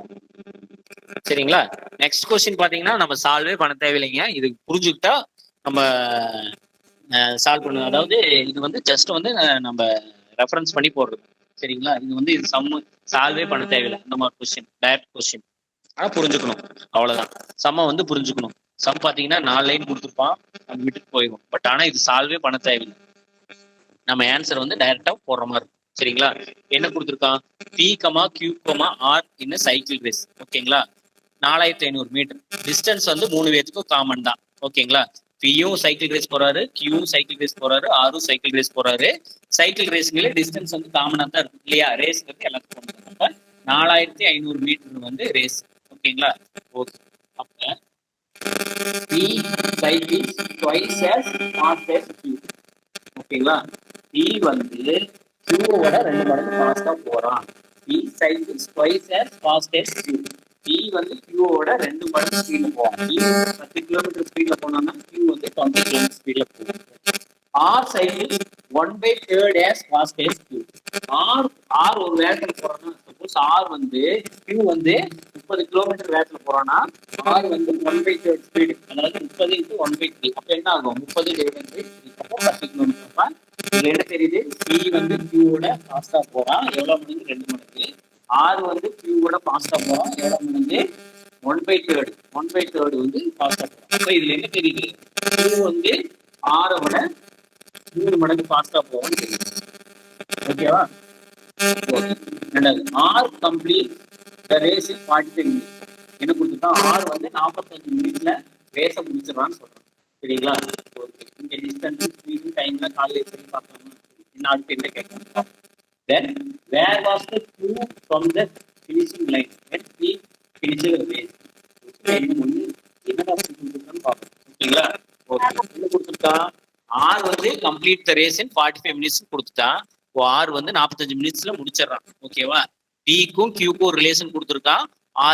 சரிங்களா? நெக்ஸ்ட் கொஸ்டின் பாத்தீங்கன்னா நம்ம சால்வே பண்ண தேவையில்லைங்க. இது புரிஞ்சுக்கிட்டா நம்ம சால்வ் பண்ணுவோம். அதாவது இது வந்து ஜஸ்ட் வந்து நம்ம ரெஃபரன்ஸ் பண்ணி போடுறது. சரிங்களா? இது வந்து இது சால்வே பண்ண தேவையில்லை. இந்த மாதிரி கொஸ்டின் டைரக்ட் கொஸ்டின். ஆனா புரிஞ்சுக்கணும், அவ்வளவுதான். சம்ம வந்து புரிஞ்சுக்கணும். சம் பாத்தீங்கன்னா 4 லைன் கொடுத்துருப்பான், அது விட்டுட்டு போயிடும். பட் ஆனா இது சால்வே பண்ண தேவையில்லை. நம்ம ஆன்சர் வந்து டைரக்டா போடுற மாதிரி இருக்கும். சரிங்களா? என்ன கொடுத்துருக்கான்? P, Q, R இன் சைக்கிள் ரேஸ். ஓகேங்களா? 4500 மீட்டர். டிஸ்டன்ஸ் வந்து 3 பேத்துக்கும் காமன் தான். ஓகேங்களா? பியும் சைக்கிள் ரேஸ் போறாரு, கியூவும் சைக்கிள் ரேஸ் போறாரு, ஆரும் சைக்கிள் ரேஸ் போறாரு. சைக்கிள் ரேஸ்ங்களே டிஸ்டன்ஸ் வந்து காமனா தான் இருக்கும் இல்லையா? ரேஸ்ங்கிறது எல்லாத்துக்கும். அப்ப 4500 மீட்டர் வந்து ரேஸ். ஓகேங்களா? ஓகே. அப்ப P cycles twice as fast as Q. ஓகேங்களா? P வந்து Q ஓட 2 மடங்கு ஃபாஸ்டா போறான். P cycles twice as fast as Q. P வந்து Q ஓட 2 மடங்கு ஸ்பீட்ல போவான். P 10 கிலோமீட்டர் ஸ்பீட்ல போனான்னா Q வந்து 20 கிலோமீட்டர் ஸ்பீட்ல போகும். R cycles 1/3 as fast as Q. R ஒரு வேகத்துல போறான்னா, சப்போஸ் R வந்து Q வந்து 30 கிலோமீட்டர் வேகத்துல போறான்னா R வந்து 1/3 ஸ்பீடு, அதாவது 30 × 1/3. அப்ப என்ன ஆகும்? 30 டிவைடட் பை 3. அப்போ 10 கிலோமீட்டர். அப்ப இதுல என்ன தெரியுது? P வந்து Q ஓட ஃபாஸ்டா போறான். எவ்வளவு மடங்கு? 2 மடங்கு. R வந்து Q ஓட ஃபாஸ்டா போறான். எவ்வளவு மடங்கு? 1/3. 1/3 வந்து ஃபாஸ்டா போறான். அப்ப இதுல என்ன தெரியுது? Q வந்து R விட 3 மடங்கு ஃபாஸ்டா போவான்னு தெரியுது. ஓகேவா? ரெண்டாவது, R complete the race in 45 minutes. என்ன கொடுத்துட்டா? R வந்து 45 நிமிஷத்துல ரேஸ முடிச்சிடறான்னு சொல்றான். சரிங்களா? இந்த டிஸ்டன்ஸ், ஸ்பீட், டைம்ல கால்குலேட் பண்ணி பார்க்கலாமா? என்ன அடுத்து என்ன கேட்கலாம்? Then where was the Q from the finishing line when he finished the race? என்னடா கொடுத்துருக்கான்னு பார்க்கணும். ஓகேங்களா? ஓகே. என்ன கொடுத்துருக்கா? R வந்து complete the race in 45 minutes கொடுத்துட்டா. R வந்து 45 மினிட்ஸ்ல முடிச்சிடறான். ஓகேவா? Pக்கும் Qக்கும் ஒரு ரிலேஷன் கொடுத்துருக்கான்.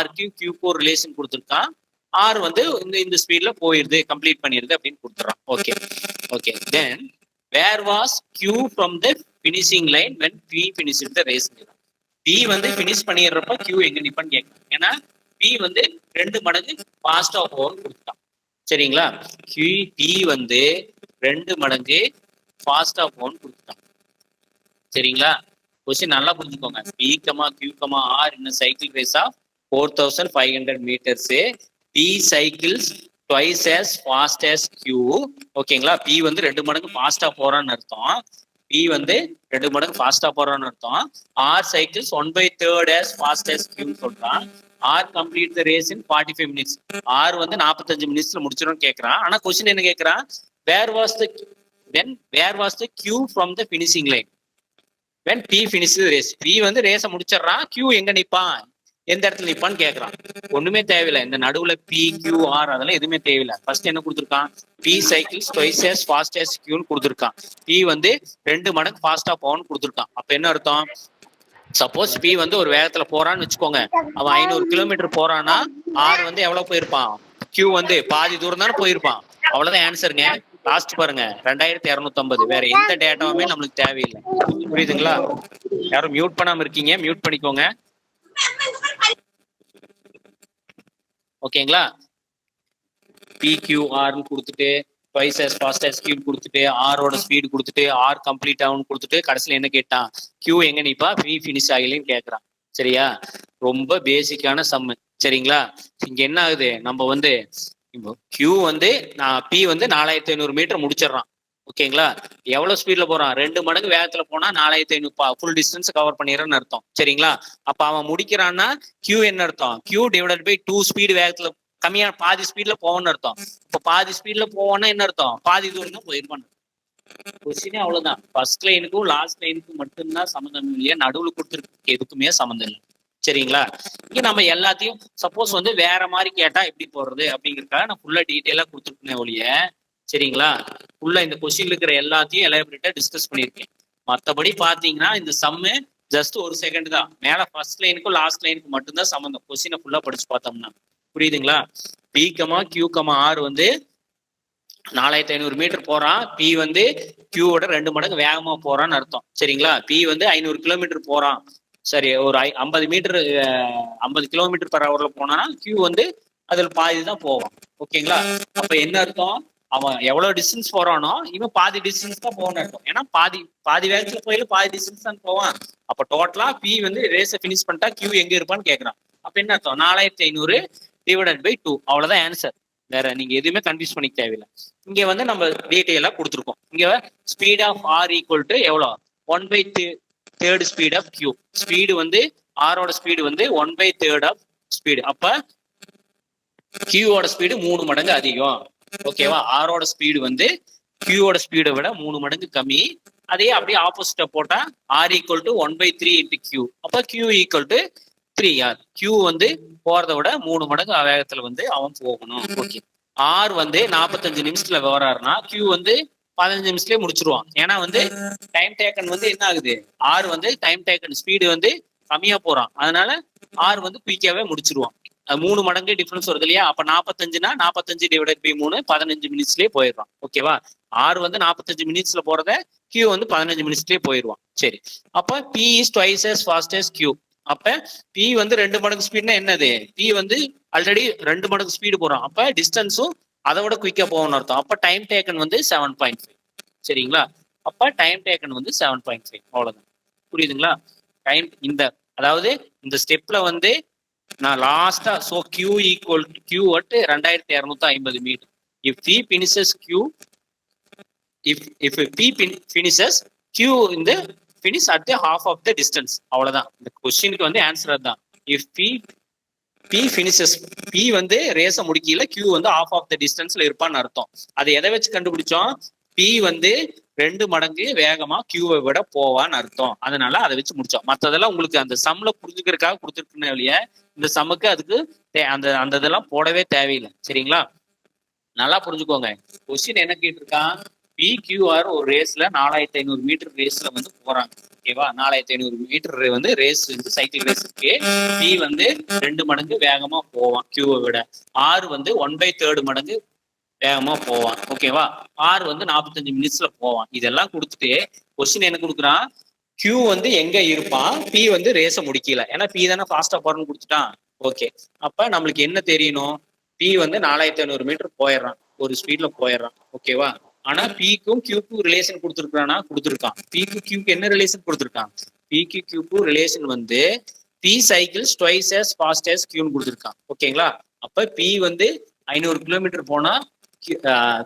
Rக்கும் Qக்கும் ஒரு ரிலேஷன் கொடுத்துருக்கான். R வந்து இந்த ஸ்பீட்ல போயிருது, கம்ப்ளீட் பண்ணிருது அப்படின்னு கொடுத்துறான். Okay okay. Then where was Q from the finishing line when P finished the race? P வந்து ஃபினிஷ் பண்ணிடுறப்ப Q எங்க நிப்பான்னு கேட்கலாம். ஏன்னா P வந்து 2 மடங்கு ஃபாஸ்டா போகும்னு கொடுத்துட்டான். சரிங்களா? P வந்து 2 மடங்கு ஃபாஸ்டா போகும்னு கொடுத்துட்டான். சரிங்களா? கொஸ்டின் நல்லா புரிஞ்சுக்கோங்க. P, Q, R in a cycle race of 4500 meters. P cycles twice as fast as Q. ஓகேங்களா? P வந்து 2 மடங்கு ஃபாஸ்டா போறான்னு அர்த்தம். P வந்து 2 மடங்கு ஃபாஸ்டா போறான்னு அர்த்தம். R cycles 1/3 as fast as Q சொல்றான். R complete the race in 45 minutes. R வந்து 45 மினிட்ஸ்ல முடிச்சிடும் கேட்கறான். ஆனா கொஸ்டின் என்ன கேட்கறான்? Where was the Q from the finishing line? when P finishes the race. P வந்து ரேஸை முடிச்சிடறான், Q எங்க நிப்பான், எந்த இடத்துல நிப்பான்னு கேட்கறான். ஒண்ணுமே தேவையில்லை, இந்த நடுவுல P Q R அதெல்லாம் எதுவுமே தேவையில்லை. ஃபர்ஸ்ட் என்ன கொடுத்துருக்கான், P cycles twice as fast as Q கொடுத்துருக்கான். P வந்து 2 மடங்கு ஃபாஸ்டா போகணும்னு கொடுத்துருக்கான். அப்ப என்ன அர்த்தம், சப்போஸ் P வந்து ஒரு வேகத்துல போறான்னு வச்சுக்கோங்க, அவன் 500 கிலோமீட்டர் போறான்னா R வந்து எவ்வளவு போயிருப்பான், Q வந்து பாதி தூரம் தானே போயிருப்பான். அவ்வளவுதான் ஆன்சருங்க. லாஸ்ட் பாருங்க 2250. வேற எந்த டேட்டாவுமே நம்மளுக்கு தேவையில்லை. புரியுதுங்களா? யாரும் மியூட் பண்ணாம இருக்கீங்க, மியூட் பண்ணிக்கோங்க. ஓகேங்களா? PQR கொடுத்துட்டு twice as fast as Q கொடுத்துட்டு R ஓட ஸ்பீடு கொடுத்துட்டு R கம்ப்ளீட் ஆகும்னு கொடுத்துட்டு கடைசியில் என்ன கேட்டான், Q எங்க நிப்பா, P ஃபினிஷ் ஆகலன்னு கேட்கறான். சரியா? ரொம்ப பேசிக்கான சம்மு. சரிங்களா? இங்க என்ன ஆகுது, நம்ம வந்து Q வந்து P வந்து 4500 மீட்டர் முடிச்சிடறான். ஓகேங்களா? எவ்வளவு ஸ்பீட்ல போறான், 2 மடங்கு வேகத்துல போனா 4500 ஃபுல் டிஸ்டன்ஸ் கவர் பண்ணிடுறன்னு அர்த்தம். சரிங்களா? அப்ப அவன் முடிக்கிறான்னா Q என்ன அர்த்தம், Q டிவைடட் பை 2 ஸ்பீடு வேகத்துல கம்மியா பாதி ஸ்பீட்ல போவோம்னு அர்த்தம். இப்ப பாதி ஸ்பீட்ல போவோம்னா என்ன அர்த்தம், பாதி தூரம் தான் போயிருப்பான். கொஸ்டினே அவ்வளவுதான். ஃபர்ஸ்ட் லைனுக்கும் லாஸ்ட் லைனுக்கும் மட்டும்தான் சம்மந்தம் இல்லையா, நடுவுல கொடுத்துருக்கு எதுக்குமே சம்மந்தம் இல்லை. சரிங்களா? இங்க நம்ம எல்லாத்தையும் சப்போஸ் வந்து வேற மாதிரி கேட்டா எப்படி போடுறது அப்படிங்கிறதுக்காக நான் ஃபுல்லா டீட்டெயிலா கொடுத்துருக்கேன் ஒழிய. சரிங்களா? ஃபுல்லா இந்த கொஸ்டின்ல இருக்கிற எல்லாத்தையும் எலாபரேட்டா டிஸ்கஸ் பண்ணியிருக்கேன். மற்றபடி பாத்தீங்கன்னா இந்த சம்மு ஜஸ்ட் 1 செகண்ட் தான். மேல ஃபர்ஸ்ட் லைனுக்கும் லாஸ்ட் லைனுக்கும் மட்டும்தான் சம்மந்தம். கொஸ்டினை ஃபுல்லா படிச்சு பார்த்தோம்னா புரியுதுங்களா? P, Q, R வந்து 4500 மீட்டர் போறான். P வந்து Qவோட 2 மடங்கு வேகமா போறான்னு அர்த்தம். சரிங்களா? P வந்து 500 கிலோமீட்டர் போறான். சரி, ஒரு 50 கிலோமீட்டர் பர் ஹவர்ல போனானா Q வந்து அதுல பாதி தான் போவான். ஓகேங்களா? அப்ப என்ன அர்த்தம், அவன் எவ்வளவு டிஸ்டன்ஸ் போறானோ இவன் பாதி டிஸ்டன்ஸ் தான் போகணும்னு அர்த்தம். ஏன்னா பாதி வேகத்துல போயில பாதி டிஸ்டன்ஸ் தான் போவான். அப்ப டோட்டலா P வந்து ரேஸை பினிஷ் பண்ணிட்டா Q எங்க இருப்பான்னு கேட்கறான். அப்ப என்ன அர்த்தம், 4500 டிவைடட் பை 2. அவ்வளவுதான் ஆன்சர். வேற நீங்க எதுவுமே கன்ஃபியூஸ் பண்ணிக்க தேவையில்லை. இங்க வந்து நம்ம டீட்டெயிலா கொடுத்துருக்கோம். இங்க speed of R equal to எவ்வளோ, 1/3 ஸ்பீட் ஆஃப் Q. ஸ்பீடு வந்து ஆரோட ஸ்பீடு வந்து 1/3 ஆஃப் ஸ்பீடு. அப்ப Qவோட ஸ்பீடு 3 மடங்கு அதிகம். ஓகேவா? ஆரோட ஸ்பீடு வந்து Qவோட ஸ்பீடை விட 3 மடங்கு கம்மி. அதே அப்படியே ஆப்போசிட்டா போட்டா R equal to 1/3 into Q. அப்ப Q equal to 3R. Q வந்து போறதை விட 3 மடங்கு வேகத்துல வந்து அவன் போகணும். ஓகே. R வந்து 45 நிமிஷத்துல வராருன்னா Q வந்து 15 நிமிஷத்துலயே முடிச்சிருவான். ஏன்னா வந்து டைம் டேக்கன் வந்து என்ன ஆகுது, R வந்து டைம் டேக்கன் ஸ்பீடு வந்து கம்மியா போறான். அதனால R வந்து குயிக்காவே முடிச்சிருவான். 3 மடங்கு டிஃபரன்ஸ் வருது இல்லையா? அப்ப 45னா 45 டிவைடட் பை 3 15 மினிட்ஸ்லயே போயிடுறான். ஓகேவா? R வந்து 45 மினிட்ஸ்ல போறத Q வந்து 15 மினிட்ஸ்லயே போயிடுவான். சரி, அப்ப P is twice as fast as Q. அப்ப P வந்து 2 மடங்கு ஸ்பீட்னா என்னது, P வந்து ஆல்ரெடி 2 மடங்கு ஸ்பீடு போறான். அப்ப டிஸ்டன்ஸும் அதை விட குயிக்கா போகணும்னு அர்த்தம். அப்ப டைம் டேக்கன் வந்து 7.5. சரிங்களா? அப்ப டைம் டேக்கன் வந்து 7.5. அவ்வளவுதான். புரியுதுங்களா? டைம் இந்த அதாவது இந்த ஸ்டெப்ல வந்து நான் லாஸ்டா Q equal Q at 2250 metre. If P finishes Q, if P finishes Q in the finish at the half of the distance. அவ்வளவுதான். இந்த கொஸ்டினுக்கு வந்து ஆன்சர் அதுதான். If P finishes, P வந்து ரேஸ முடிக்கல, Q வந்து half of the distanceல இருப்பான்னு அர்த்தம். அதை எதை வச்சு கண்டுபிடிச்சோம், P வந்து 2 மடங்கு வேகமா Qவை விட போவான்னு அர்த்தம். அதனால அதை வச்சு முடிச்சோம். மற்றதெல்லாம் உங்களுக்கு அந்த சம்ல புரிஞ்சுக்கிறதுக்காக கொடுத்துருக்குன்னு இல்லையா, இந்த சம்முக்கு அதுக்கு அந்த இதெல்லாம் போடவே தேவையில்லை. சரிங்களா? நல்லா புரிஞ்சுக்கோங்க. கொஸ்டின் என்ன கேட்டிருக்கான், PQR ஒரு ரேஸ்ல 4500 மீட்டர் ரேஸ்ல வந்து போறாங்க. ஓகேவா? 4500 மீட்டர் வந்து ரேஸ் வந்து சைக்கிள் ரேஸ் இருக்கு. P வந்து 2 மடங்கு வேகமா போவான் Qவை விட. R வந்து 1/3 மடங்கு வேகமா போவான். ஓகேவா? R வந்து 45 மினிட்ஸ்ல போவான். இதெல்லாம் கொடுத்துட்டு கொஸ்டின் என்ன கொடுக்குறான், Q வந்து எங்க இருப்பான், P வந்து ரேஸ முடிக்கல. ஏன்னா P தானே ஃபாஸ்டா போறன்னு கொடுத்துட்டான். ஓகே. அப்ப நம்மளுக்கு என்ன தெரியணும், P வந்து 4500 மீட்டர் போயிடுறான், ஒரு ஸ்பீட்ல போயிடுறான். ஓகேவா? ஆனா Pக்கும் Qக்கும் ரிலேஷன் கொடுத்துருக்கானா, கொடுத்துருக்கான். Pக்கு Qக்கு என்ன ரிலேஷன் கொடுத்துருக்கான், Pக்கு Qக்கும் ரிலேஷன் வந்து P cycles twice as fast as Qன்னு கொடுத்துருக்கான். ஓகேங்களா? அப்ப P வந்து 500 கிலோமீட்டர் போனா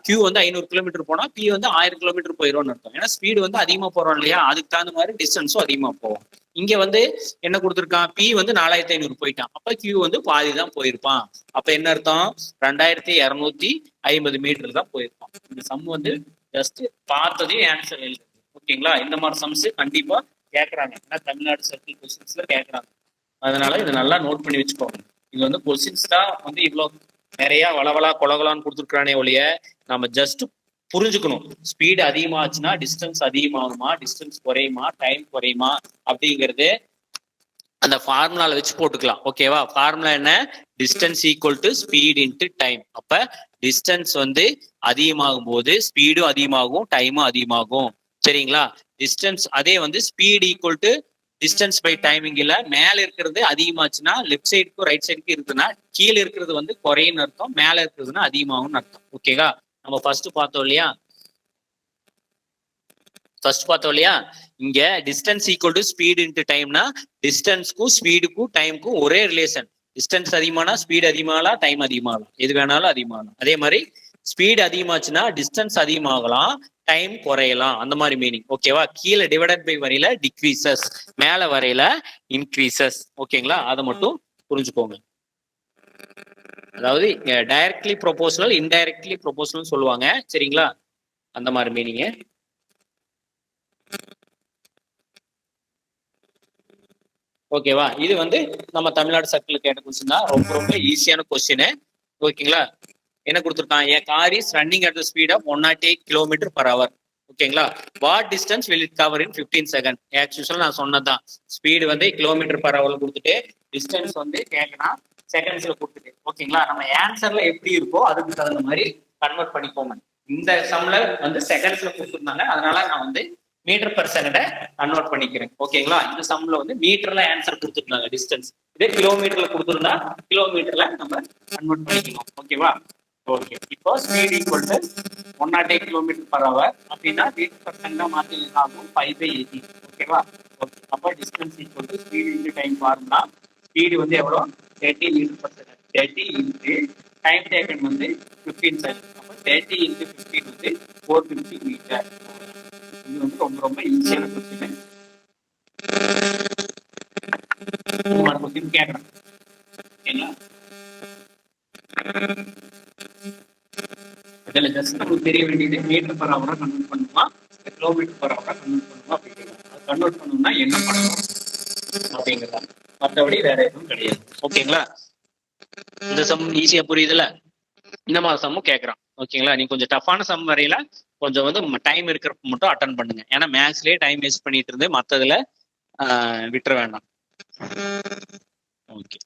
Q வந்து 500 கிலோமீட்டர் போனா P வந்து 1000 கிலோமீட்டர் போயிடும்னு அர்த்தம். ஏன்னா ஸ்பீடு வந்து அதிகமா போறோம் இல்லையா, அதுக்கு தகுந்த மாதிரி டிஸ்டன்ஸும் அதிகமா போகும். இங்க வந்து என்ன கொடுத்துருக்கான், P வந்து 4500 போயிட்டான். அப்ப Q வந்து பாதி தான் போயிருப்பான். அப்ப என்ன அர்த்தம், 2250 மீட்டர் தான் போயிருப்பான். இந்த சம் வந்து ஜஸ்ட் பார்த்ததையும் ஆன்சர் எழுது. ஓகேங்களா? இந்த மாதிரி சம்ஸ் கண்டிப்பா கேட்கறாங்க. ஏன்னா தமிழ்நாடு சர்க்கிள் கொஸ்டின்ஸ்ல கேட்கறாங்க. அதனால இதை நல்லா நோட் பண்ணி வச்சுக்கோங்க. இது வந்து கொஸ்டின்ஸ் தான் வந்து இவ்வளவு நிறைய வளவலா கொலகலான்னு கொடுத்துருக்கானே ஒழிய நம்ம ஜஸ்ட் புரிஞ்சுக்கணும். ஸ்பீடு அதிகமாச்சுன்னா டிஸ்டன்ஸ் அதிகமாகுமா, டிஸ்டன்ஸ் குறையுமா, டைம் குறையுமா அப்படிங்கிறது அந்த ஃபார்முலால வச்சு போட்டுக்கலாம். ஓகேவா? ஃபார்முலா என்ன? Distance equal to speed into time. அப்ப டிஸ்டன்ஸ் வந்து அதிகமாகும் போது ஸ்பீடும் அதிகமாகும், டைமும் அதிகமாகும். சரிங்களா? டிஸ்டன்ஸ் அதே வந்து speed equal to distance by timing இல்ல, மேல இருக்கிறது அதிகமாச்சுன்னா லெஃப்ட் சைடுக்கும் ரைட் சைடுக்கும் இருக்குன்னா கீழே இருக்கிறது வந்து குறையுன்னு அர்த்தம், மேல இருக்கிறதுனா அதிகமாகும்னு அர்த்தம். ஓகேவா? நம்ம ஃபர்ஸ்ட் பார்த்தோம் இல்லையா? இங்க distance equal to speed into டைம்னா டிஸ்டன்ஸ்க்கும் ஸ்பீடுக்கும் டைமுக்கும் ஒரே ரிலேஷன். டிஸ்டன்ஸ் அதிகமானா ஸ்பீடு அதிகமாகலாம், டைம் அதிகமாகலாம், எது வேணாலும் அதிகமாகலாம். அதே மாதிரி ஸ்பீடு அதிகமாச்சுன்னா டிஸ்டன்ஸ் அதிகமாகலாம், டைம் குறையலாம், அந்த மாதிரி மீனிங். ஓகேவா? கீழே டிவைடட் பை வரையில டிக்ரீசஸ், மேல வரையில இன்க்ரீசஸ். ஓகேங்களா? அதை மட்டும் புரிஞ்சுக்கோங்க. அதாவது டைரக்ட்லி ப்ரொபோஷனல், இன்டைரக்ட்லி ப்ரொபோஷனல் சொல்லுவாங்க. சரிங்களா? அந்த மாதிரி மீனிங். ஓகேவா? இது வந்து நம்ம தமிழ்நாடு சர்க்கிள் கேட்ட கொஸ்டின் தான். ரொம்ப ரொம்ப ஈஸியான கொஸ்டின். ஓகேங்களா? என்ன கொடுத்துருக்கான்? A car is running at the speed of 108 km/h. ஓகேங்களா? What distance will it cover in 15 second? ஆக்சுவலா நான் சொன்னதான். ஸ்பீடு வந்து km/h கொடுத்துட்டு டிஸ்டன்ஸ் வந்து கேட்கணும் செகண்ட்ஸ்ல கொடுத்துட்டு. ஓகேங்களா? நம்ம ஆன்சர்ல எப்படி இருக்கோ அதுக்கு தகுந்த மாதிரி கன்வெர்ட் பண்ணிக்கோங்க. இந்த சம்ல வந்து செகண்ட்ஸ்ல கொடுத்துருந்தாங்க, அதனால நான் வந்து மீட்டர் பர் செகண்ட கன்வெர்ட் பண்ணிக்கிறேன். ஓகேங்களா? இந்த சம்ல வந்து மீட்டர்ல ஆன்சர் கொடுத்துருந்தாங்க டிஸ்டன்ஸ். இதே கிலோமீட்டர்ல கொடுத்துருந்தா கிலோமீட்டர்ல நம்ம கன்வெர்ட் பண்ணிக்கணும். ஓகேவா? ஓகே. இப்போ ஸ்பீட் ஈக்குவல் டு 108 km/h அப்படின்னா மீட்டர் பர் செகண்டா மாத்தி ஆகும் 5/80. ஓகேவா? ஓகே. அப்போ distance equal to speed into time formula. Speed வந்து எவ்வளோ? 30 m/s. 30 இன்டு டைம் டேக்கன் வந்து 15 செகண்ட். அப்போ 30 இன்டு 15 வந்து 450 மீட்டர். இது வந்து ரொம்ப ரொம்ப ஈஸியான கொஸ்டின். கொஸ்டின் கேட்கறேன். ஓகேங்களா? இதுல ஜஸ்ட் நமக்கு தெரிய வேண்டியது மீட்டர் பர் ஹவரா கன்வெர்ட் பண்ணுமா, கிலோமீட்டர் பர் ஹவரா கன்வெர்ட் பண்ணுமா அப்படிங்கிறது. அது கன்வெர்ட் பண்ணணும்னா என்ன பண்ணணும் அப்படிங்கிறதா. மற்றபடி வேற எதுவும் கிடையாது. ஓகேங்களா? இந்த சம் ஈஸியா புரியுதுல? இந்த மாதிரி சம்மும் கேட்கறான். ஓகேங்களா? நீ கொஞ்சம் டஃப்பான சம் வரையில கொஞ்சம் வந்து டைம் இருக்கிறப்ப மட்டும் அட்டன் பண்ணுங்க. ஏன்னா மேக்ஸ்லயே டைம் வேஸ்ட் பண்ணிட்டு இருந்து மற்றதுல விட்டுற வேண்டாம். ஓகே.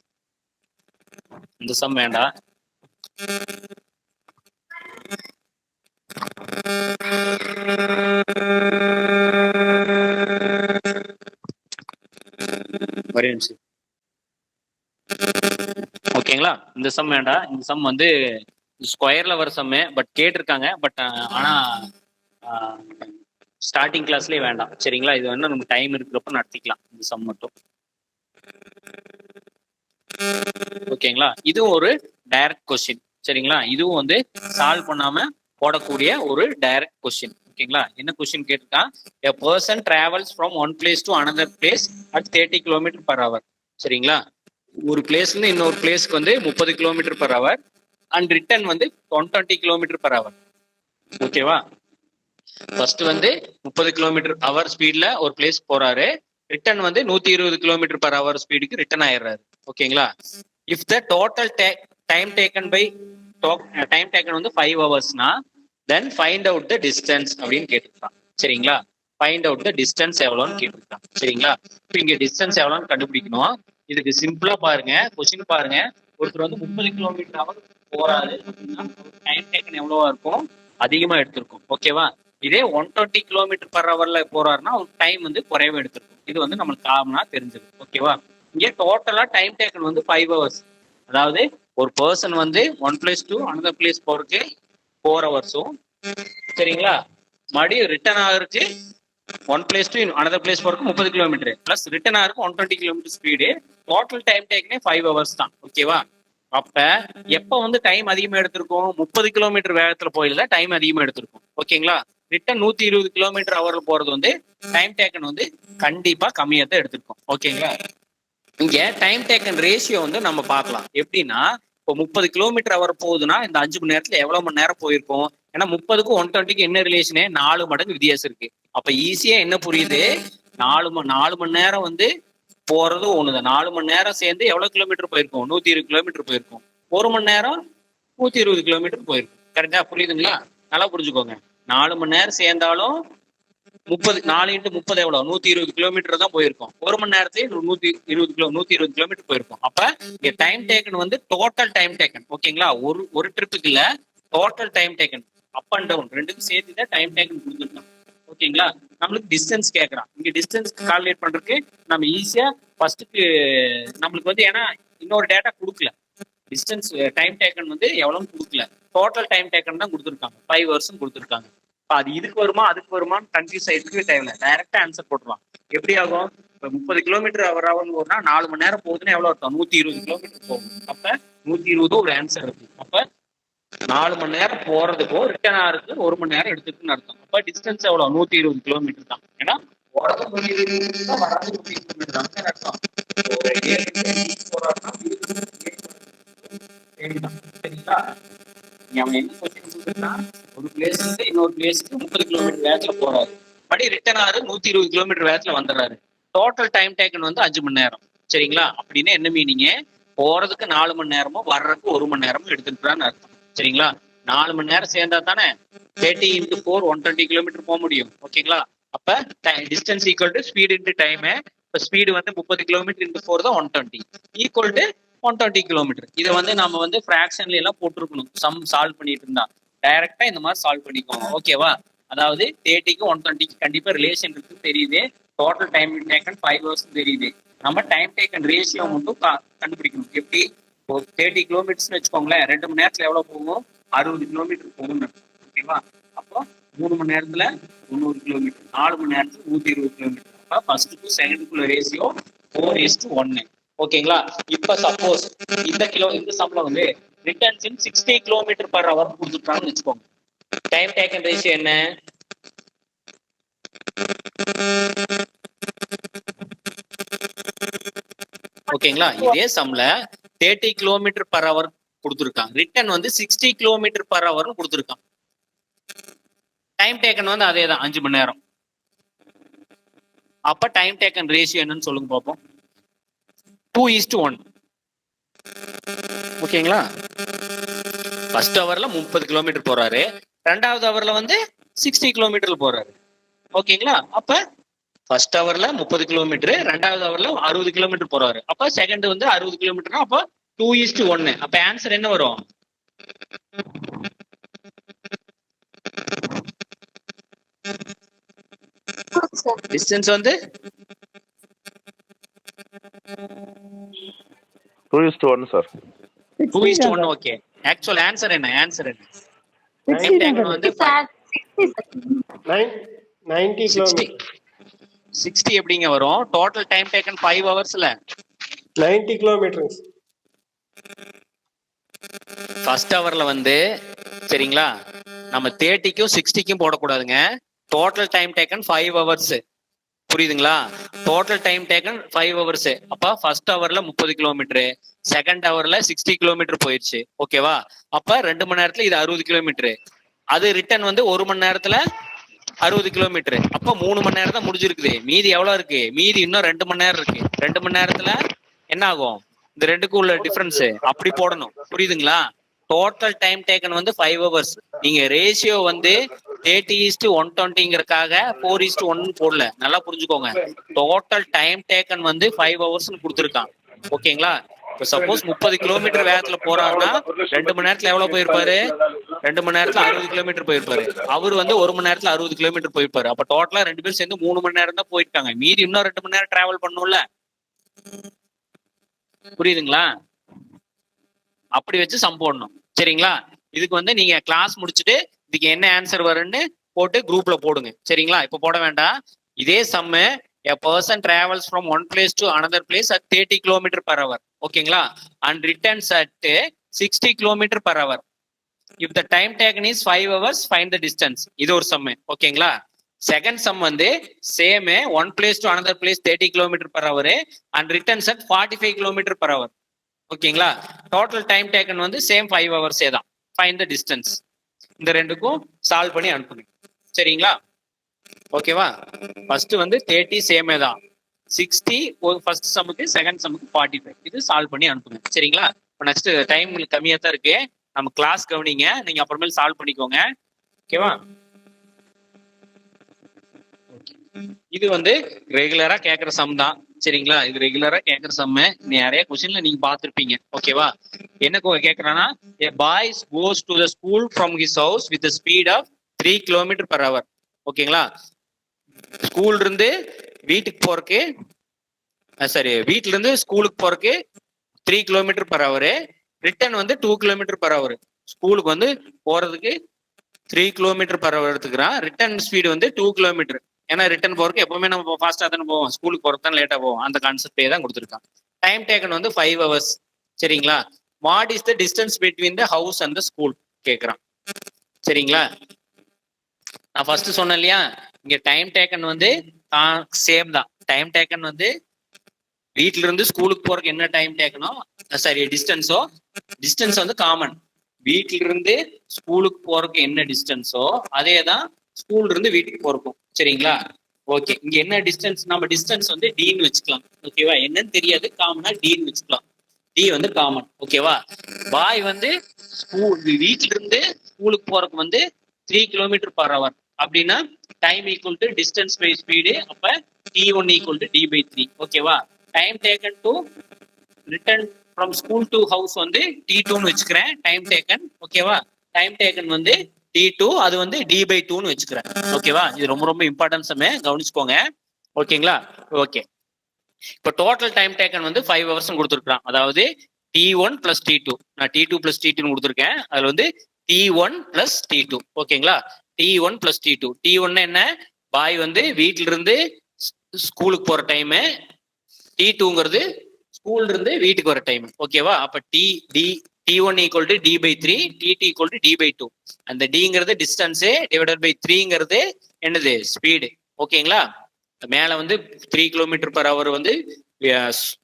இந்த சம் வேண்டாம். ஒரே நிமிஷம். ஓகேங்களா? இந்த சம் வேண்டாம். இந்த சம் வந்து ஸ்கொயர்ல வர சம்மு, பட் கேட்டிருக்காங்க. பட் ஆனா ஸ்டார்டிங் கிளாஸ்லயே வேண்டாம். சரிங்களா? இது வந்து நமக்கு டைம் இருக்கிறப்ப நடத்திக்கலாம் இந்த சம் மட்டும். ஓகேங்களா? இதுவும் ஒரு டைரக்ட் கொஸ்டின். சரிங்களா? இதுவும் வந்து சால்வ் பண்ணாம போடக்கூடிய ஒரு டைரக்ட் கொஸ்டின். ஓகேங்களா? என்ன கொஸ்டின் கேட்டிருக்கான்? a person travels from one place to another place at 30 km/h. சரிங்களா? ஒரு பிளேஸ்ல இருந்து இன்னொரு பிளேஸ்க்கு வந்து 30 km/h அண்ட் ரிட்டர்ன் வந்து 120 km/h. ஓகேவா? ஃபர்ஸ்ட் வந்து 30 km/h ஸ்பீட்ல ஒரு பிளேஸ் போறாரு, ரிட்டர்ன் வந்து 120 km/h ஸ்பீடுக்கு ரிட்டர்ன் ஆயிடுறாரு. ஓகேங்களா? If the total time taken வந்து 5 ஹவர்ஸ்னா then find out the distance அப்படின்னு கேட்டிருக்கான். சரிங்களா? ஃபைண்ட் அவுட் த டிஸ்டன்ஸ் எவ்வளோன்னு கேட்டிருக்கான். சரிங்களா? இப்போ இங்க டிஸ்டன்ஸ் எவ்வளோன்னு கண்டுபிடிக்கணும். இதுக்கு சிம்பிளா பாருங்க, கொஸ்டின் பாருங்க. ஒருத்தர் வந்து 30 km/h போறாரு அப்படின்னா டைம் டேக்கன் எவ்வளவா இருக்கும்? அதிகமா எடுத்திருக்கும். ஓகேவா? இதே 120 km/h போறாருன்னா டைம் வந்து குறைவா எடுத்திருக்கும். இது வந்து நம்மளுக்கு காமனா தெரிஞ்சது. ஓகேவா? இங்கே டோட்டலா டைம் டேக்கன் வந்து 5 ஹவர்ஸ். அதாவது ஒரு பர்சன் வந்து one place to another place போறதுக்கு 4 ஹவர்ஸும், சரிங்களா, மறுபடியும் ரிட்டர்ன் ஆகிறதுக்கு one place to another place போறதுக்கு 30 km பிளஸ் ரிட்டர்ன் ஆகிறதுக்கு 120 km ஸ்பீடு. டோட்டல் டைம் டேக்கனே 5 ஹவர்ஸ் தான். ஓகேவா? அப்ப எப்ப வந்து டைம் அதிகமா எடுத்திருக்கும்? 30 km வேகத்துல போயில டைம் அதிகமா எடுத்திருக்கும். ஓகேங்களா? ரிட்டர்ன் 120 km/h போறது வந்து டைம் டேக்கன் வந்து கண்டிப்பா கம்மியா தான் எடுத்திருக்கும். ஓகேங்களா? இங்க டைம் டேக்கன் ரேஷியோ வந்து நம்ம பார்க்கலாம். எப்படின்னா, இப்போ 30 km/h போகுதுன்னா இந்த 5 மணி நேரத்துல எவ்வளவு மணி நேரம் போயிருக்கும்? ஏன்னா 30க்கும் 120க்கு என்ன ரிலேஷனே? 4 மடங்கு வித்தியாசம் இருக்கு. அப்ப ஈஸியா என்ன புரியுது? 4 மணி நேரம் வந்து போறது ஒண்ணுதான். 4 மணி நேரம் சேர்ந்து எவ்வளவு கிலோமீட்டர் போயிருக்கும்? 120 கிலோமீட்டர் போயிருக்கும். 1 மணி நேரம் 120 கிலோமீட்டர் போயிருக்கும். கரெக்டா? புரியுதுங்களா? நல்லா புரிஞ்சுக்கோங்க. 4 மணி நேரம் சேர்ந்தாலும் 4 × 30 எவ்வளவு? 120 கிலோமீட்டர் தான் போயிருக்கும். 1 மணி நேரத்துலயே 120 கிலோமீட்டர் போயிருக்கும். அப்ப இங்க டைம் டேக்கன் வந்து டோட்டல் டைம் டேக்கன். ஓகேங்களா? ஒரு ட்ரிப்புக்கு இல்ல, total time taken. Up and down ரெண்டுக்கும் சேர்த்து தான் டைம் டேக்கன் கொடுத்துருக்கோம். ஓகேங்களா? நம்மளுக்கு டிஸ்டன்ஸ் கேட்கறான். இங்க டிஸ்டன்ஸ் கால்குலேட் பண்றதுக்கு நம்ம ஈஸியா ஃபர்ஸ்ட்டுக்கு நம்மளுக்கு வந்து ஏன்னா இன்னொரு டேட்டா கொடுக்கல. டிஸ்டன்ஸ் டைம் டேக்கன் வந்து எவ்வளவுன்னு கொடுக்கல. டோட்டல் டைம் டேக்கன் தான் கொடுத்துருக்காங்க. 5 hours கொடுத்துருக்காங்க. அது இதுக்கு வருமா அதுக்கு வருமான்னு கன்ஃபியூஸ் ஆயிட்டு தேவையில்ல. டைரக்டா ஆன்சர் போட்டுருவான். எப்படி ஆகும்? இப்ப 30 கிலோமீட்டர் அவர் ஆகும்னா 4 மணி நேரம் போகுதுன்னா எவ்வளவு இருக்கும்? 120 கிலோமீட்டர் போகும். அப்ப 120 ஒரு ஆன்சர் இருக்கு. அப்ப 4 மணி நேரம் போறதுக்கும் ரிட்டர்ன் ஆகிறதுக்கு 1 மணி நேரம் எடுத்துக்குன்னு அர்த்தம். அப்ப டிஸ்டன்ஸ் எவ்வளவு? 120 கிலோமீட்டர் தான். ஏன்னா போறது 120 கிலோமீட்டர், வராது 120 கிலோமீட்டர் தான் அர்த்தம். சரிங்களா? அவன் என்ன சொல்லிருக்கான்? ஒரு பிளேஸ் இருந்து இன்னொரு பிளேஸ்க்கு 30 கிலோமீட்டர் வேகத்துல போறாரு. படி ரிட்டர்ன் ஆறு 120 கிலோமீட்டர் வேகத்துல வந்துடுறாரு. டோட்டல் டைம் டேக்கன் வந்து 5 மணி நேரம். சரிங்களா? அப்படின்னு என்ன மீனிங்க? போறதுக்கு 4 மணி நேரமும் வர்றதுக்கு 1 மணி நேரமும் எடுத்துக்கிறான்னு அர்த்தம். சரிங்களா? 4 மணி நேரம் சேர்ந்தா தானே 30 × 4 120 கிலோமீட்டர் போக முடியும். ஓகேங்களா? அப்ப distance equal to speed into time. இப்ப ஸ்பீடு வந்து 30 கிலோமீட்டர் × 4 தான் 120 ஈக்குவல் டு 120 கிலோமீட்டர். இதை வந்து நம்ம வந்து ஃபிராக்ஷன்ல எல்லாம் போட்டிருக்கணும். சம் சால்வ் பண்ணிட்டு இருந்தா டைரக்டா இந்த மாதிரி சால்வ் பண்ணிக்கோங்க. ஓகேவா? அதாவது 30க்கு 120க்கு கண்டிப்பா ரிலேஷன் இருக்கு தெரியுது. டோட்டல் டைம் டேக்கன் 5 hours தெரியுது. நம்ம டைம் டேக்கன் ரேஷியோ மட்டும் கண்டுபிடிக்கணும். எப்படி? 30 கிலோமீட்டர்ஸ் வச்சுக்கோங்களேன். 2 மணி நேரத்துல எவ்வளவு போகும்? 60 கிலோமீட்டர் போகும். ஓகேவா? அப்போ 3 மணி நேரத்துல 300 கிலோமீட்டர், 4 மணி நேரத்துல 120 கிலோமீட்டர். அப்ப ஃபர்ஸ்ட்டுக்கு செகண்டுக்குள்ள ரேஷியோ 4:1. ஓகேங்களா? இப்ப சப்போஸ் இந்த சம்ல வந்து ரிட்டர்ன்ஸ் இன் 60 கிலோமீட்டர் பர் ஹவர் கொடுத்துட்டாங்கன்னு வச்சுக்கோங்க. டைம் டேக்கன் ரேஷியோ என்ன? ஓகேங்களா? இதே சம்ல 30 கிலோமீட்டர் பர் ஹவர் கொடுத்துருக்கான். ரிட்டர்ன் வந்து 60 கிலோமீட்டர் பர் ஹவர் கொடுத்துருக்கான். டைம் டேக்கன் வந்து அதே தான் 5 மணி நேரம். அப்ப டைம் டேக்கன் ரேஷியோ என்னன்னு சொல்லுங்க பார்ப்போம். 2:1. ஓகேங்களா? ஃபர்ஸ்ட் ஹவர்ல 30 கிலோமீட்டர் போறாரு, ரெண்டாவது ஹவர்ல வந்து 60 கிலோமீட்டர் போறாரு. ஓகேங்களா? அப்ப ஃபர்ஸ்ட் ஹவர்ல 30 கிலோமீட்டர், ரெண்டாவது ஹவர்ல 60 கிலோமீட்டர் போறாரு. அப்ப செகண்ட் வந்து 60 கிலோமீட்டர். அப்ப 2:1. அப்ப ஆன்சர் என்ன வரும்? டிஸ்டன்ஸ் வந்து 2:1 சார். 2:1. ஓகே. ஆக்சுவல் ஆன்சர் என்ன? டைம் டேக்கன் வந்து 90 கிலோமீட்டர். 60 எப்படிங்க வரும்? டோட்டல் டைம் டேக்கன் 5 ஹவர்ஸ்ல 90 கிலோமீட்டர். ஃபர்ஸ்ட் ஹவர்ல வந்து சரிங்களா, நம்ம 30க்கும் 60க்கும் போடக்கூடாதுங்க. Total time taken 5 hours. புரியுதுங்களா? Total time taken 5 hours. அப்ப ஃபர்ஸ்ட் ஹவர்ல 30 கிலோமீட்டர், செகண்ட் ஹவர்ல 60 கிலோமீட்டர் போயிடுச்சு. ஓகேவா? அப்ப 2 மணி நேரத்துல இது 60 கிலோமீட்டர். அது ரிட்டர்ன் வந்து 1 மணி நேரத்துல 60 கிலோமீட்டர். அப்ப 3 மணி நேரம் தான் முடிஞ்சிருக்குது. மீதி எவ்வளவு இருக்கு? மீதி இன்னும் 2 மணி நேரம் இருக்கு. 2 மணி நேரத்துல என்ன ஆகும்? இந்த ரெண்டுக்கும் உள்ள டிஃபரன்ஸ் அப்படி போடணும். புரியுதுங்களா? டோட்டல் டைம் டேக்கன் வந்து 5 hours. நீங்க ரேஷியோ வந்து 30:120ங்கிறதுக்காக 4:1 போடல. நல்லா புரிஞ்சுக்கோங்க. டோட்டல் டைம் டேக்கன் வந்து 5 hours கொடுத்துருக்கான். ஓகேங்களா? இப்போ சப்போஸ் 30 கிலோமீட்டர் வேகத்துல போறாருன்னா 2 மணி நேரத்துல எவ்வளவு போயிருப்பாரு? 2 மணி நேரத்துல 60 கிலோமீட்டர் போயிருப்பாரு. அவர் வந்து 1 மணி நேரத்துல 60 கிலோமீட்டர் போயிருப்பாரு. அப்ப டோட்டலா 2 பேரும் சேர்ந்து 3 மணி நேரம் தான் போயிருக்காங்க. மீதி இன்னும் 2 மணி நேரம் டிராவல் பண்ணும்ல. புரியுதுங்களா? அப்படி வச்சு சம் போடணும். சரிங்களா? இதுக்கு வந்து நீங்க கிளாஸ் முடிச்சுட்டு இதுக்கு என்ன ஆன்சர் வரும்னு போட்டு குரூப்ல போடுங்க. சரிங்களா? இப்ப போட வேண்டாம். இதே சம்மு a person travels from one place to another place at 30 km per hour. ஓகேங்களா? and returns at 60 km per hour. if the time taken is 5 hours, find the distance. இது ஒரு சம். ஓகேங்களா? செகண்ட் சம் வந்து same, one place to another place 30 km per hour and returns at 45 km per hour. ஓகேங்களா? Total time taken வந்து same 5 hours தான். Find the distance. இந்த ரெண்டுக்கும் solve பண்ணி அனுப்புங்க. சரிங்களா? ஓகேவா? ஃபர்ஸ்ட் வந்து 30 சேமே தான். 60 ஒரு ஃபர்ஸ்ட் சம்முக்கு, செகண்ட் சம்முக்கு 45. இது சால்வ் பண்ணி அனுப்புங்க. சரிங்களா? இப்போ நெக்ஸ்ட் டைம் கம்மியா தான் இருக்கு. நம்ம கிளாஸ் கவனிங்க. நீங்க அப்புறமேல் சால்வ் பண்ணிக்கோங்க. ஓகேவா? இது வந்து ரெகுலரா கேக்குற சம் தான். சரிங்களா? இது ரெகுலரா கேக்குற சம். நிறைய கொஸ்டின்ல நீங்க பாத்திருப்பீங்க. ஓகேவா? என்ன கேக்குறானா, a boy goes to the school from his house with a speed of 3 km/h. ஓகேங்களா? ஸ்கூல்ல இருந்து வீட்டுக்கு போறதுக்கு சரி வீட்ல இருந்து ஸ்கூலுக்கு போறதுக்கு 3 km/h, ரிட்டர்ன் வந்து 2 km/h. ஸ்கூலுக்கு வந்து போறதுக்கு 3 km/h எடுத்துக்கிறான், ரிட்டர்ன் ஸ்பீடு வந்து 2 km. ஏன்னா ரிட்டர்ன் போறதுக்கு எப்பவுமே நம்ம ஃபாஸ்டா தானே போவோம், ஸ்கூலுக்கு போறது தான் லேட்டா போவோம். அந்த கான்செப்டே தான் கொடுத்துருக்கான். டைம் டேக்கன் வந்து 5 hours. சரிங்களா? What is the distance between the house and the school கேக்குறான். சரிங்களா? நான் ஃபர்ஸ்ட் சொன்னேன் இல்லையா, இங்க டைம் டேக்கன் வந்து சேம் தான். டைம் டேக்கன் வந்து வீட்ல இருந்து ஸ்கூலுக்கு போறதுக்கு என்ன டைம் டேக்கனோ சரி டிஸ்டன்ஸோ, டிஸ்டன்ஸ் வந்து காமன். வீட்ல இருந்து ஸ்கூலுக்கு போறதுக்கு என்ன டிஸ்டன்ஸோ அதே தான் ஸ்கூல்ல இருந்து வீட்டுக்கு போறக்கும். சரிங்களா? ஓகே. இங்க என்ன டிஸ்டன்ஸ், நம்ம டிஸ்டன்ஸ் வந்து டின்னு வச்சுக்கலாம். ஓகேவா? என்னன்னு தெரியாது, காமனா டின்னு வச்சுக்கலாம். டி வந்து காமன். ஓகேவா? பாய் வந்து வீட்ல இருந்து ஸ்கூலுக்கு போறதுக்கு வந்து 3 km/h அப்படின்னா time equal to distance by speed. அப்ப T1 ஈக்குவல் டு D/3. ஓகேவா? Time taken to return from school to house வந்து T2ன்னு வச்சுக்கிறேன். Time taken. ஓகேவா? டைம் டேக்கன் வந்து T2, அது வந்து D/2ன்னு வச்சுக்கிறேன். ஓகேவா? இது ரொம்ப ரொம்ப இம்பார்ட்டன்ஸ் கவனிச்சுக்கோங்க. ஓகேங்களா? ஓகே. இப்போ டோட்டல் டைம் டேக்கன் வந்து 5 hours கொடுத்துருக்கான். அதாவது T1 plus T2. நான் T2 plus T2 கொடுத்துருக்கேன். அதுல வந்து T1 plus T2. ஓகேங்களா? T1 plus T2. T1 என்ன, பாய் வந்து வீட்ல இருந்து ஸ்கூலுக்கு போற டைம். T2ங்கிறது ஸ்கூல்ல இருந்து வீட்டுக்கு வர டைம். ஓகேவா? அப்ப T1 equal to D/3, T2 equal to D/2. அந்த Dங்கிறது டிஸ்டன்ஸ் டிவைடட் பை 3ங்கிறது என்னது, ஸ்பீடு. ஓகேங்களா? மேல வந்து 3 km/h வந்து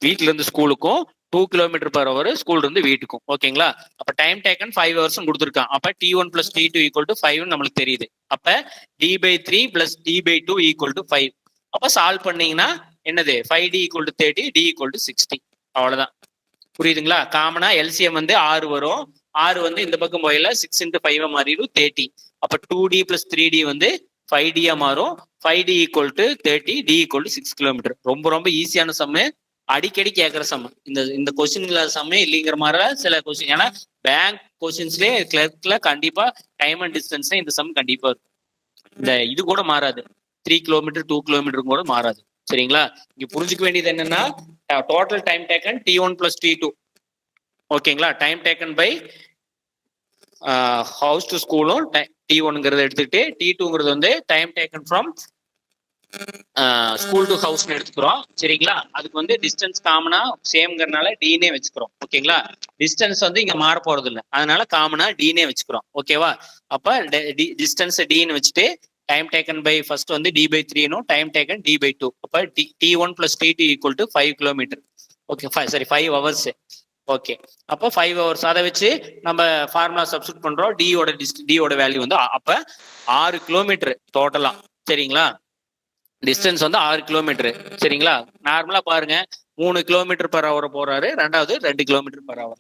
வீட்ல இருந்து ஸ்கூலுக்கும், 2 km/h ஸ்கூல்ல இருந்து வீட்டுக்கும். ஓகேங்களா? அப்ப டைம் டேக்கன் 5 hours கொடுத்துருக்கான். அப்ப T1 plus T2 equal to 5 நம்மளுக்கு தெரியுது. அப்ப D/3 plus D/2 equal to 5. அப்ப சால்வ் பண்ணீங்கன்னா என்னது, 5D equal to 30, D equal to 60. அவ்வளவுதான். புரியுதுங்களா? காமனா எல்சிஎம் வந்து 6 வரும். 6 வந்து இந்த பக்கம் போயில 6 into 5 மாறிடும் 30. அப்ப 2D plus 3D வந்து 5D மாறும். 5D equal to 30, D equal to 6 km. ரொம்ப ரொம்ப ஈஸியான சம்மு, அடிக்கடி கேட்கிற சம்மு. இந்த கொஸ்டின் இல்லாத சம்மே இல்லைங்கிற மாதிரி சில கொஸ்டின். ஏன்னா பேங்க் கொஸ்டின்ஸ்லேயே கிளர்க்ல கண்டிப்பா டைம் அண்ட் டிஸ்டன்ஸ் இந்த சம் கண்டிப்பா இருக்கும். இந்த இது கூட மாறாது, 3 km 2 km கூட மாறாது. சரிங்களா? இங்க புரிஞ்சுக்க வேண்டியது என்னன்னா, total time taken T1 plus T2. ஓகேங்களா? Time taken by house to ஸ்கூலும் T1ங்கிறத எடுத்துக்கிட்டு, T2ங்கிறது வந்து time taken from school to ஹவுஸ்னு எடுத்துக்கிறோம். சரிங்களா? அதுக்கு வந்து டிஸ்டன்ஸ் காமனா சேம்ங்கிறதுனால டீனே வச்சுக்கிறோம். ஓகேங்களா? டிஸ்டன்ஸ் வந்து இங்க மாற போறது இல்லை, அதனால காமனா டீனே வச்சுக்கிறோம். ஓகேவா? அப்ப டிஸ்டன்ஸ் டீன்னு வச்சுட்டு டைம் டேக்கன் பை ஃபர்ஸ்ட் வந்து D/3னும் டைம் டேக்கன் D/2. அப்ப T1 plus T2 equal to 5 km. Okay, சரி 5 hours. ஓகே. அப்போ 5 hours அதை வச்சு நம்ம ஃபார்முலா சப்ஸ்டிட் பண்றோம். டியோட வேல்யூ வந்து அப்ப 6 km டோட்டலா. சரிங்களா? டிஸ்டன்ஸ் வந்து 6 km. சரிங்களா? நார்மலா பாருங்க, 3 km/h போறாரு, ரெண்டாவது 2 km/h போறாரு.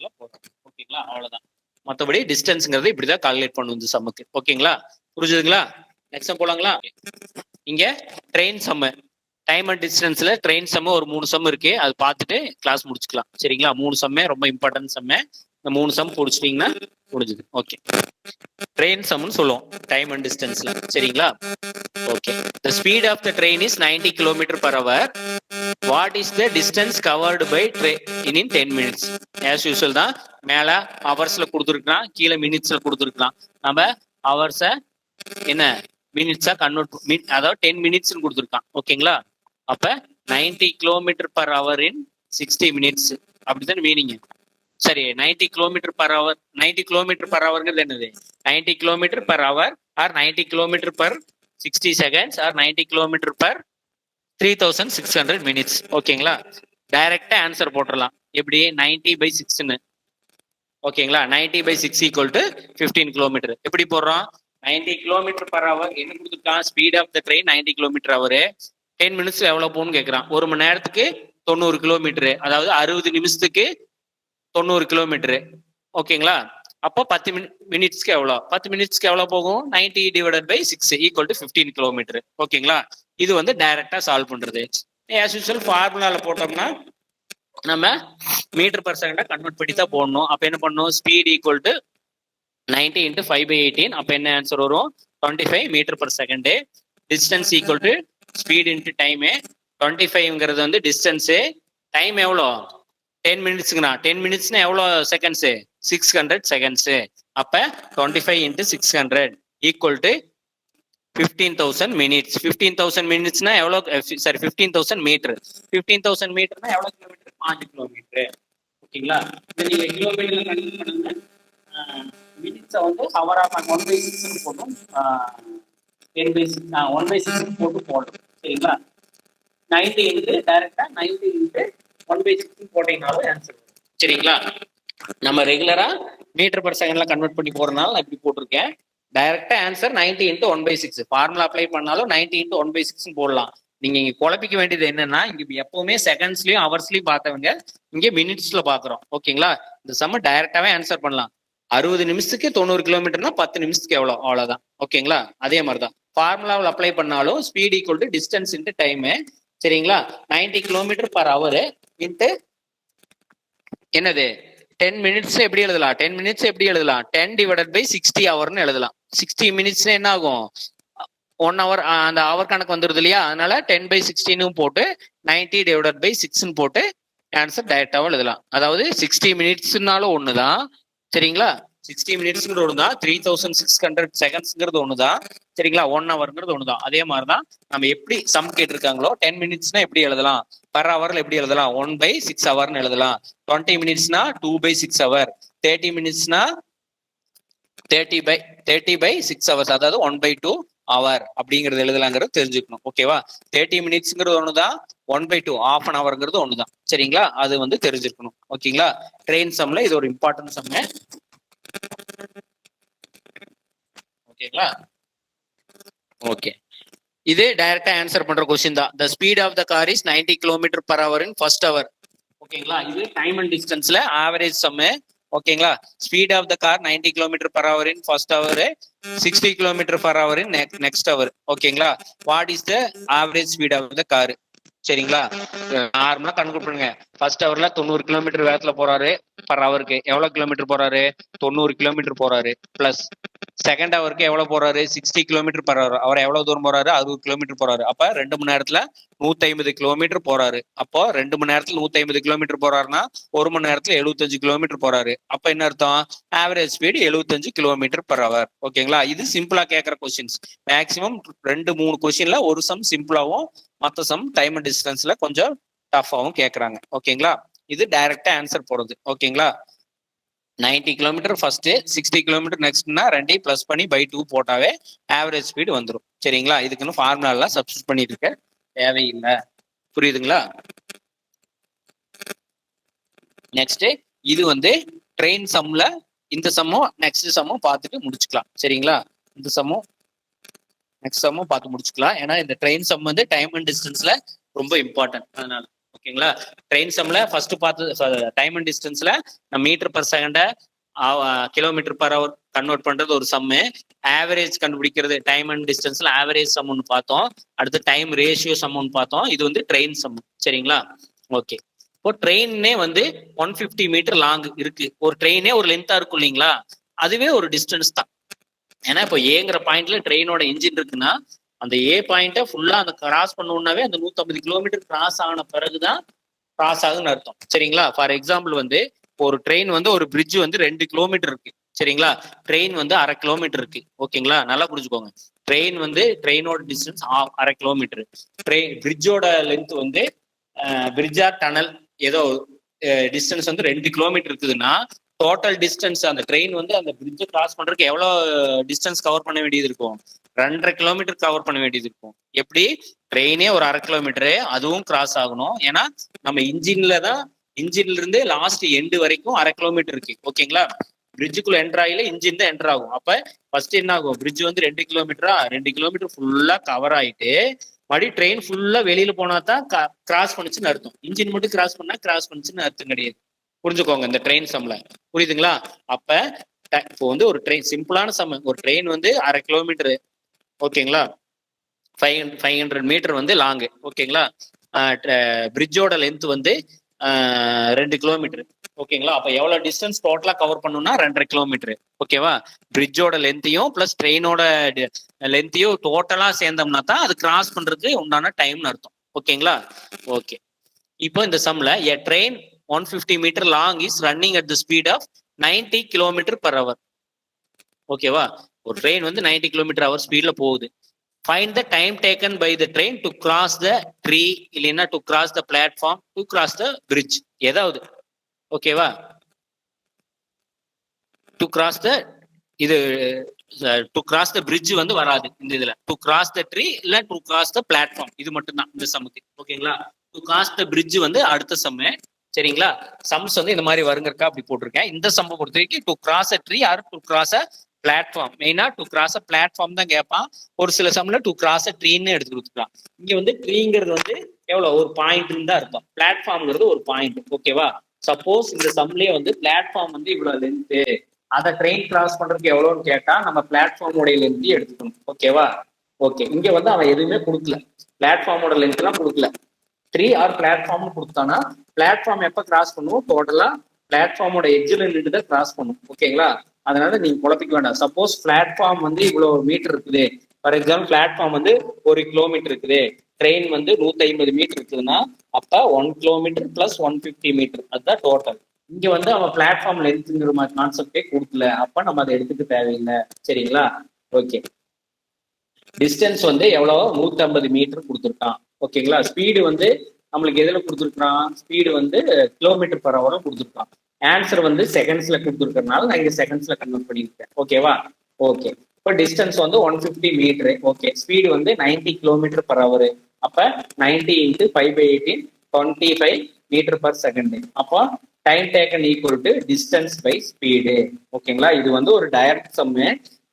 ஓகேங்களா? அவ்வளவுதான். மற்றபடி டிஸ்டன்ஸ்ங்கிறது இப்படிதான் கால்குலேட் பண்ணும் இந்த சம்முக்கு. ஓகேங்களா? புரிஞ்சுதுங்களா? நெக்ஸ்ட் போலாங்களா? இங்க ட்ரெயின் சம்மு, டைம் அண்ட் டிஸ்டன்ஸ்ல ட்ரெயின் சம்மு ஒரு 3 சம் இருக்கு. அது பார்த்துட்டு கிளாஸ் முடிச்சுக்கலாம். சரிங்களா? 3 சம்மே ரொம்ப இம்பார்ட்டன்ட் சம்மு. இந்த 3 சம் முடிச்சிட்டீங்கன்னா முடிஞ்சுது. ஓகே. ட்ரெயின் சம்னு சொல்லுவோம் டைம் அண்ட் டிஸ்டன்ஸ்ல. சரிங்களா? Okay. The speed of the train is 90 km/h. What is the distance covered by train in 10 minutes? As usual தான். மேல ஹவர்ஸ்ல கொடுத்துருக்கான், கீழே மினிட்ஸ்ல கொடுத்துருக்கான். நம்ம ஹவர்ஸ என்ன மினிட்ஸா கன்வெர்ட், அதாவது 10 minutes கொடுத்துருக்கான். ஓகேங்களா? அப்ப 90 km/h in 60 minutes அப்படிதான் மீனிங். சரி, 90 km/h, 90 km/hங்கிறது என்னது, 90 km/h R 90 km/60 seconds R 90 km/3600 minutes. ஓகேங்களா? டைரக்டா ஆன்சர் போட்டுடலாம். எப்படி, 90/6ன்னு. ஓகேங்களா? 90/6 ஈக்குவல் டு 15 km. எப்படி போடுறோம், 90 km/h என்ன கொடுத்துருக்கான்? Speed of the train 90 km/h. 10 minutes எவ்வளவு போகணும்னு கேட்கறான். ஒரு மணி நேரத்துக்கு 90 கிலோமீட்டர், அதாவது 60 நிமிஷத்துக்கு 90 கிலோமீட்டர். ஓகேங்களா? அப்போ 10 மினிட்ஸ்க்கு எவ்வளோ? 10 மினிட்ஸ்க்கு எவ்வளோ போகும்? 90 / 6 = 15 கிலோமீட்டர். ஓகேங்களா? இது வந்து டைரக்டா சால்வ் பண்றது. ஆஸ் யூசுவல் ஃபார்முலால போட்டோம்னா நம்ம மீட்டர்/செகண்டா கன்வெர்ட் பண்ணி தான் போடணும். அப்ப என்ன பண்ணணும்? ஸ்பீட் = 90 × 5/18. அப்ப என்ன ஆன்சர் வரும்? 25 மீட்டர்/செகண்ட். Distance = speed × time. 25ங்கிறது வந்து டிஸ்டன்ஸ். டைம் எவ்வளோ? 10 மினிட்ஸ்க்குனா 10 மினிட்ஸ்னா எவ்வளோ செகண்ட்ஸ்? 600 செகண்ட்ஸ். அப்ப 25 × 600 = 15,000 மினிட்ஸ். 15,000 மினிட்ஸ்னா எவ்வளோ? Sorry, 15,000 metre. 15,000 மீட்டர்னா எவ்வளோ கிலோமீட்டர்? 5 கிலோமீட்டர். ஓகேங்களா? இது நீங்க கிலோமீட்டர்ல கன்வெர்ட் பண்ணுங்க. மினிட்ஸை வந்து ஹவரா 1/6 போட்டும், 10/6 1/6 போட்டு போடணும். சரிங்களா? 90 டைரக்டா 90 × 1/6 போட்டீங்கனாலும் ஆன்சர் வரும். சரிங்களா? நம்ம ரெகுலரா மீட்டர்/செகண்ட்ல கன்வெர்ட் பண்ணி போறதுனால நான் இப்படி போட்டிருக்கேன். டைரக்டா ஆன்சர் 90 × 1/6. ஃபார்முலா அப்ளை பண்ணாலும் 90 × 1/6 போடலாம். நீங்க இங்க குழப்பிக்க வேண்டியது என்னன்னா, இங்க எப்பவுமே செகண்ட்ஸ்லயும் ஹவர்ஸ்லயும் பார்த்தவங்க இங்க மினிட்ஸ்ல பாக்குறோம். ஓகேங்களா? இந்த சம்ம டைரக்டாவே ஆன்சர் பண்ணலாம். 60 நிமிஷத்துக்கு 90 கிலோமீட்டர்னா 10 நிமிஷத்துக்கு எவ்வளோ? அவ்வளவுதான். ஓகேங்களா? அதே மாதிரிதான் ஃபார்முலாவில் அப்ளை பண்ணாலும் ஸ்பீட் = டிஸ்டன்ஸ் × டைம். சரிங்களா? 90 km/h இன்ட்டு என்னது 10 மினிட்ஸ் எப்படி எழுதலாம்? 10 மினிட்ஸ் எப்படி எழுதலாம்? 10 / 60 ஹவர்னு எழுதலாம். 60 மினிட்ஸ் என்ன ஆகும்? 1 ஹவர். அந்த ஹவர் கணக்கு வந்துருது இல்லையா? அதனால 10/16 போட்டு 90 / 6 போட்டு ஆன்சர் டைரக்டாவும் எழுதலாம். அதாவது 60 மினிட்ஸ்னாலும் ஒண்ணுதான். சரிங்களா? 60 மினிட்ஸ்ங்கிறது ஒண்ணுதான். 3600 செகண்ட்ஸ்ங்கிறது ஒண்ணுதான். சரிங்களா? 1 ஹவர்ங்கிறது ஒண்ணுதான். அதே மாதிரிதான் நம்ம எப்படி சம் கேட்டிருக்காங்களோ 10 மினிட்ஸ்னா எப்படி எழுதலாம்? பர் ஹவர்ல எப்படி எழுதலாம்? 1/6 ஹவர்னு எழுதலாம். 20 மினிட்ஸ்னா 2/6 ஹவர். 30 மினிட்ஸ்னா 30/6 ஹவர்ஸ், அதாவது 1/2 ஹவர் அப்படிங்கிறது எழுதலாங்கிறது தெரிஞ்சுக்கணும். ஓகேவா? 30 மினிட்ஸ்ங்கிறது ஒண்ணுதான். 1/2 half an hourங்கிறது ஒண்ணுதான். சரிங்களா? அது வந்து தெரிஞ்சிருக்கணும். ஓகேங்களா? ட்ரெயின் சம்ல இது ஒரு இம்பார்ட்டன்ட் சம். ஓகேங்களா? ஓகே, இது டைரக்டா ஆன்சர் பண்ற क्वेश्चन தான். the speed of the car is 90 km/h in first hour. ஓகேங்களா? இது டைம் அண்ட் டிஸ்டன்ஸ்ல ஆவரேஜ் சம். ஓகேங்களா? Speed of the car 90 km/h in first hour, 60 km/h in next hour. ஓகேங்களா? What is the average speed of the car? சரிங்களா? நார்மலா கணக்கு பண்ணுங்க. First ஹவர்ல 90 கிலோமீட்டர் வேகத்துல போறாரு. பர் ஹவருக்கு எவ்வளவு கிலோமீட்டர் போறாரு? 90 கிலோமீட்டர் போறாரு. பிளஸ் செகண்ட் ஹவருக்கு எவ்வளவு போறாரு? 60 km/h. அவர் எவ்வளவு தூரம் போறாரு? 60 கிலோமீட்டர் போறாரு. அப்ப 2 மணி நேரத்துல 150 கிலோமீட்டர் போறாரு. அப்போ 2 மணி நேரத்துல 150 கிலோமீட்டர் போறாருன்னா 1 மணி நேரத்துல 75 கிலோமீட்டர் போறாரு. அப்ப என்ன அர்த்தம்? Average speed 75 km/h. ஓகேங்களா? இது சிம்பிளா கேட்கற கொஸ்டின்ஸ். மேக்சிமம் 2-3 கொஸ்டின்ல ஒரு சம் சிம்பிளாவும் மற்ற சம் டைம் அண்ட் டிஸ்டன்ஸ்ல கொஞ்சம் டஃபாவும் கேட்கறாங்க. ஓகேங்களா? இது டைரக்டா ஆன்சர் போறது. ஓகேங்களா? 90 கிலோமீட்டர் ஃபர்ஸ்ட், 60 கிலோமீட்டர் நெக்ஸ்ட்னா 2 பிளஸ் பண்ணி /2 போட்டாவே ஆவரேஜ் ஸ்பீடு வந்துடும். சரிங்களா? இதுக்குன்னு ஃபார்முலா எல்லாம் சப்ஸ்டிட் பண்ணிட்டு இருக்க தேவையில்லை. புரியுதுங்களா? நெக்ஸ்ட் இது வந்து ட்ரெயின் சம்ல இந்த சம்மும் நெக்ஸ்ட் சம்மும் பார்த்துட்டு முடிச்சுக்கலாம். சரிங்களா? இந்த சம்மும் நெக்ஸ்ட் சம்மும் பார்த்து முடிச்சுக்கலாம். ஏன்னா இந்த ட்ரெயின் சம் வந்து டைம் அண்ட் டிஸ்டன்ஸ்ல ரொம்ப இம்பார்ட்டன்ட். அதனால ஓகேங்களா? ட்ரெயின் சம்ல ஃபர்ஸ்ட் பார்த்து டைம் அண்ட் டிஸ்டன்ஸ்ல மீட்டர்/செகண்ட km/h கன்வெர்ட் பண்றது ஒரு சம்மு. ஆவரேஜ் கண்டுபிடிக்கிறது டைம் அண்ட் டிஸ்டன்ஸ்ல ஆவரேஜ் சம் ஒன்று பார்த்தோம். அடுத்து டைம் ரேஷியோ சம் ஒன்று பார்த்தோம். இது வந்து ட்ரெயின் சம். சரிங்களா? ஓகே, இப்போ ட்ரெயினே வந்து 150 மீட்டர் லாங் இருக்கு. ஒரு ட்ரெயினே ஒரு லென்த்தா இருக்கும் இல்லைங்களா? அதுவே ஒரு டிஸ்டன்ஸ் தான். ஏன்னா இப்போ ஏங்கிற பாயிண்ட்ல ட்ரெயினோட இன்ஜின் இருக்குன்னா அந்த ஏ பாயிண்ட்டை ஃபுல்லா அந்த கிராஸ் பண்ணணும்னாவே அந்த 150 கிலோமீட்டர் கிராஸ் ஆன பிறகுதான் கிராஸ் ஆகுன்னு அர்த்தம். சரிங்களா? ஃபார் எக்ஸாம்பிள் வந்து ஒரு ட்ரெயின் வந்து ஒரு பிரிட்ஜ் வந்து 2 கிலோமீட்டர் இருக்கு. சரிங்களா? ட்ரெயின் வந்து 1/2 கிலோமீட்டர் இருக்கு. ஓகேங்களா? நல்லா புரிஞ்சுக்கோங்க. ட்ரெயின் வந்து ட்ரெயினோட டிஸ்டன்ஸ் 1/2 கிலோமீட்டர். ட்ரெயின் பிரிட்ஜோட லென்த் வந்து பிரிட்ஜா டனல் ஏதோ டிஸ்டன்ஸ் வந்து 2 கிலோமீட்டர் இருக்குதுன்னா டோட்டல் டிஸ்டன்ஸ் அந்த ட்ரெயின் வந்து அந்த பிரிட்ஜை கிராஸ் பண்றதுக்கு எவ்வளவு டிஸ்டன்ஸ் கவர் பண்ண வேண்டியது இருக்கும்? 2.5 கிலோமீட்டர் கவர் பண்ண வேண்டியது இருக்கும். எப்படி? ட்ரெயினே ஒரு 1/2 கிலோமீட்டரு, அதுவும் கிராஸ் ஆகணும். ஏன்னா நம்ம இன்ஜின்ல இருந்து லாஸ்ட் எண்டு வரைக்கும் 1/2 கிலோமீட்டர் இருக்கு. ஓகேங்களா? பிரிட்ஜுக்குள்ள என்டர் ஆகல இன்ஜின் தான் என்டர் ஆகும். அப்ப ஃபர்ஸ்ட் என்ன ஆகும், பிரிட்ஜ் வந்து 2 கிலோமீட்டரா, 2 கிலோமீட்டர் ஃபுல்லா கவர் ஆயிட்டு மறுபடி ட்ரெயின் ஃபுல்லா வெளியில போனா தான் கிராஸ் பண்ணுச்சுன்னு அர்த்தம். இன்ஜின் மட்டும் கிராஸ் பண்ணா கிராஸ் பண்ணுச்சுன்னு அர்த்தம் கிடையாது. புரிஞ்சுக்கோங்க இந்த ட்ரெயின் சம்ல, புரியுதுங்களா? அப்ப இப்போ வந்து ஒரு ட்ரெயின் சிம்பிளான சம், ஒரு ட்ரெயின் வந்து 1/2 கிலோமீட்டர், ஓகேங்களா, 500 மீட்டர் வந்து லாங்கு, ஓகேங்களா. பிரிட்ஜோட லென்த் வந்து 2 கிலோமீட்டர், ஓகேங்களா. அப்ப எவ்வளவு டிஸ்டன்ஸ் டோட்டலா கவர் பண்ணணும்னா 2.5 கிலோமீட்டர், ஓகேவா. பிரிட்ஜோட லென்த்தையும் பிளஸ் ட்ரெயினோட லென்த்தையும் டோட்டலா சேர்ந்தோம்னா தான் அது கிராஸ் பண்றதுக்கு உண்டான டைம்னு அர்த்தம், ஓகேங்களா. ஓகே, இப்போ இந்த சம்ல a train 150 meter long is running at the speed of 90 km/h, ஓகேவா. ஒரு ட்ரெயின் வந்து 90 km/h ஸ்பீட்ல போகுது. Find the time taken by the train to cross the tree, இல்லைன்னா to cross the platform, to cross the bridge, ஏதாவது, ஓகேவா. to cross the இது to cross the bridge வந்து வராது இந்த இதுல. to cross the tree இல்ல to cross the platform, இது மட்டும் தான் இந்த சம்முக்கு, ஓகேங்களா. to cross the bridge வந்து அடுத்த சம்மு, சரிங்களா. சம்ஸ் வந்து இந்த மாதிரி வருங்கறக்கா அப்படி போட்டிருக்கேன். இந்த சம்மை பொறுத்த வரைக்கும் to cross a tree or to cross a platform, மெயினா டு கிராஸ் அ பிளாட்ஃபார்ம் தான் கேட்பான். ஒரு சில சம்ல டு கிராஸ் அ ட்ரீன்னு எடுத்து கொடுத்துக்கலாம். இங்க வந்து ட்ரீங்கிறது வந்து எவ்வளவு, ஒரு பாயிண்ட் தான் இருக்கும். பிளாட்ஃபார்ம்ங்கிறது ஒரு பாயிண்ட், ஓகேவா. சப்போஸ் இந்த சம்லயே வந்து பிளாட்ஃபார்ம் வந்து இவ்வளவு லென்த்து, அதை ட்ரெயின் கிராஸ் பண்றதுக்கு எவ்வளவுன்னு கேட்டா நம்ம பிளாட்ஃபார்மோட லென்த் எடுத்துக்கணும், ஓகேவா. ஓகே, இங்க வந்து அவன் எதுவுமே கொடுக்கல, பிளாட்ஃபார்மோட லென்த் எல்லாம் கொடுக்கல. ட்ரீ ஆர் பிளாட்ஃபார்ம்னு கொடுத்தானா பிளாட்ஃபார்ம் எப்ப கிராஸ் பண்ணுவோம், டோட்டலா பிளாட்ஃபார்மோட எட்ஜில் நின்று தான் கிராஸ் பண்ணும், ஓகேங்களா. அதனால நீங்க குழப்பிக்க வேண்டாம். சப்போஸ் பிளாட்ஃபார்ம் வந்து இவ்வளவு மீட்டர் இருக்குது, ஃபார் எக்ஸாம்பிள் பிளாட்ஃபார்ம் வந்து 1 கிலோமீட்டர் இருக்குது, ட்ரெயின் வந்து 150 மீட்டர் இருக்குதுன்னா அப்ப 1 கிலோமீட்டர் பிளஸ் 150 மீட்டர், அதுதான் டோட்டல். இங்க வந்து அவன் பிளாட்ஃபார்ம் லென்த்ங்கிற மாதிரி கான்செப்டே கொடுக்கல, அப்ப நம்ம அதை எடுத்துக்க தேவையில்லை, சரிங்களா. ஓகே, டிஸ்டன்ஸ் வந்து எவ்வளவு, 150 மீட்டர் கொடுத்துருக்கான், ஓகேங்களா. ஸ்பீடு வந்து நம்மளுக்கு எதுல கொடுத்துருக்கான், ஸ்பீடு வந்து கிலோமீட்டர் பர் ஹவர் கொடுத்துருக்கான். ஆன்சர் வந்து செகண்ட்ஸ்ல கொடுத்துருக்கறனால நான் இங்க செகண்ட்ஸ்ல கன்வெர்ட் பண்ணிருக்கேன், ஓகேவா. ஓகே, இப்போ டிஸ்டன்ஸ் வந்து 150 மீட்டர், ஓகே. ஸ்பீடு வந்து 90 கிலோமீட்டர் பர் ஹவர், அப்ப 90 × 5/18 25 மீட்டர் பர் செகண்ட். அப்போ time taken equal to distance by speed, ஓகேங்களா. இது வந்து ஒரு டைரக்ட் சம்மு.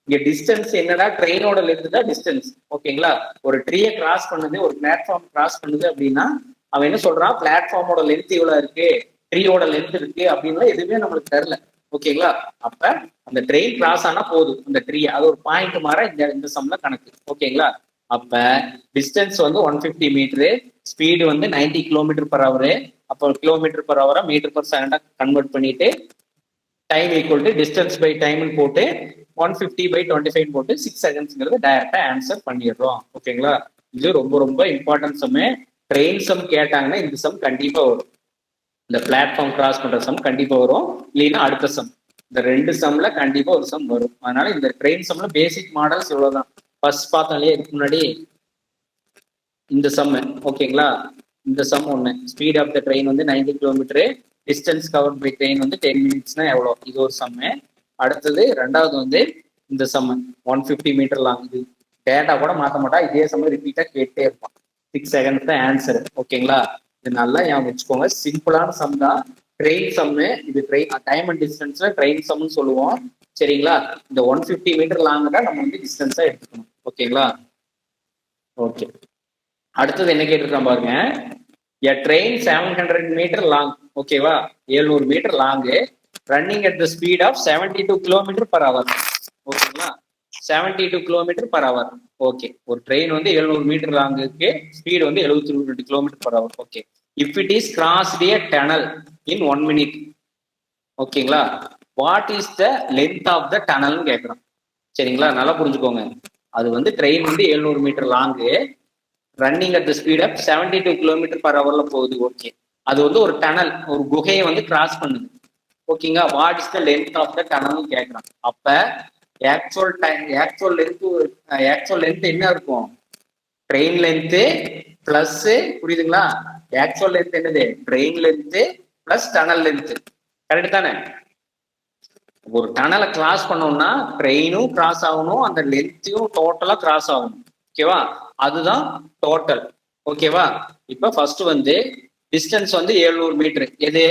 இங்க டிஸ்டன்ஸ் என்னடா, ட்ரெயினோட லென்த் தான் டிஸ்டன்ஸ், ஓகேங்களா. ஒரு ட்ரீயை கிராஸ் பண்ணுது, ஒரு பிளாட்ஃபார்ம் கிராஸ் பண்ணுது அப்படின்னா அவன் என்ன சொல்றான், பிளாட்ஃபார்மோட லென்த் இவ்வளவு இருக்கு, ட்ரீயோட லென்த் இருக்கு அப்படின்னா எதுவுமே நம்மளுக்கு தெரியல, ஓகேங்களா. அப்ப அந்த ட்ரெயின் கிராஸ் ஆனா போதும், அந்த ட்ரீ அது ஒரு பாயிண்ட் மாற இந்த சம்ல கணக்கு, ஓகேங்களா. அப்ப டிஸ்டன்ஸ் வந்து 150 மீட்டரு, ஸ்பீடு வந்து 90 கிலோமீட்டர் பர் ஹவர். அப்போ கிலோமீட்டர் பர் ஹவரா மீட்டர் பர் செகண்டா கன்வெர்ட் பண்ணிட்டு time equal to distance by டைம்னு போட்டு 150/25 போட்டு 6 செகண்ட்ஸ்ங்கிறது டைரக்டா ஆன்சர் பண்ணிடுறோம், ஓகேங்களா. இது ரொம்ப ரொம்ப இம்பார்ட்டன்ட் சம். ட்ரெயின் சம் கேட்டாங்கன்னா இந்த சம் கண்டிப்பா வரும், இந்த பிளாட்ஃபார்ம் கிராஸ் பண்ற சம் கண்டிப்பா வரும், இல்லைன்னா அடுத்த சம். இந்த 2 சம்ல கண்டிப்பா ஒரு சம் வரும். அதனால இந்த ட்ரெயின் சம்ல பேசிக் மாடல்ஸ் இவ்வளவுதான். ஃபர்ஸ்ட் பார்த்தாலே இதுக்கு முன்னாடி இந்த சம், ஓகேங்களா. இந்த சம் ஒண்ணு, ஸ்பீட் ஆஃப் த ட்ரெயின் வந்து 90 kilometre, distance cover by train வந்து 10 மினிட்ஸ்னா எவ்வளோ, இது ஒரு சம்மு. அடுத்தது ரெண்டாவது வந்து இந்த சம் 150 மீட்டர் லாங். இது டேட்டா கூட மாற்ற மாட்டா, இதே சம்ம ரிப்பீட்டா கேட்டே இருப்பான். 6 செகண்ட்ஸ் தான் ஆன்சர், ஓகேங்களா. இது நல்லா ஞாபகம் வச்சுக்கோங்க, சிம்பிளான சம் தான். ட்ரெயின் சம்மு, இது ட்ரெயின் டைம் அண்ட் டிஸ்டன்ஸ்ல ட்ரெயின் சம்னு சொல்லுவோம், சரிங்களா. இந்த 150 மீட்டர் லாங் தான் நம்ம வந்து டிஸ்டன்ஸா எடுத்துக்கணும், ஓகேங்களா. ஓகே, அடுத்தது என்ன கேட்டிருக்கான் பாருங்க. a train 700 மீட்டர் லாங், ஓகேவா, 700 metre long, running at the speed of 72 kilometre per hour, ஓகேங்களா. 72 கிலோமீட்டர் பர் ஹவர், ஓகே. ஒரு ட்ரெயின் வந்து 700 மீட்டர் லாங்குக்கு ஸ்பீடு வந்து 72 kilometre per hour, okay. If it is crossed a tunnel in 1 minute, ஓகேங்களா, what is the length of the டனல்னு கேட்குறோம், சரிங்களா. நல்லா புரிஞ்சுக்கோங்க. அது வந்து ட்ரெயின் வந்து 700 metre long, running at the speed of 72 kilometre per ஹவர்ல போகுது, ஓகே. அது வந்து ஒரு டனல், ஒரு குகையை வந்து கிராஸ் பண்ணுது, ஓகேங்களா. What is the length of the டனல்னு கேட்குறான். அப்ப ஆக்சுவல் லென்த் என்ன இருக்கும், ட்ரெயின் லென்த்து பிளஸ், புரியுதுங்களா. ஆக்சுவல் லென்த் என்னது, train length plus tunnel length, correct தானே. ஒரு டனலை கிராஸ் பண்ணோம்னா ட்ரெயினும் கிராஸ் ஆகணும், அந்த லென்த்தையும் டோட்டலா கிராஸ் ஆகணும், ஓகேவா. அதுதான் டோட்டல், ஓகேவா. இப்ப ஃபர்ஸ்ட் வந்து டிஸ்டன்ஸ் வந்து 700 மீட்டர், எது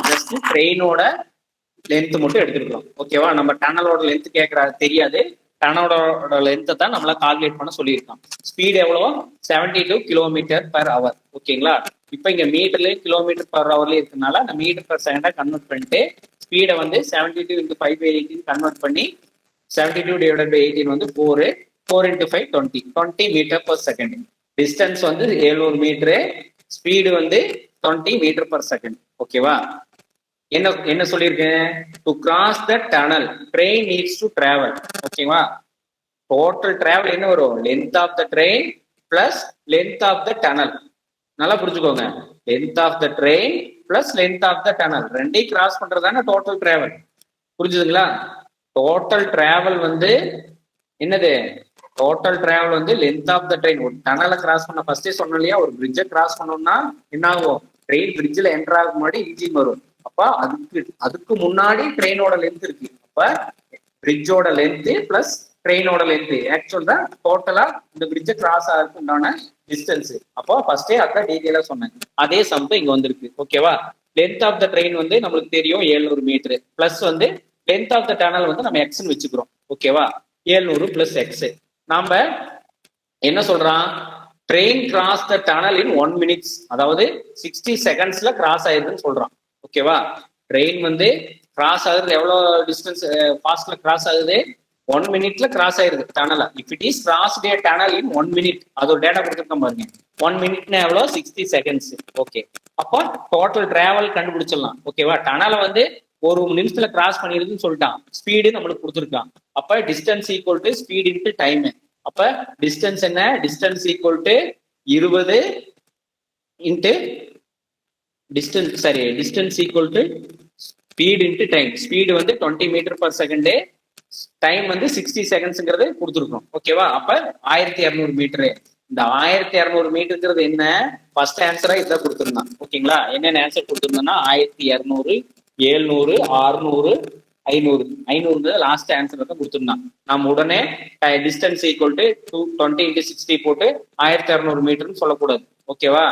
ஜஸ்ட் ட்ரெயினோட லென்த் மட்டும் எடுத்துருக்கோம். ஓகேவா? நம்ம டனலோட லென்த் கேட்கற தெரியாது. டனலோட லென்த்தை தான் நம்மள கால்குலேட் பண்ண சொல்லியிருக்கோம். ஸ்பீடு எவ்வளோ? 72 km/h. ஓகேங்களா? இப்போ இங்க மீட்டர்லயும் km/h இருக்கனால அந்த மீட்டர் பர் செகண்டா கன்வெர்ட் பண்ணிட்டு ஸ்பீடை வந்து 72 × 5/18 கன்வெர்ட் பண்ணி 72 / 18 வந்து 4 × 5 20 m/s. டிஸ்டன்ஸ் வந்து 700 மீட்டரு, ஸ்பீடு வந்து 20 m/s. ஓகேவா? என்ன சொல்லியிருக்கேன்? To cross the tunnel train needs to travel. ஓகேவா? டோட்டல் டிராவல் என்ன வரும்? Length of the train plus length of the tunnel. நல்லா புரிஞ்சுக்கோங்க. Length of the train plus length of the tunnel ரெண்டையும் கிராஸ் பண்றதான டோட்டல் டிராவல். புரிஞ்சுதுங்களா? Total travel வந்து என்னது? டோட்டல் டிராவல் வந்து லென்த் ஆஃப் த ட்ரெயின். ஒரு டனலை கிராஸ் பண்ண ஃபர்ஸ்டே சொன்னோம் இல்லையா? ஒரு பிரிட்ஜை கிராஸ் பண்ணோம்னா என்ன ஆகும்? ட்ரெயின் பிரிட்ஜில் என்டர் ஆகும் முன்னாடி இன்ஜின் வரும். அப்ப அதுக்கு முன்னாடி ட்ரெயினோட லென்த் இருக்கு. அப்ப பிரிட்ஜோட லென்த் பிளஸ் ட்ரெயினோட லென்த் ஆக்சுவல் தான் டோட்டலா இந்த பிரிட்ஜை கிராஸ் ஆகிறதுக்கு உண்டான டிஸ்டன்ஸ். அப்போ ஃபர்ஸ்டே அதான் டீட்டெயிலா சொன்னேன். அதே சம் இங்க வந்திருக்கு. ஓகேவா? லென்த் ஆஃப் த ட்ரெயின் வந்து நம்மளுக்கு தெரியும் 700 மீட்டர் பிளஸ் வந்து லென்த் ஆஃப் த டனல் வந்து நம்ம எக்ஸ்ன்னு வச்சுக்கிறோம். ஓகேவா? 700 பிளஸ் எக்ஸ். நாம என்ன சொல்றான்? Train cross the tunnel in 1 minute, அதாவது 60 secondsல கிராஸ் ஆயிருதுன்னு சொல்றான். ஓகேவா? ட்ரெயின் வந்து கிராஸ் ஆகுறது எவ்வளவு டிஸ்டன்ஸ் ஃபாஸ்ட்ல கிராஸ் ஆகுது? 1 minute கிராஸ் ஆயிருது டனலை. If it is cross the tunnel in 1 minute, அது ஒரு டேட்டா கொடுத்துருக்கோம் பாருங்க. 1 minute எவ்வளோ? 60 seconds. ஓகே, அப்போ டோட்டல் டிராவல் கண்டுபிடிச்சிடலாம். ஓகேவா? டனலை வந்து ஒரு நிமிஷத்துல கிராஸ் பண்ணிருதுன்னு சொல்லிட்டான். ஸ்பீடு நம்மளுக்கு கொடுத்துருக்கான். அப்ப distance equal to speed into time. அப்ப டிஸ்டன்ஸ் என்ன? Distance equal to 20 into distance equal to speed into time. Speed வந்து 20 m/s, டைம் வந்து 60 secondsங்கிறது கொடுத்துருக்கோம். ஓகேவா? அப்ப 1200 மீட்டரு. இந்த 1200 மீட்டருங்கிறது என்ன? ஃபர்ஸ்ட் ஆன்சரா இதான் கொடுத்துருந்தான். ஓகேங்களா? என்னென்ன ஆன்சர் கொடுத்துருந்தோம்னா 1200, 700, 600, 500 லாஸ்ட் ஆன்சர் தான் கொடுத்துருந்தான். நம்ம உடனே டிஸ்டன்ஸ் ஈக்குவல் டு 20 × 60 போட்டு 1200 மீட்டர்னு சொல்லக்கூடாது. ஓகேவா?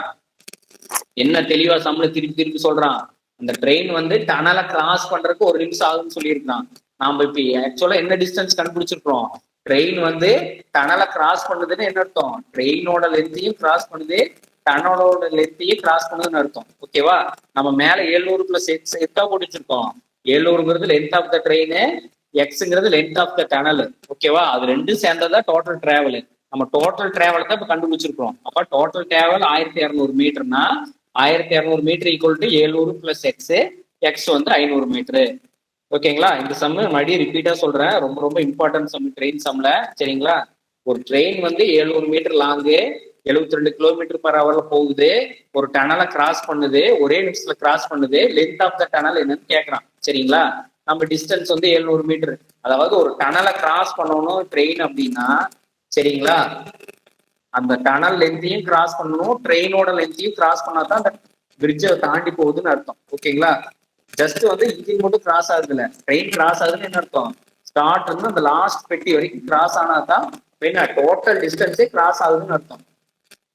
என்ன தெளிவா சம்ல திருப்பி சொல்றான். அந்த ட்ரெயின் வந்து டனலை கிராஸ் பண்றதுக்கு 1 நிமிஷம் ஆகுதுன்னு சொல்லியிருக்கான். நாம இப்ப ஆக்சுவலா என்ன டிஸ்டன்ஸ் கண்டுபிடிச்சிருக்கோம்? ட்ரெயின் வந்து டனலை கிராஸ் பண்ணுதுன்னு என்ன அர்த்தம்? ட்ரெயினோட லென்த்தையும் கிராஸ் பண்ணுது, டனலோட லென்த்தையும் கிராஸ் பண்ணுதுன்னு அர்த்தம். ஓகேவா? நம்ம மேல 700 பிளஸ் எக்ஸ் எக்கா போட்டு வச்சிருக்கோம். 700ங்கிறது லென்த் ஆஃப் த ட்ரெயின், எக்ஸ்ங்கிறது லென்த் ஆஃப் த டனல். ஓகேவா? அது ரெண்டும் சேர்ந்ததா டோட்டல் டிராவல். நம்ம டோட்டல் டிராவல் தான் இப்ப கண்டுபிடிச்சிருக்கோம். அப்ப டோட்டல் டிராவல் 1200 மீட்டர்னா 1200 metre equal to 700 plus x. X வந்து 500 மீட்டரு. ஓகேங்களா? இந்த சம் மறுபடியும் ரிப்பீட்டா சொல்றேன். ரொம்ப ரொம்ப இம்பார்ட்டன்ட் சம் ட்ரெயின் சம்ல. சரிங்களா? ஒரு ட்ரெயின் வந்து 700 மீட்டர் லாங்கு, 72 km/h போகுது. ஒரு டனலை கிராஸ் பண்ணுது, ஒரே நிமிஷத்துல கிராஸ் பண்ணுது. லென்த் ஆஃப் த டனல் என்னன்னு கேட்கறான். சரிங்களா? நம்ம டிஸ்டன்ஸ் வந்து 700 மீட்டர். அதாவது ஒரு டனலை கிராஸ் பண்ணணும் ட்ரெயின் அப்படின்னா, சரிங்களா, அந்த டனல் லென்த்தையும் கிராஸ் பண்ணணும், ட்ரெயினோட லென்த்தையும் கிராஸ் பண்ணாதான் அந்த பிரிட்ஜை தாண்டி போகுதுன்னு அர்த்தம். ஓகேங்களா? ஜஸ்ட் வந்து இன்ஜின் மட்டும் கிராஸ் ஆகுது இல்ல, ட்ரெயின் கிராஸ் ஆகுதுன்னு என்ன அர்த்தம்? ஸ்டார்ட் இருந்து அந்த லாஸ்ட் பெட்டி வரைக்கும் கிராஸ் ஆனாதான் டோட்டல் டிஸ்டன்ஸே கிராஸ் ஆகுதுன்னு அர்த்தம்.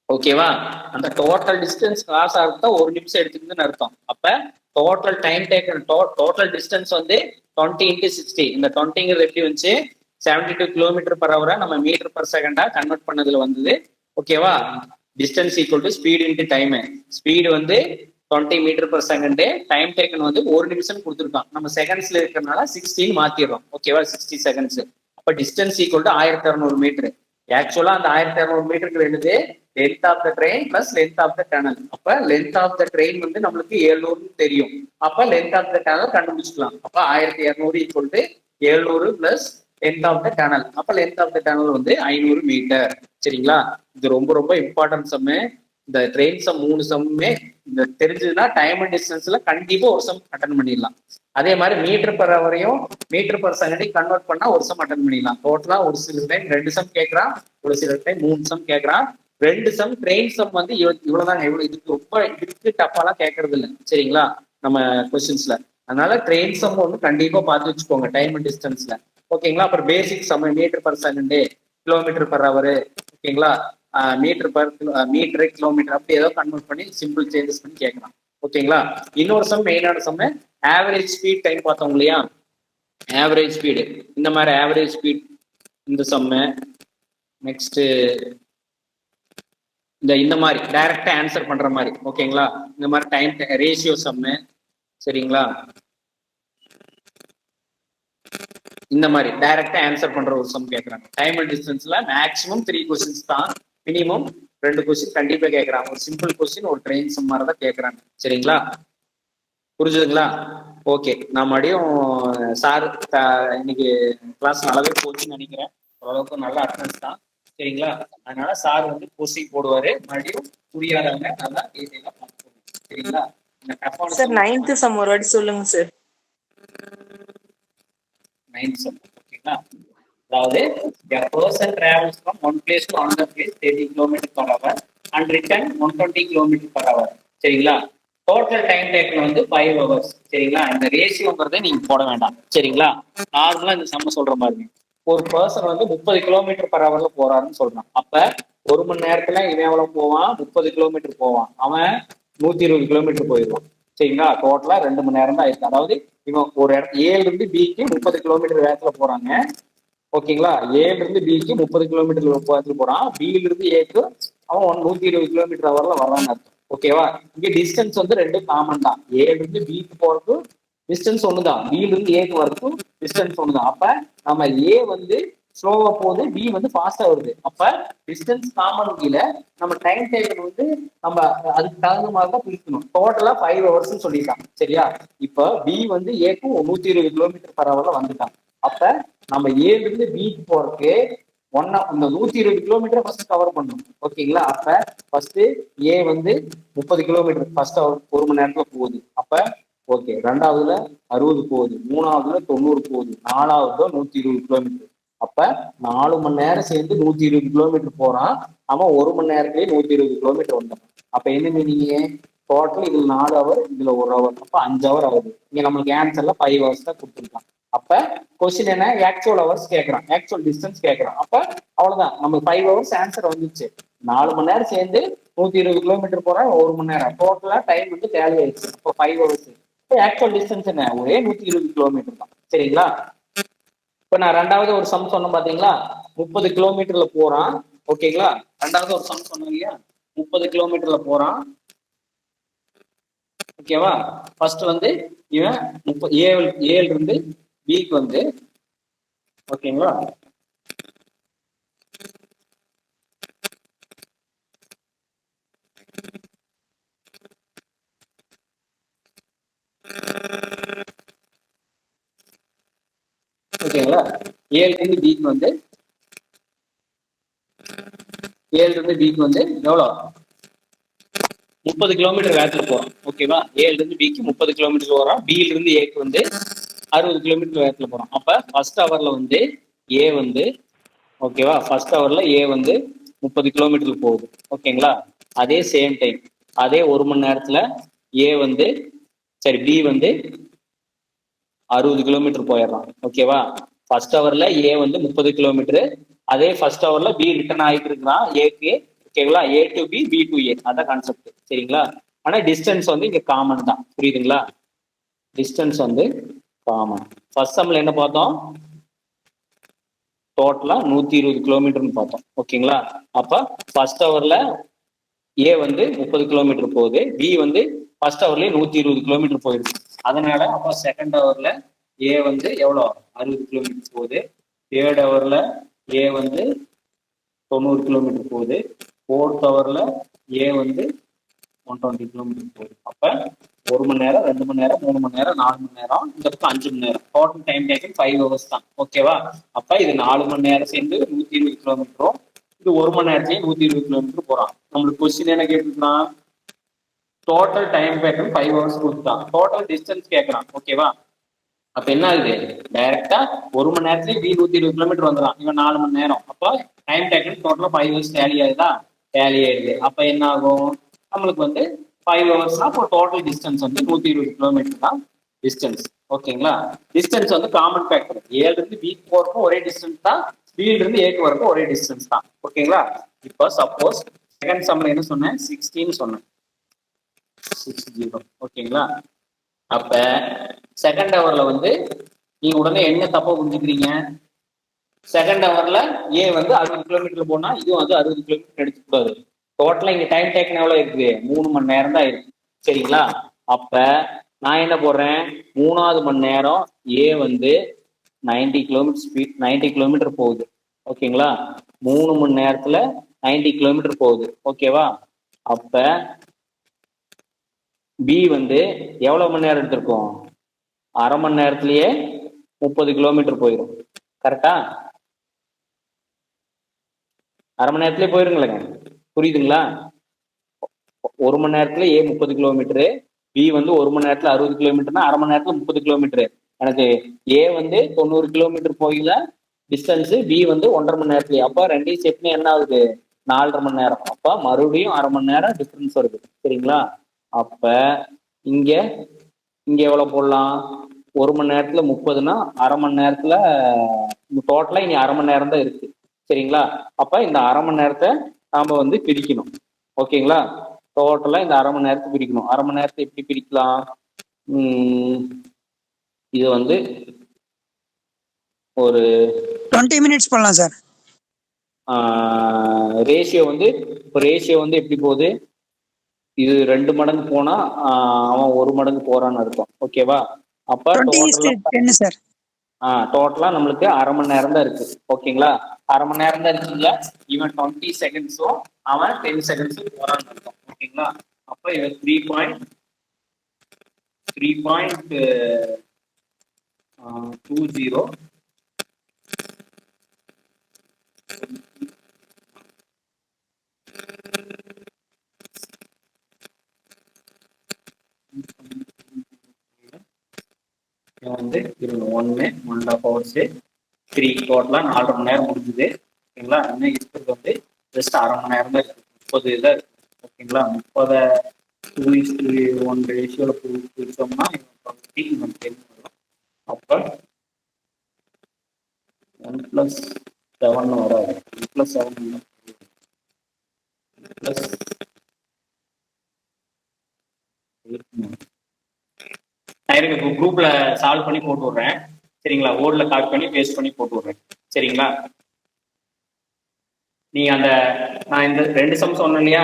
ஓகேவா? அந்த டோட்டல் டிஸ்டன்ஸ் கிராஸ் ஆகுறதா 1 நிமிஷம் எடுத்துக்குதுன்னு அர்த்தம். அப்ப total time taken, total distance வந்து 20 × 60. இந்த 20ங்கிறது எப்படி வந்துச்சு? 72 km/h நம்ம m/s கன்வெர்ட் பண்ணதுல வந்தது. ஓகேவா? Distance equal to speed into time. Speed வந்து 20 m/s, டைம் டேக்கன் வந்து 1 நிமிஷம் கொடுத்துருக்கான். நம்ம செகண்ட்ஸ்ல இருக்கிறதுனால 60 மாத்திடுறோம். ஓகேவா? 60 seconds. அப்ப டிஸ்டன்ஸ் ஈக்குவல் டு 1200 மீட்டர். ஆக்சுவலா அந்த 1200 மீட்டருக்கு எழுது length of the train plus length of the tunnel. அப்ப லென்த் ஆஃப் த ட்ரெயின் வந்து நம்மளுக்கு 700 தெரியும். அப்ப லென்த் ஆஃப் த டனல் கண்டுபிடிச்சிக்கலாம். அப்ப 1200 equal to 700 plus length of the tunnel. அப்ப லென்த் ஆஃப் த டனல் வந்து 500 மீட்டர். சரிங்களா? இது ரொம்ப ரொம்ப இம்பார்ட்டன்ட் சம்மு. இந்த ட்ரெயின் சம் 3 சம்மே இந்த தெரிஞ்சதுன்னா டைம் அண்ட் டிஸ்டன்ஸ்ல கண்டிப்பா ஒரு சம் அட்டன் பண்ணிடலாம். அதே மாதிரி m/h m/s கன்வெர்ட் பண்ணா ஒரு சம் அட்டன் பண்ணிடலாம். டோட்டலா ஒரு சில டைம் 2 சம் கேட்கறான், ஒரு சில டைம் 3 சம் கேட்கறான். 2 சம் ட்ரெயின் சம் வந்து இவ்வளவுதாங்க. இதுக்கு ரொம்ப டஃப்பாலாம் கேட்கறது இல்லை. சரிங்களா? நம்ம கொஸ்டின்ஸ்ல. அதனால ட்ரெயின் சம் வந்து கண்டிப்பா பார்த்து வச்சுக்கோங்க டைம் அண்ட் டிஸ்டன்ஸ்ல. ஓகேங்களா? அப்புறம் பேசிக் சம் m/s, km/h. ஓகேங்களா? மீட்டர், கிலோமீட்டர் அப்படி ஏதோ கன்வெர்ட் பண்ணி சிம்பிள் சேஞ்சஸ் பண்ணி கேட்கலாம். ஓகேங்களா. இன்னொரு சம் மெயினான சம் ஆவரேஜ் ஸ்பீட் டைம் பார்த்தோம் இல்லையா. ஆவரேஜ் ஸ்பீடு இந்த மாதிரி ஆவரேஜ் ஸ்பீட் இந்த சம்மு. நெக்ஸ்ட் இந்த மாதிரி டைரக்டா ஆன்சர் பண்ற மாதிரி ஓகேங்களா. இந்த மாதிரி டைம் ரேஷியோ சம்மு சரிங்களா. இந்த மாதிரி டைரக்டா ஆன்சர் பண்ற ஒரு சம் கேட்கறாங்க. டைம் அண்ட் டிஸ்டன்ஸ்ல மேக்ஸிமம் 3 கொஸ்டின்ஸ் தான், மினிமம் 2 கொஸ்டின் கண்டிப்பா கேட்கறாங்க. ஒரு சிம்பிள் கொஸ்டின் ஒரு ட்ரெயின் சம் மாதிரி தான் கேட்கறாங்க சரிங்களா. புரிஞ்சுதுங்களா. ஓகே, நான் மறுபடியும் சார் இன்னைக்கு கிளாஸ் நல்லாவே போச்சுன்னு நினைக்கிறேன். ஓரளவுக்கு நல்ல அட்டன்ஸ் தான் சரிங்களா. அதனால சார் வந்து போஸ்டிங் போடுவாரு. மறுபடியும் புரியாதவங்க நல்லா டீடைலா பார்த்துக்கோங்க சரிங்களா. இந்த டஃப்பான சார் 9th சம் ஒரு வாட்டி சொல்லுங்க சார். 9th சம் ஓகேங்களா. அதாவது a person travels from one place to another place 30 km per hour and return 120 km per hour சரிங்களா. டோட்டல் டைம் டேக்கன் வந்து 5 hours சரிங்களா. இந்த ரேஷியோங்கிறத நீங்க போட வேண்டாம் சரிங்களா. நார்மலா இந்த சம்ம சொல்ற மாதிரி ஒரு பர்சன் வந்து 30 km per hourல போறாருன்னு சொல்றான். அப்ப ஒரு மணி நேரத்துல இவன் எவ்வளவு போவான், 30 km போவான். அவன் 120 km போயிடுவான் சரிங்களா. டோட்டலா 2 மணி நேரம் தான் ஆயிருக்கு. அதாவது இவன் ஒரு இடத்துல ஏல இருந்து பிக்கு 30 km வேகத்துல போறாங்க ஓகேங்களா. ஏல இருந்து பிக்கு 30 km வேகத்துல போறான். பில இருந்து ஏக்கு அவன் 120 km ஹவர்ல வர்றான்னு அர்த்தம் ஓகேவா. இங்க டிஸ்டன்ஸ் வந்து 2 காமன் தான். ஏல இருந்து பிக்கு போறதுக்கு டிஸ்டன்ஸ் ஒண்ணுதான், பில இருந்து ஏக்கு வரதுக்கும் டிஸ்டன்ஸ் ஒண்ணுதான். அப்ப நம்ம ஏ வந்து ஸ்லோவா போகுது, பி வந்து ஃபாஸ்டா வருது. அப்ப டிஸ்டன்ஸ் காமன் கீழ நம்ம டைம் டேக்கன் வந்து நம்ம அதுக்கு தகுந்த மாதிரி தான் பிரிக்கணும். டோட்டலா 5 hours சொல்லிட்டாங்க சரியா. இப்ப பி வந்து ஏக்கும் 120 km per hourல வந்துட்டாங்க. அப்ப நம்ம ஏல இருந்து பிக்கு போறதுக்கு இந்த 120 km ஃபர்ஸ்ட் கவர் பண்ணணும் ஓகேங்களா. அப்ப ஃபர்ஸ்ட் ஏ வந்து 30 km ஃபர்ஸ்ட் ஒரு மணி நேரத்துல போகுது. அப்ப ஓகே, ரெண்டாவதுல 60 போகுது, மூணாவதுல 90 போகுது, நாலாவதுல 120 km. அப்ப 4 மணி நேரம் சேர்ந்து 120 km போறான். அவன் ஒரு மணி நேரத்திலேயே 120 km வந்தான். அப்ப என்ன மீனிங்க, டோட்டல் இதுல 4 hour இதுல 1 hour, அப்ப 5 hour ஆகுது. இங்க நம்மளுக்கு ஆன்சர்ல 5 hours தான் கொடுத்துருக்கான். அப்ப கொஸ்டின் என்ன, ஆக்சுவல் ஹவர்ஸ் கேட்கறான், ஆக்சுவல் டிஸ்டன்ஸ் கேட்கறான். அப்ப அவ்வளவுதான், நமக்கு 5 hours ஆன்சர் வந்துச்சு. 4 மணி நேரம் சேர்ந்து 120 km போறான், 1 மணி நேரம், டோட்டலா டைம் வந்து டேலி ஆயிடுச்சு. இப்போ 5 hours. ஆக்சுவல் டிஸ்டன்ஸ் என்ன, ஒரே 120 km தான் சரிங்களா. இப்ப நான் ரெண்டாவது ஒரு சம் சொன்னேன் பாத்தீங்களா, 30 km போறான் ஓகேங்களா. ரெண்டாவது ஒரு சம் சொன்னோம் இல்லையா, 30 km போறான் ஓகேவா. ஃபர்ஸ்ட் வந்து இவன் ஏல இருந்து பிக்கு வந்து ஓகேங்களா. ஓகேங்களா, ஏல இருந்து பிக்கு வந்து எவ்வளவு 30 km வேகத்துல போறான் ஓகேவா. ஏல இருந்து பிக்கு 30 km போறான். பில இருந்து ஏக்கு வந்து 60 km வேகத்துல போறான். அப்ப ஃபர்ஸ்ட் ஹவர்ல வந்து ஏ வந்து ஓகேவா, ஃபர்ஸ்ட் ஹவர்ல ஏ வந்து 30 km போகுது ஓகேங்களா. அதே சேம் டைம் அதே ஒரு மணி நேரத்துல ஏ வந்து பி வந்து 60 km போயிடுறான் ஓகேவா. ஃபர்ஸ்ட் ஹவர்ல ஏ வந்து 30 km, அதே ஃபர்ஸ்ட் ஹவர்ல பி ரிட்டர்ன் ஆகிட்டு இருக்கிறான் ஏக்கு ஓகேங்களா. A to B, B to A, அதான் கான்செப்ட் சரிங்களா. ஆனா டிஸ்டன்ஸ் வந்து இங்க காமன் தான், புரியுதுங்களா. டிஸ்டன்ஸ் வந்து காமன். ஃபர்ஸ்ட் சம்ல என்ன பார்த்தோம், டோட்டலா 120 km பார்த்தோம் ஓகேங்களா. அப்ப ஃபர்ஸ்ட் ஹவர்ல ஏ வந்து 30 km போகுது, பி வந்து ஃபர்ஸ்ட் ஹவர்லயே 120 km போயிடுச்சு. அதனால அப்ப செகண்ட் ஹவர்ல ஏ வந்து எவ்வளோ 60 km போகுது, தேர்ட் ஹவர்ல ஏ வந்து 90 km போகுது, ஃபோர்த் ஹவர்ல ஏ வந்து 120 km போகுது. அப்ப 1 மணி நேரம், 2 மணி நேரம், 3 மணி நேரம், 4 மணி நேரம், இந்த பக்கம் 5 மணி நேரம். டோட்டல் டைம் டேக்கன் 5 hours தான் ஓகேவா. அப்ப இது 4 மணி நேரம் சேர்ந்து 120 km, இது 1 மணி நேரத்திலேயே 120 km போறான். நம்மளுக்கு கொஸ்டின் என்ன கேட்டுருக்கான், டோட்டல் டைம் டேக்கன் 5 hours கொடுத்துட்டான், டோட்டல் டிஸ்டன்ஸ் கேட்கறான் ஓகேவா. அப்ப என்ன ஆகுது, டைரக்டா 1 மணி நேரத்திலேயே பி 120 km வந்துடும், இவன் 4 மணி நேரம். அப்ப டைம் டேக்கன் டோட்டலா 5 hours டேலி ஆகுதா, டேலி ஆயிடுது. அப்ப என்ன ஆகும், நம்மளுக்கு வந்து 5 ஹவர்ஸ்னா இப்போ டோட்டல் டிஸ்டன்ஸ் வந்து 120 km தான் டிஸ்டன்ஸ் ஓகேங்களா. டிஸ்டன்ஸ் வந்து காமன் ஃபேக்டர், ஏல இருந்து பிக்கு போறதுக்கும் ஒரே டிஸ்டன்ஸ் தான், பில இருந்து ஏக்கு வரக்கும் ஒரே டிஸ்டன்ஸ் தான் ஓகேங்களா. இப்போ சப்போஸ் செகண்ட் சம்ல என்ன சொன்னேன், 16 சொன்னேன் 60. ஓகேங்களா? அப்ப செகண்ட் ஹவர்ல வந்து நீங்க உடனே என்ன தப்பா புரிஞ்சுக்கிறீங்க? செகண்ட் ஹவர்ல ஏ வந்து 60 கிலோமீட்டர் போனா இதுவும் வந்து 60 கிலோமீட்டர் எடுத்துக்கூடாது. டோட்டலா இங்க டைம் டேக்கன் எவ்வளவு இருக்குது? 3 மணி நேரம் தான் இருக்கு. சரிங்களா? அப்ப நான் என்ன போடுறேன்? 3வது மணி நேரம் ஏ வந்து 90 கிலோமீட்டர் ஸ்பீட் 90 கிலோமீட்டர் போகுது. ஓகேங்களா? 3 மணி நேரத்துல 90 கிலோமீட்டர் போகுது. ஓகேவா? அப்ப பி வந்து எவ்வளவு மணி நேரம் எடுத்திருக்கோம்? அரை மணி நேரத்திலேயே 30 கிலோமீட்டர் போயிடும். கரெக்டா? அரை மணி நேரத்திலேயே போயிருங்களேங்க. புரியுதுங்களா? 1 மணி நேரத்துல ஏ 30 கிலோமீட்டரு, பி வந்து 1 மணி நேரத்துல 60 கிலோமீட்டர்னா அரை மணி நேரத்துல 30 கிலோமீட்டரு. எனக்கு ஏ வந்து 90 கிலோமீட்டர் போகல டிஸ்டன்ஸ், பி வந்து 1.5 மணி நேரத்துலயே. அப்ப ரெண்டையும் சேர்த்து என்ன ஆகுது? 4.5 மணி நேரம். அப்ப மறுபடியும் அரை மணி நேரம் டிஃபரன்ஸ் வருது. சரிங்களா? அப்ப இங்க இங்க எவ்வளவு போடலாம்? 1 மணி நேரத்துல 30னா அரை மணி நேரத்துல டோட்டலா இனி அரை மணி நேரம் தான் இருக்கு. சரிங்களா? அப்ப இந்த அரை மணி நேரத்தை நாம வந்து பிரிக்கணும். ஓகேங்களா? டோட்டலா இந்த அரை மணி நேரத்தை பிரிக்கணும். அரை மணி நேரத்தை எப்படி பிரிக்கலாம்? இது வந்து ஒரு 20 மினிட்ஸ் பண்ணலாம் சார். ரேஷியோ வந்து இப்போ ரேஷியோ வந்து எப்படி போகுது? இது 2 மடங்கு போனா அவன் 1 மடங்கு போறான்னு அர்த்தம். ஓகேவா? அப்ப 20:10 சார். டோட்டலா நம்மளுக்கு அரை மணி நேரம் தான் இருக்கு. ஓகேங்களா? அரை மணி நேரம் தான் இருக்குல்ல. இவன் 20 செகண்ட்ஸும் அவன் 10 செகண்ட்ஸும் போறான்னு அர்த்தம். ஓகேங்களா? அப்ப இவன் 3.20 வந்து 1.5 ஹவர்ஸ் 3 டோட்டலா 4.5 மணி நேரம் முடிஞ்சுது. ஓகேங்களா? இன்னும் இருக்கிறது வந்து ஜஸ்ட் அரை மணி நேரம் தான் இருக்கு. 30 தான் இருக்கு. ஓகேங்களா? 30:1 ரேஷியோல பிரிச்சோம்னா 10 வரும். அப்ப 1+7 வராது. 1+7 நான் குரூப்ல சால்வ் பண்ணி போட்டு விடுறேன். சரிங்களா? ஓர்ட்ல காப்பி பண்ணி பேஸ்ட் பண்ணி போட்டு விடுறேன். சரிங்களா? நீங்க அந்த நான் இந்த 2 சம் சொன்னேன் இல்லையா,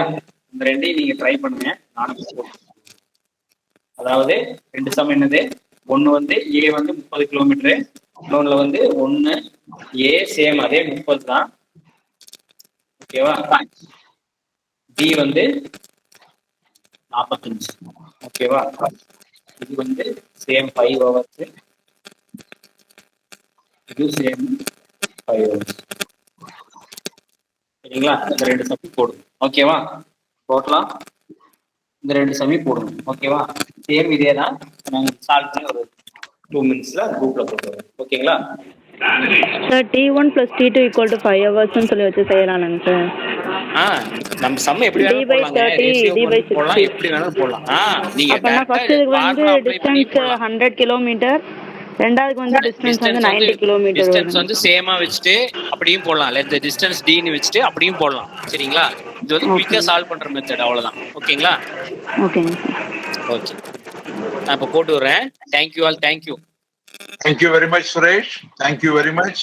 இந்த 2ஐயும் நீங்க ட்ரை பண்ணுங்க. நானும் அதாவது 2 சம் என்னது? ஒன்னு வந்து ஏ வந்து 30 கிலோமீட்டரு, இன்னொன்னுல வந்து 1 ஏ சேம் அதே 30 தான். ஓகேவா? பி வந்து 45. ஓகேவா? இது வந்து சேம் 5 ஹவர்ஸ், இது சேம் 5 ஹவர்ஸ். சரிங்களா? இந்த 2 சமி போடுங்க. ஓகேவா? டோட்டலா இந்த 2 சமி போடுங்க. ஓகேவா? சேம் இதே தான் நாங்கள் சால்வ் பண்ணி ஒரு 2 மினிட்ஸ்ல குரூப்ல போட்டுருவோம். ஓகேங்களா? சார் T1 + T2 = 5 ஹவர்ஸ்னு சொல்லி வச்சு செய்யலாம்ங்க சார். நம்ம சம் எப்படி வேணாலும் போடலாங்க. ரேஷியோ போடலாம், எப்படி வேணாலும் போடலாம். நீங்க அப்பனா ஃபர்ஸ்ட் இதுக்கு வந்து டிஸ்டன்ஸ் 100 கிலோமீட்டர், ரெண்டாவதுக்கு வந்து டிஸ்டன்ஸ் வந்து 90 கிலோமீட்டர். டிஸ்டன்ஸ் வந்து சேமா வச்சுட்டு அப்படியும் போடலாம். லெட் தி டிஸ்டன்ஸ் d ன்னு வச்சுட்டு அப்படியும் போடலாம். சரிங்களா? இது வந்து குயிக்கா சால்வ் பண்ற மெத்தட். அவ்வளவுதான். ஓகேங்களா? ஓகேங்க. ஓகே, நான் இப்ப போட்டு வரேன். Thank you all. Thank you. Thank you very much, Suresh. Thank you very much.